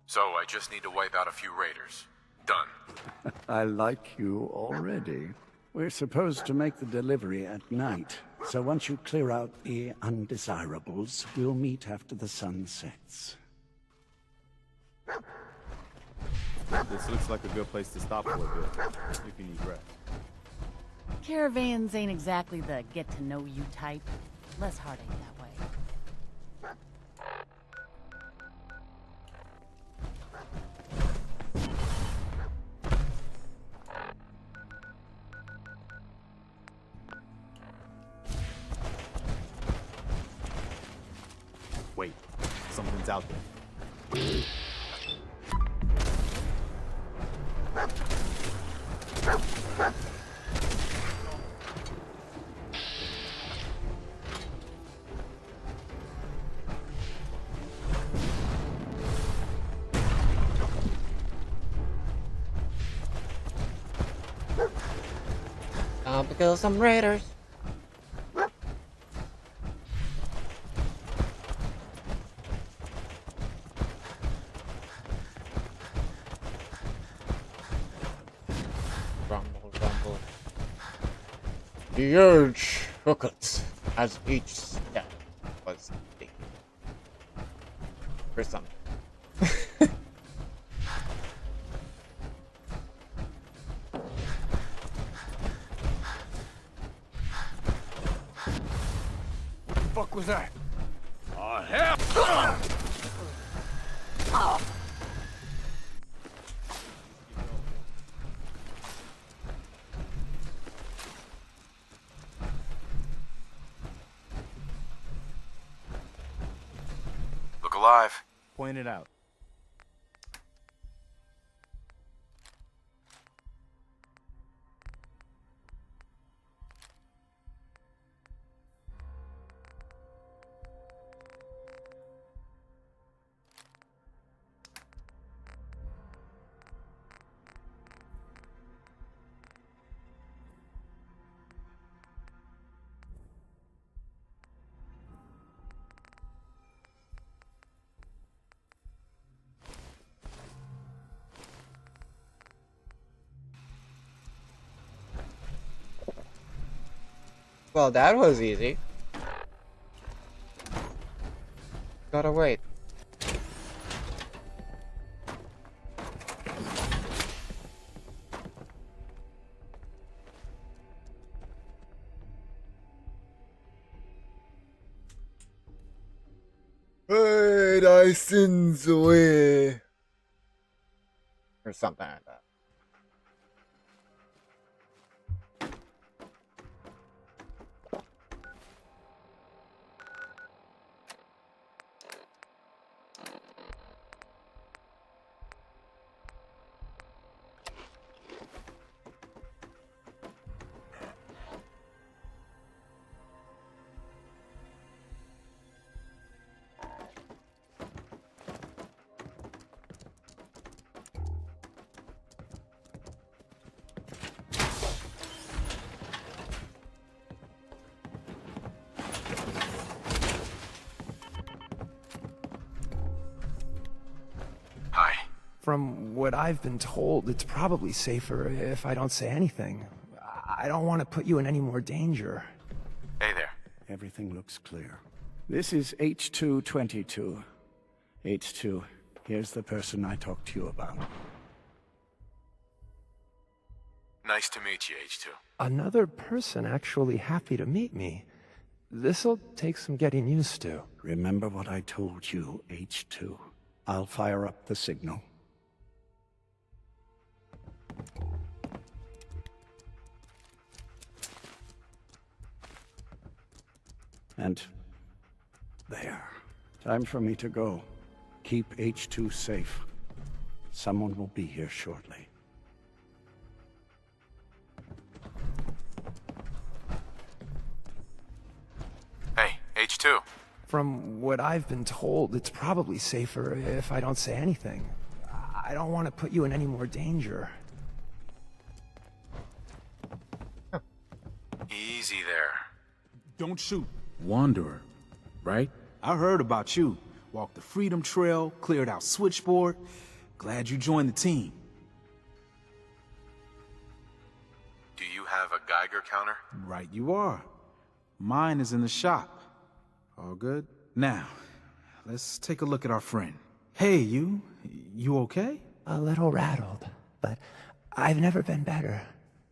So I just need to wipe out a few raiders. Done. I like you already. We're supposed to make the delivery at night. So once you clear out the undesirables, we'll meet after the sun sets. This looks like a good place to stop for a bit, if you need rest. Caravans ain't exactly the get-to-know-you type. Less heartache that way. Wait, something's out there. Time to kill some raiders. Rumble, rumble. Huge rockets as each step was taken. For something. Fuck was that? Oh, hell! Look alive. Point it out. Well, that was easy. Gotta wait. Hey, thy sins away. Or something like that. From what I've been told, it's probably safer if I don't say anything. I don't want to put you in any more danger. Hey there. Everything looks clear. This is H222. H2, here's the person I talked to you about. Nice to meet you, H2. Another person actually happy to meet me. This'll take some getting used to. Remember what I told you, H2. I'll fire up the signal. And there. Time for me to go. Keep H2 safe. Someone will be here shortly. Hey, H2. From what I've been told, it's probably safer if I don't say anything. I don't want to put you in any more danger. Easy there. Don't shoot. Wanderer, right? I heard about you. Walked the Freedom Trail, cleared out Switchboard. Glad you joined the team. Do you have a Geiger counter? Right you are. Mine is in the shop. All good? Now, let's take a look at our friend. Hey, you okay? A little rattled, but I've never been better.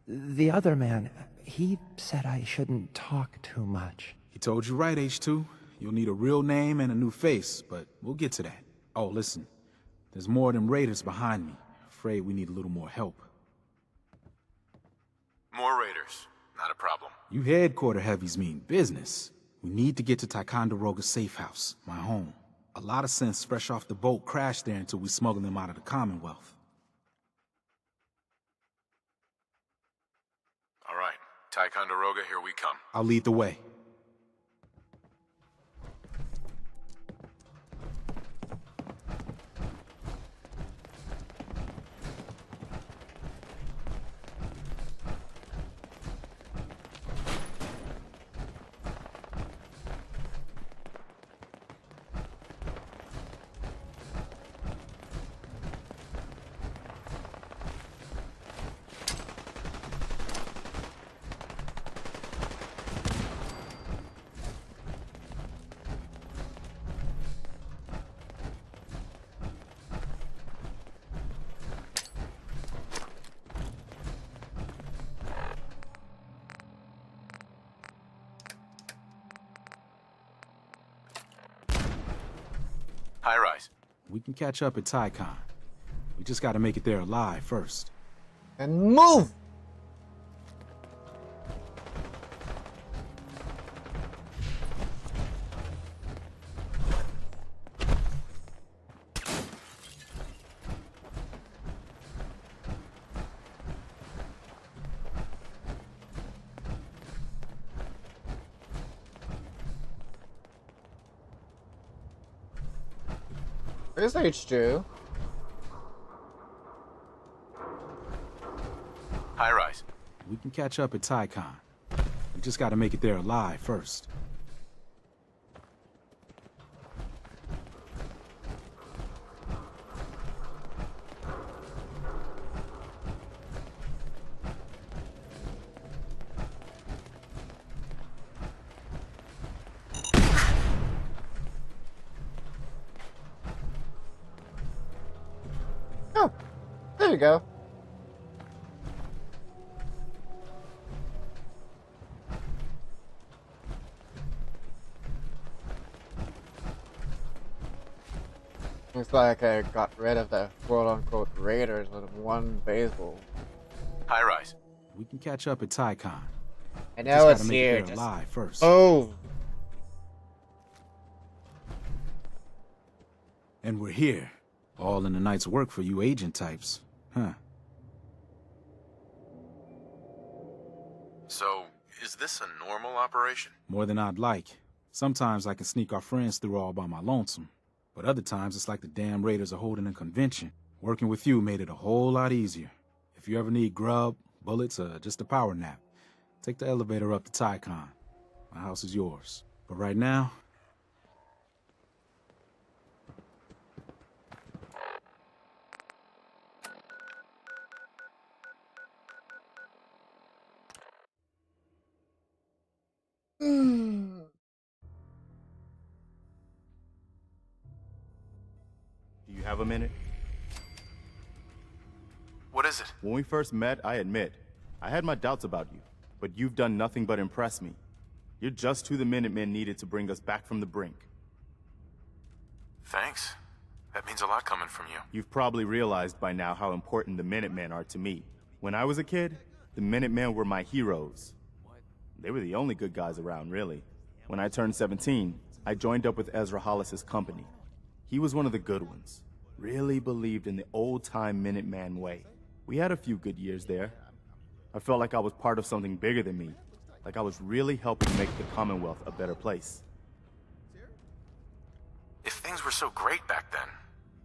The other man, he said I shouldn't talk too much. He told you right, H2. You'll need a real name and a new face, but we'll get to that. Oh, listen. There's more of them raiders behind me. Afraid we need a little more help. More raiders. Not a problem. You headquarter heavies mean business. We need to get to Ticonderoga's safe house, my home. A lot of synths fresh off the boat crashed there until we smuggle them out of the Commonwealth. All right. Ticonderoga, here we come. I'll lead the way. High rise. We can catch up at Tycon. We just gotta make it there alive first. And move! Where's H2? High rise. We can catch up at Tycon. We just gotta make it there alive first. Oh, there you go. It's like I got rid of the quote-unquote raiders with one baseball. High rise. We can catch up at Tycon. I know it's gotta make here. it there alive first. Oh. And we're here. All in a night's work for you agent types. Huh. So, is this a normal operation? More than I'd like. Sometimes I can sneak our friends through all by my lonesome. But other times it's like the damn raiders are holding a convention. Working with you made it a whole lot easier. If you ever need grub, bullets, or just a power nap, take the elevator up to Tycon. My house is yours. But right now, Have a minute? What is it? When we first met, I admit, I had my doubts about you, but you've done nothing but impress me. You're just who the Minutemen needed to bring us back from the brink. Thanks. That means a lot coming from you. You've probably realized by now how important the Minutemen are to me. When I was a kid, the Minutemen were my heroes. They were the only good guys around, really. When I turned 17, I joined up with Ezra Hollis's company. He was one of the good ones. Really believed in the old-time Minuteman way. We had a few good years there. I felt like I was part of something bigger than me. Like I was really helping make the Commonwealth a better place. If things were so great back then,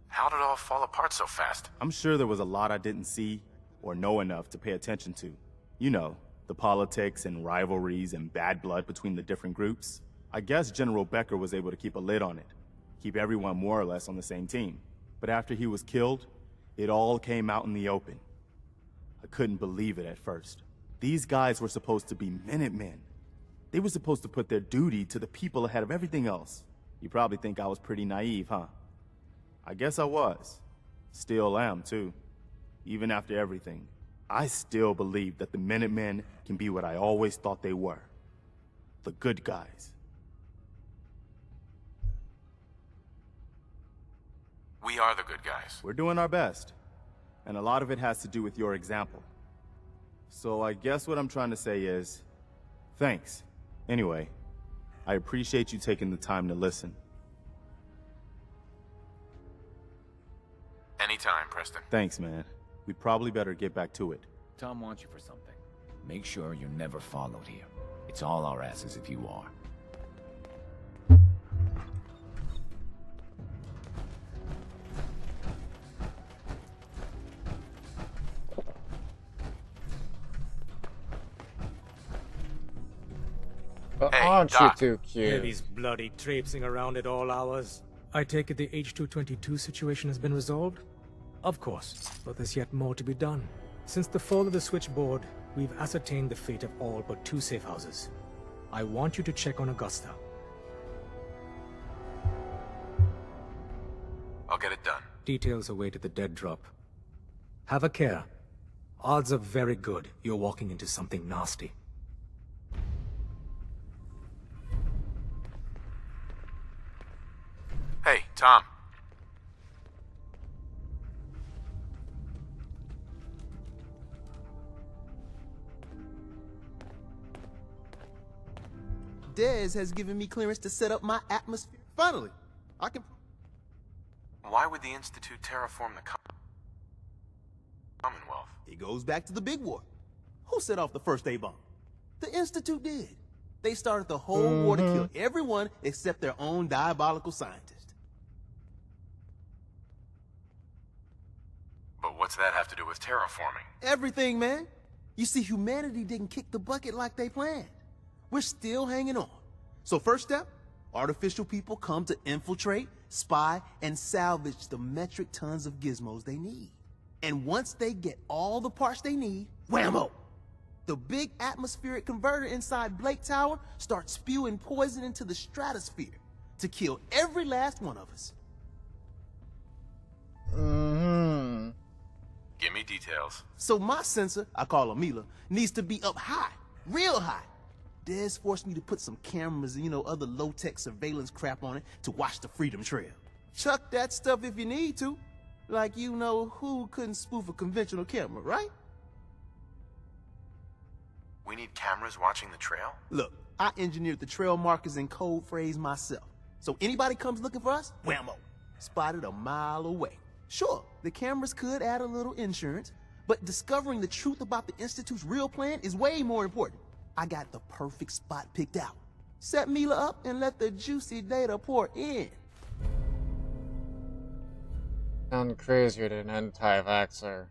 how did it all fall apart so fast? I'm sure there was a lot I didn't see or know enough to pay attention to. You know, the politics and rivalries and bad blood between the different groups. I guess General Becker was able to keep a lid on it, keep everyone more or less on the same team. But after he was killed, it all came out in the open. I couldn't believe it at first. These guys were supposed to be Minutemen. They were supposed to put their duty to the people ahead of everything else. You probably think I was pretty naive, huh? I guess I was. Still am, too. Even after everything, I still believe that the Minutemen can be what I always thought they were. The good guys. We are the good guys. We're doing our best. And a lot of it has to do with your example. So I guess what I'm trying to say is, thanks. Anyway, I appreciate you taking the time to listen. Anytime, Preston. Thanks, man. We probably better get back to it. Tom wants you for something. Make sure you're never followed here. It's all our asses if you are. Hey, aren't you too Hear cute? these bloody traipsing around at all hours. I take it the H-222 situation has been resolved? Of course, but there's yet more to be done. Since the fall of the switchboard, we've ascertained the fate of all but 2 safe houses. I want you to check on Augusta. I'll get it done. Details await at the dead drop. Have a care. Odds are very good you're walking into something nasty. Hey, Tom. Dez has given me clearance to set up my atmosphere. Finally, I can... Why would the Institute terraform the Commonwealth? It goes back to the big war. Who set off the first A-bomb? The Institute did. They started the whole war to kill everyone except their own diabolical scientist. But what's that have to do with terraforming? Everything, man. You see, humanity didn't kick the bucket like they planned. We're still hanging on. So first step, artificial people come to infiltrate, spy, and salvage the metric tons of gizmos they need. And once they get all the parts they need, whammo! The big atmospheric converter inside Blake Tower starts spewing poison into the stratosphere to kill every last one of us. Give me details. So my sensor, I call her Mila, needs to be up high, real high. Dez forced me to put some cameras and, other low-tech surveillance crap on it to watch the Freedom Trail. Chuck that stuff if you need to. Like who couldn't spoof a conventional camera, right? We need cameras watching the trail? Look, I engineered the trail markers and code phrase myself. So anybody comes looking for us, whammo, spotted a mile away. Sure, the cameras could add a little insurance, but discovering the truth about the Institute's real plan is way more important. I got the perfect spot picked out. Set Mila up and let the juicy data pour in. Sound crazier than an anti-vaxxer.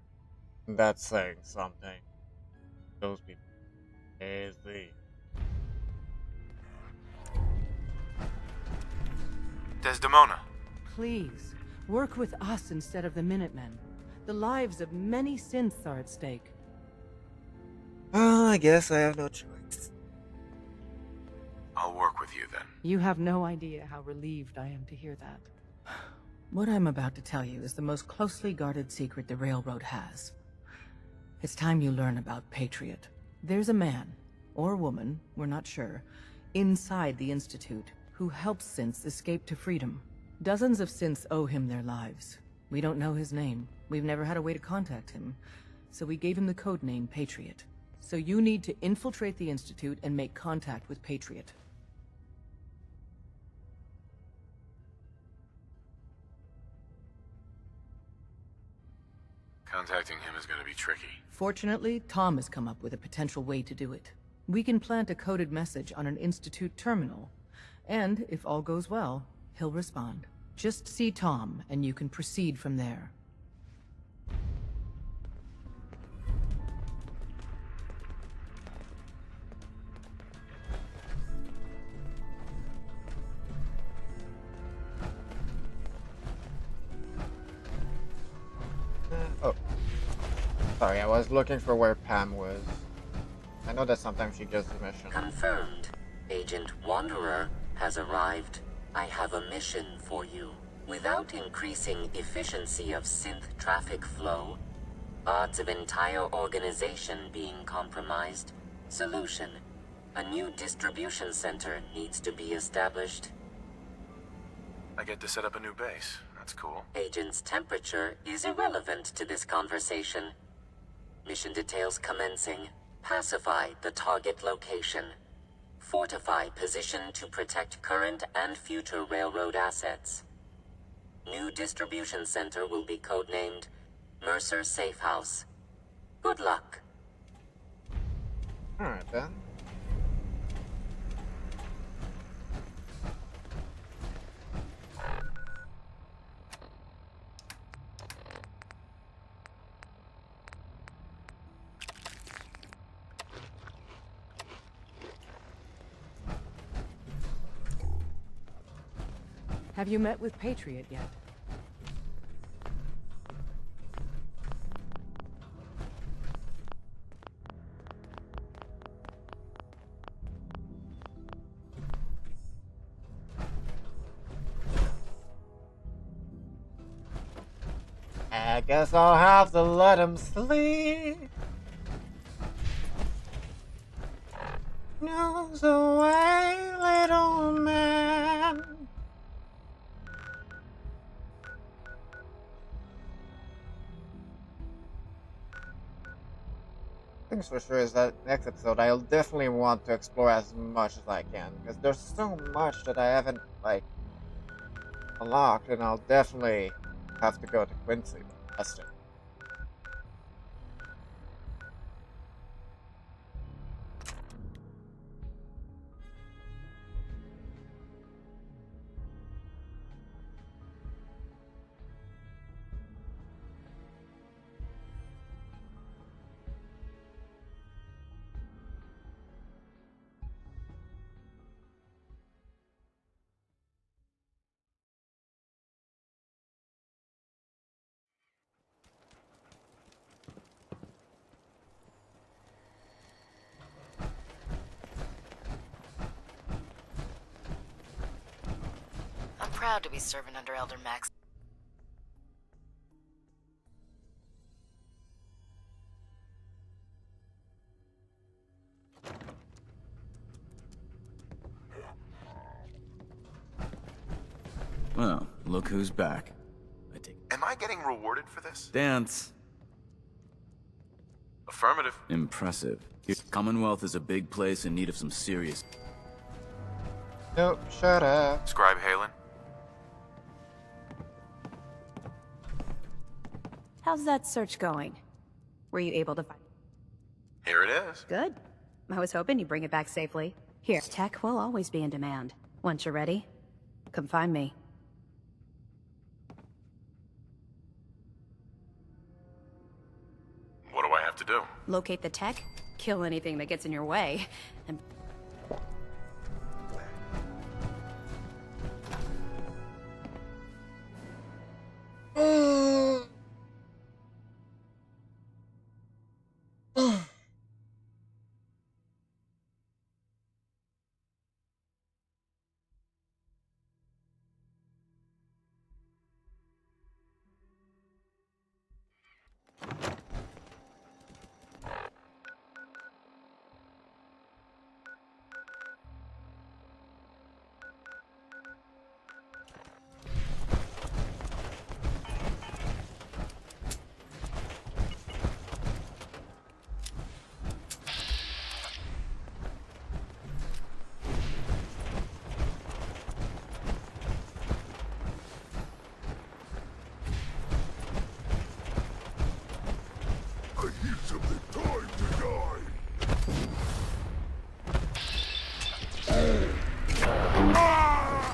That's saying something. Those people. Crazy. Desdemona. Please, work with us instead of the Minutemen. The lives of many synths are at stake. Well, I guess I have no choice. I'll work with you then. You have no idea how relieved I am to hear that. What I'm about to tell you is the most closely guarded secret the Railroad has. It's time you learn about Patriot. There's a man, or woman, we're not sure, inside the Institute, who helps synths escape to freedom. Dozens of synths owe him their lives. We don't know his name. We've never had a way to contact him. So we gave him the codename Patriot. So you need to infiltrate the Institute and make contact with Patriot. Contacting him is going to be tricky. Fortunately, Tom has come up with a potential way to do it. We can plant a coded message on an Institute terminal, and if all goes well, he'll respond. Just see Tom, and you can proceed from there. Oh. Sorry, I was looking for where Pam was. I know that sometimes she gets the mission. Confirmed. Agent Wanderer has arrived. I have a mission for you. Without increasing efficiency of synth traffic flow, odds of entire organization being compromised. Solution. A new distribution center needs to be established. I get to set up a new base. That's cool. Agent's temperature is irrelevant to this conversation. Mission details commencing. Pacify the target location. Fortify position to protect current and future railroad assets. New distribution center will be codenamed Mercer Safe House. Good luck. Alright then. Have you met with Patriot yet? I guess I'll have to let him sleep. Nose away, little man. Things for sure is that next episode I'll definitely want to explore as much as I can, because there's so much that I haven't unlocked, and I'll definitely have to go to Quincy to test it. I'm proud to be serving under Elder Max. Well, look who's back. Am I getting rewarded for this? Dance. Affirmative. Impressive. Commonwealth is a big place in need of some serious... Nope, shut up. Scribe Halen. How's that search going? Were you able to find... Here it is. Good. I was hoping you'd bring it back safely. Here, tech will always be in demand. Once you're ready, come find me. What do I have to do? Locate the tech, kill anything that gets in your way, and... It's of the time to die.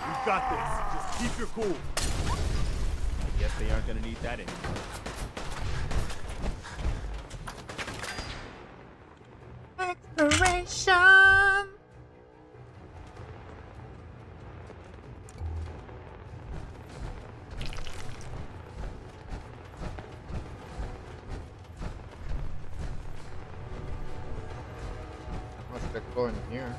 We've got this. Just keep your cool. I guess they aren't gonna need that anymore. Exploration. Must be going here.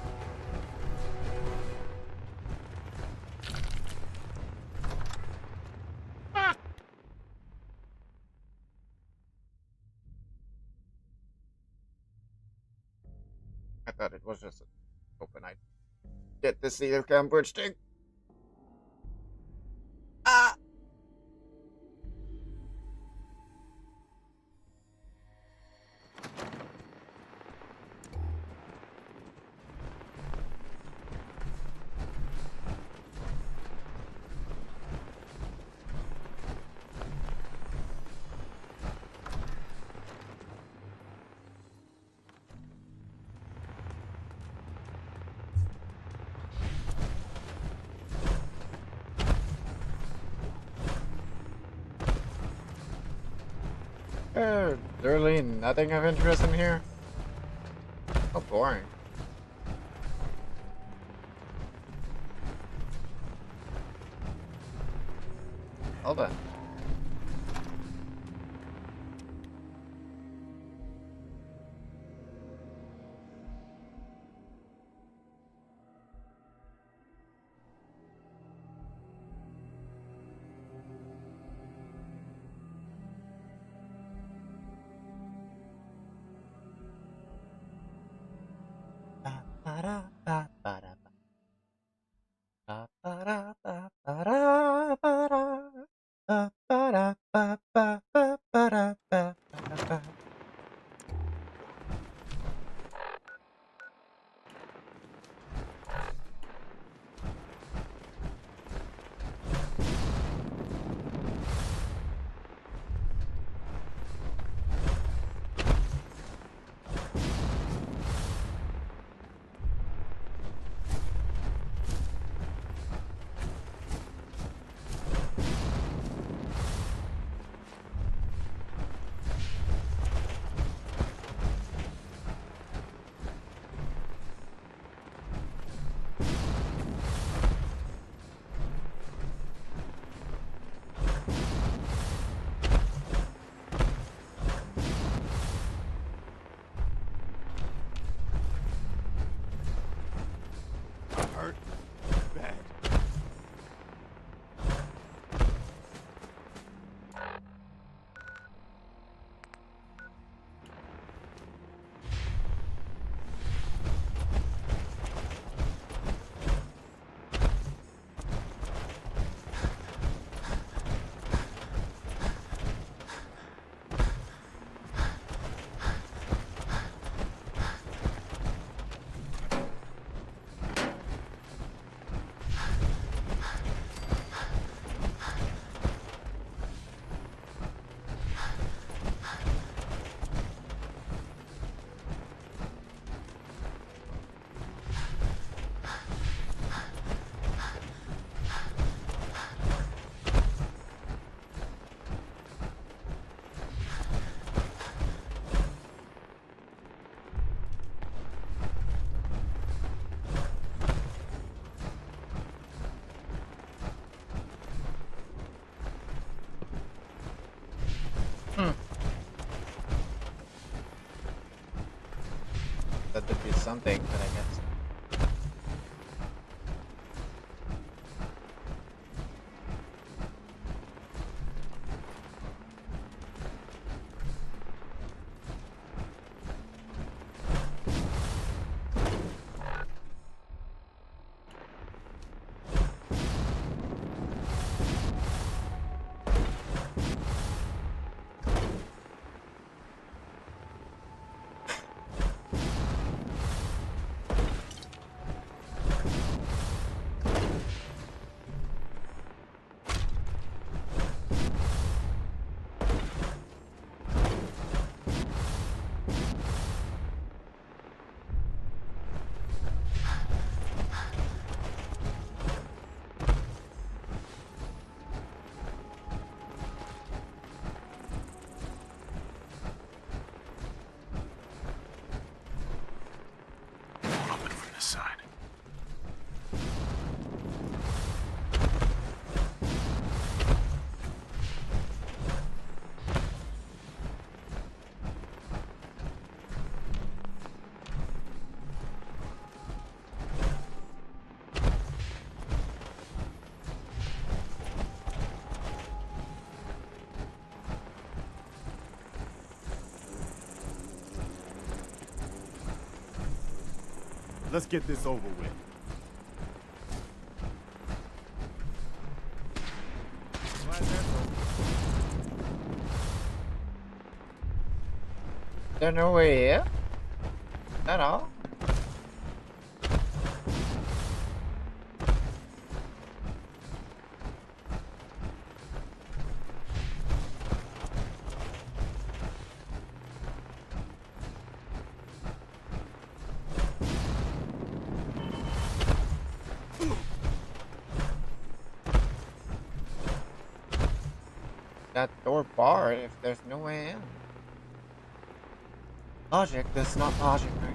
I thought it was just an open. I get to see the Cambridge thing. Ah! Literally nothing of interest in here. How boring. Hold on. That would be something, but I guess. Let's get this over with. There's no way here? At all? That door barred if there's no way in. Logic, that's not logic, right?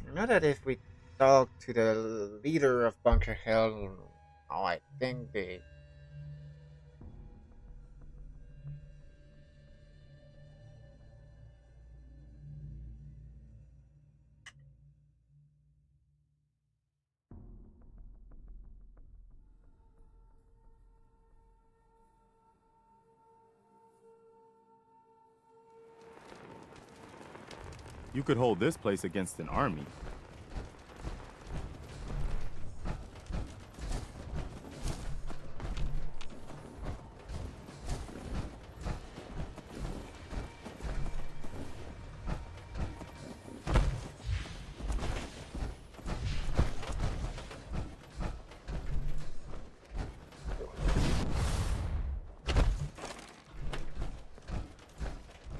I know that if we talk to the leader of Bunker Hill, oh, I think they... You could hold this place against an army.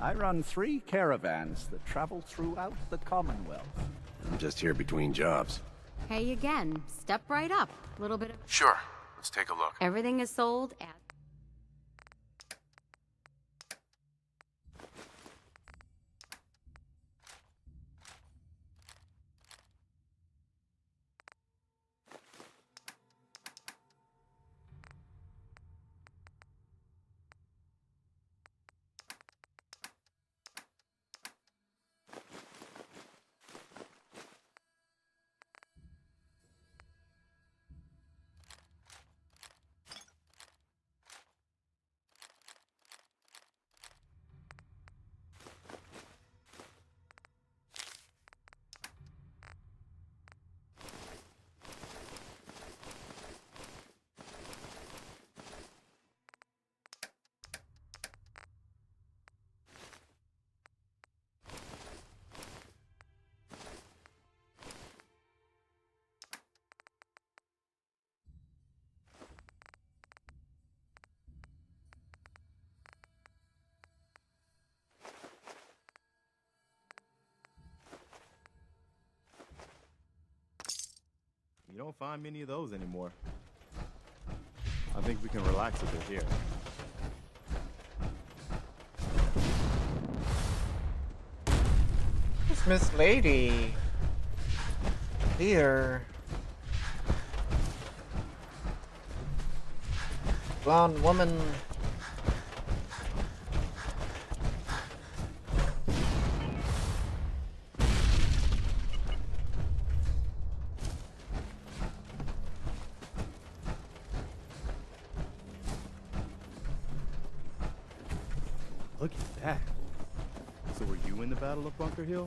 I run 3 caravans that travel throughout the Commonwealth. I'm just here between jobs. Hey again, step right up. A little bit of... Sure. Let's take a look. Everything is sold at... You don't find many of those anymore. I think we can relax a bit here. It's Miss Lady. Here. Blonde woman. Look at that. So were you in the Battle of Bunker Hill?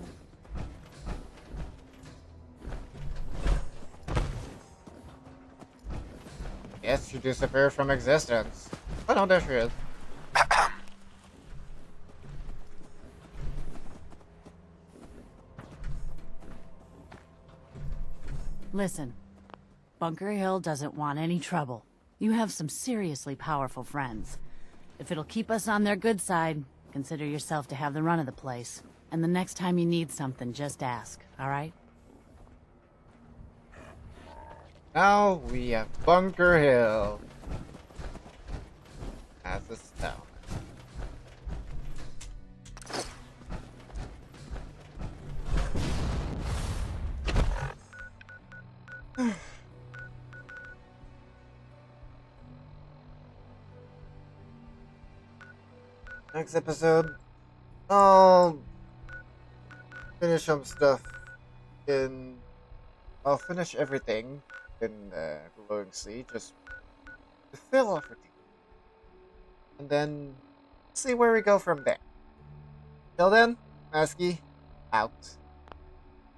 Yes, she disappeared from existence. Oh no, there she is. Listen, Bunker Hill doesn't want any trouble. You have some seriously powerful friends. If it'll keep us on their good side, consider yourself to have the run of the place. And the next time you need something, just ask, all right? Now we have Bunker Hill as a town. Next episode, I'll finish some stuff in. I'll finish everything in Glowing Sea just to fill off everything. And then see where we go from there. Till then, Masky, out.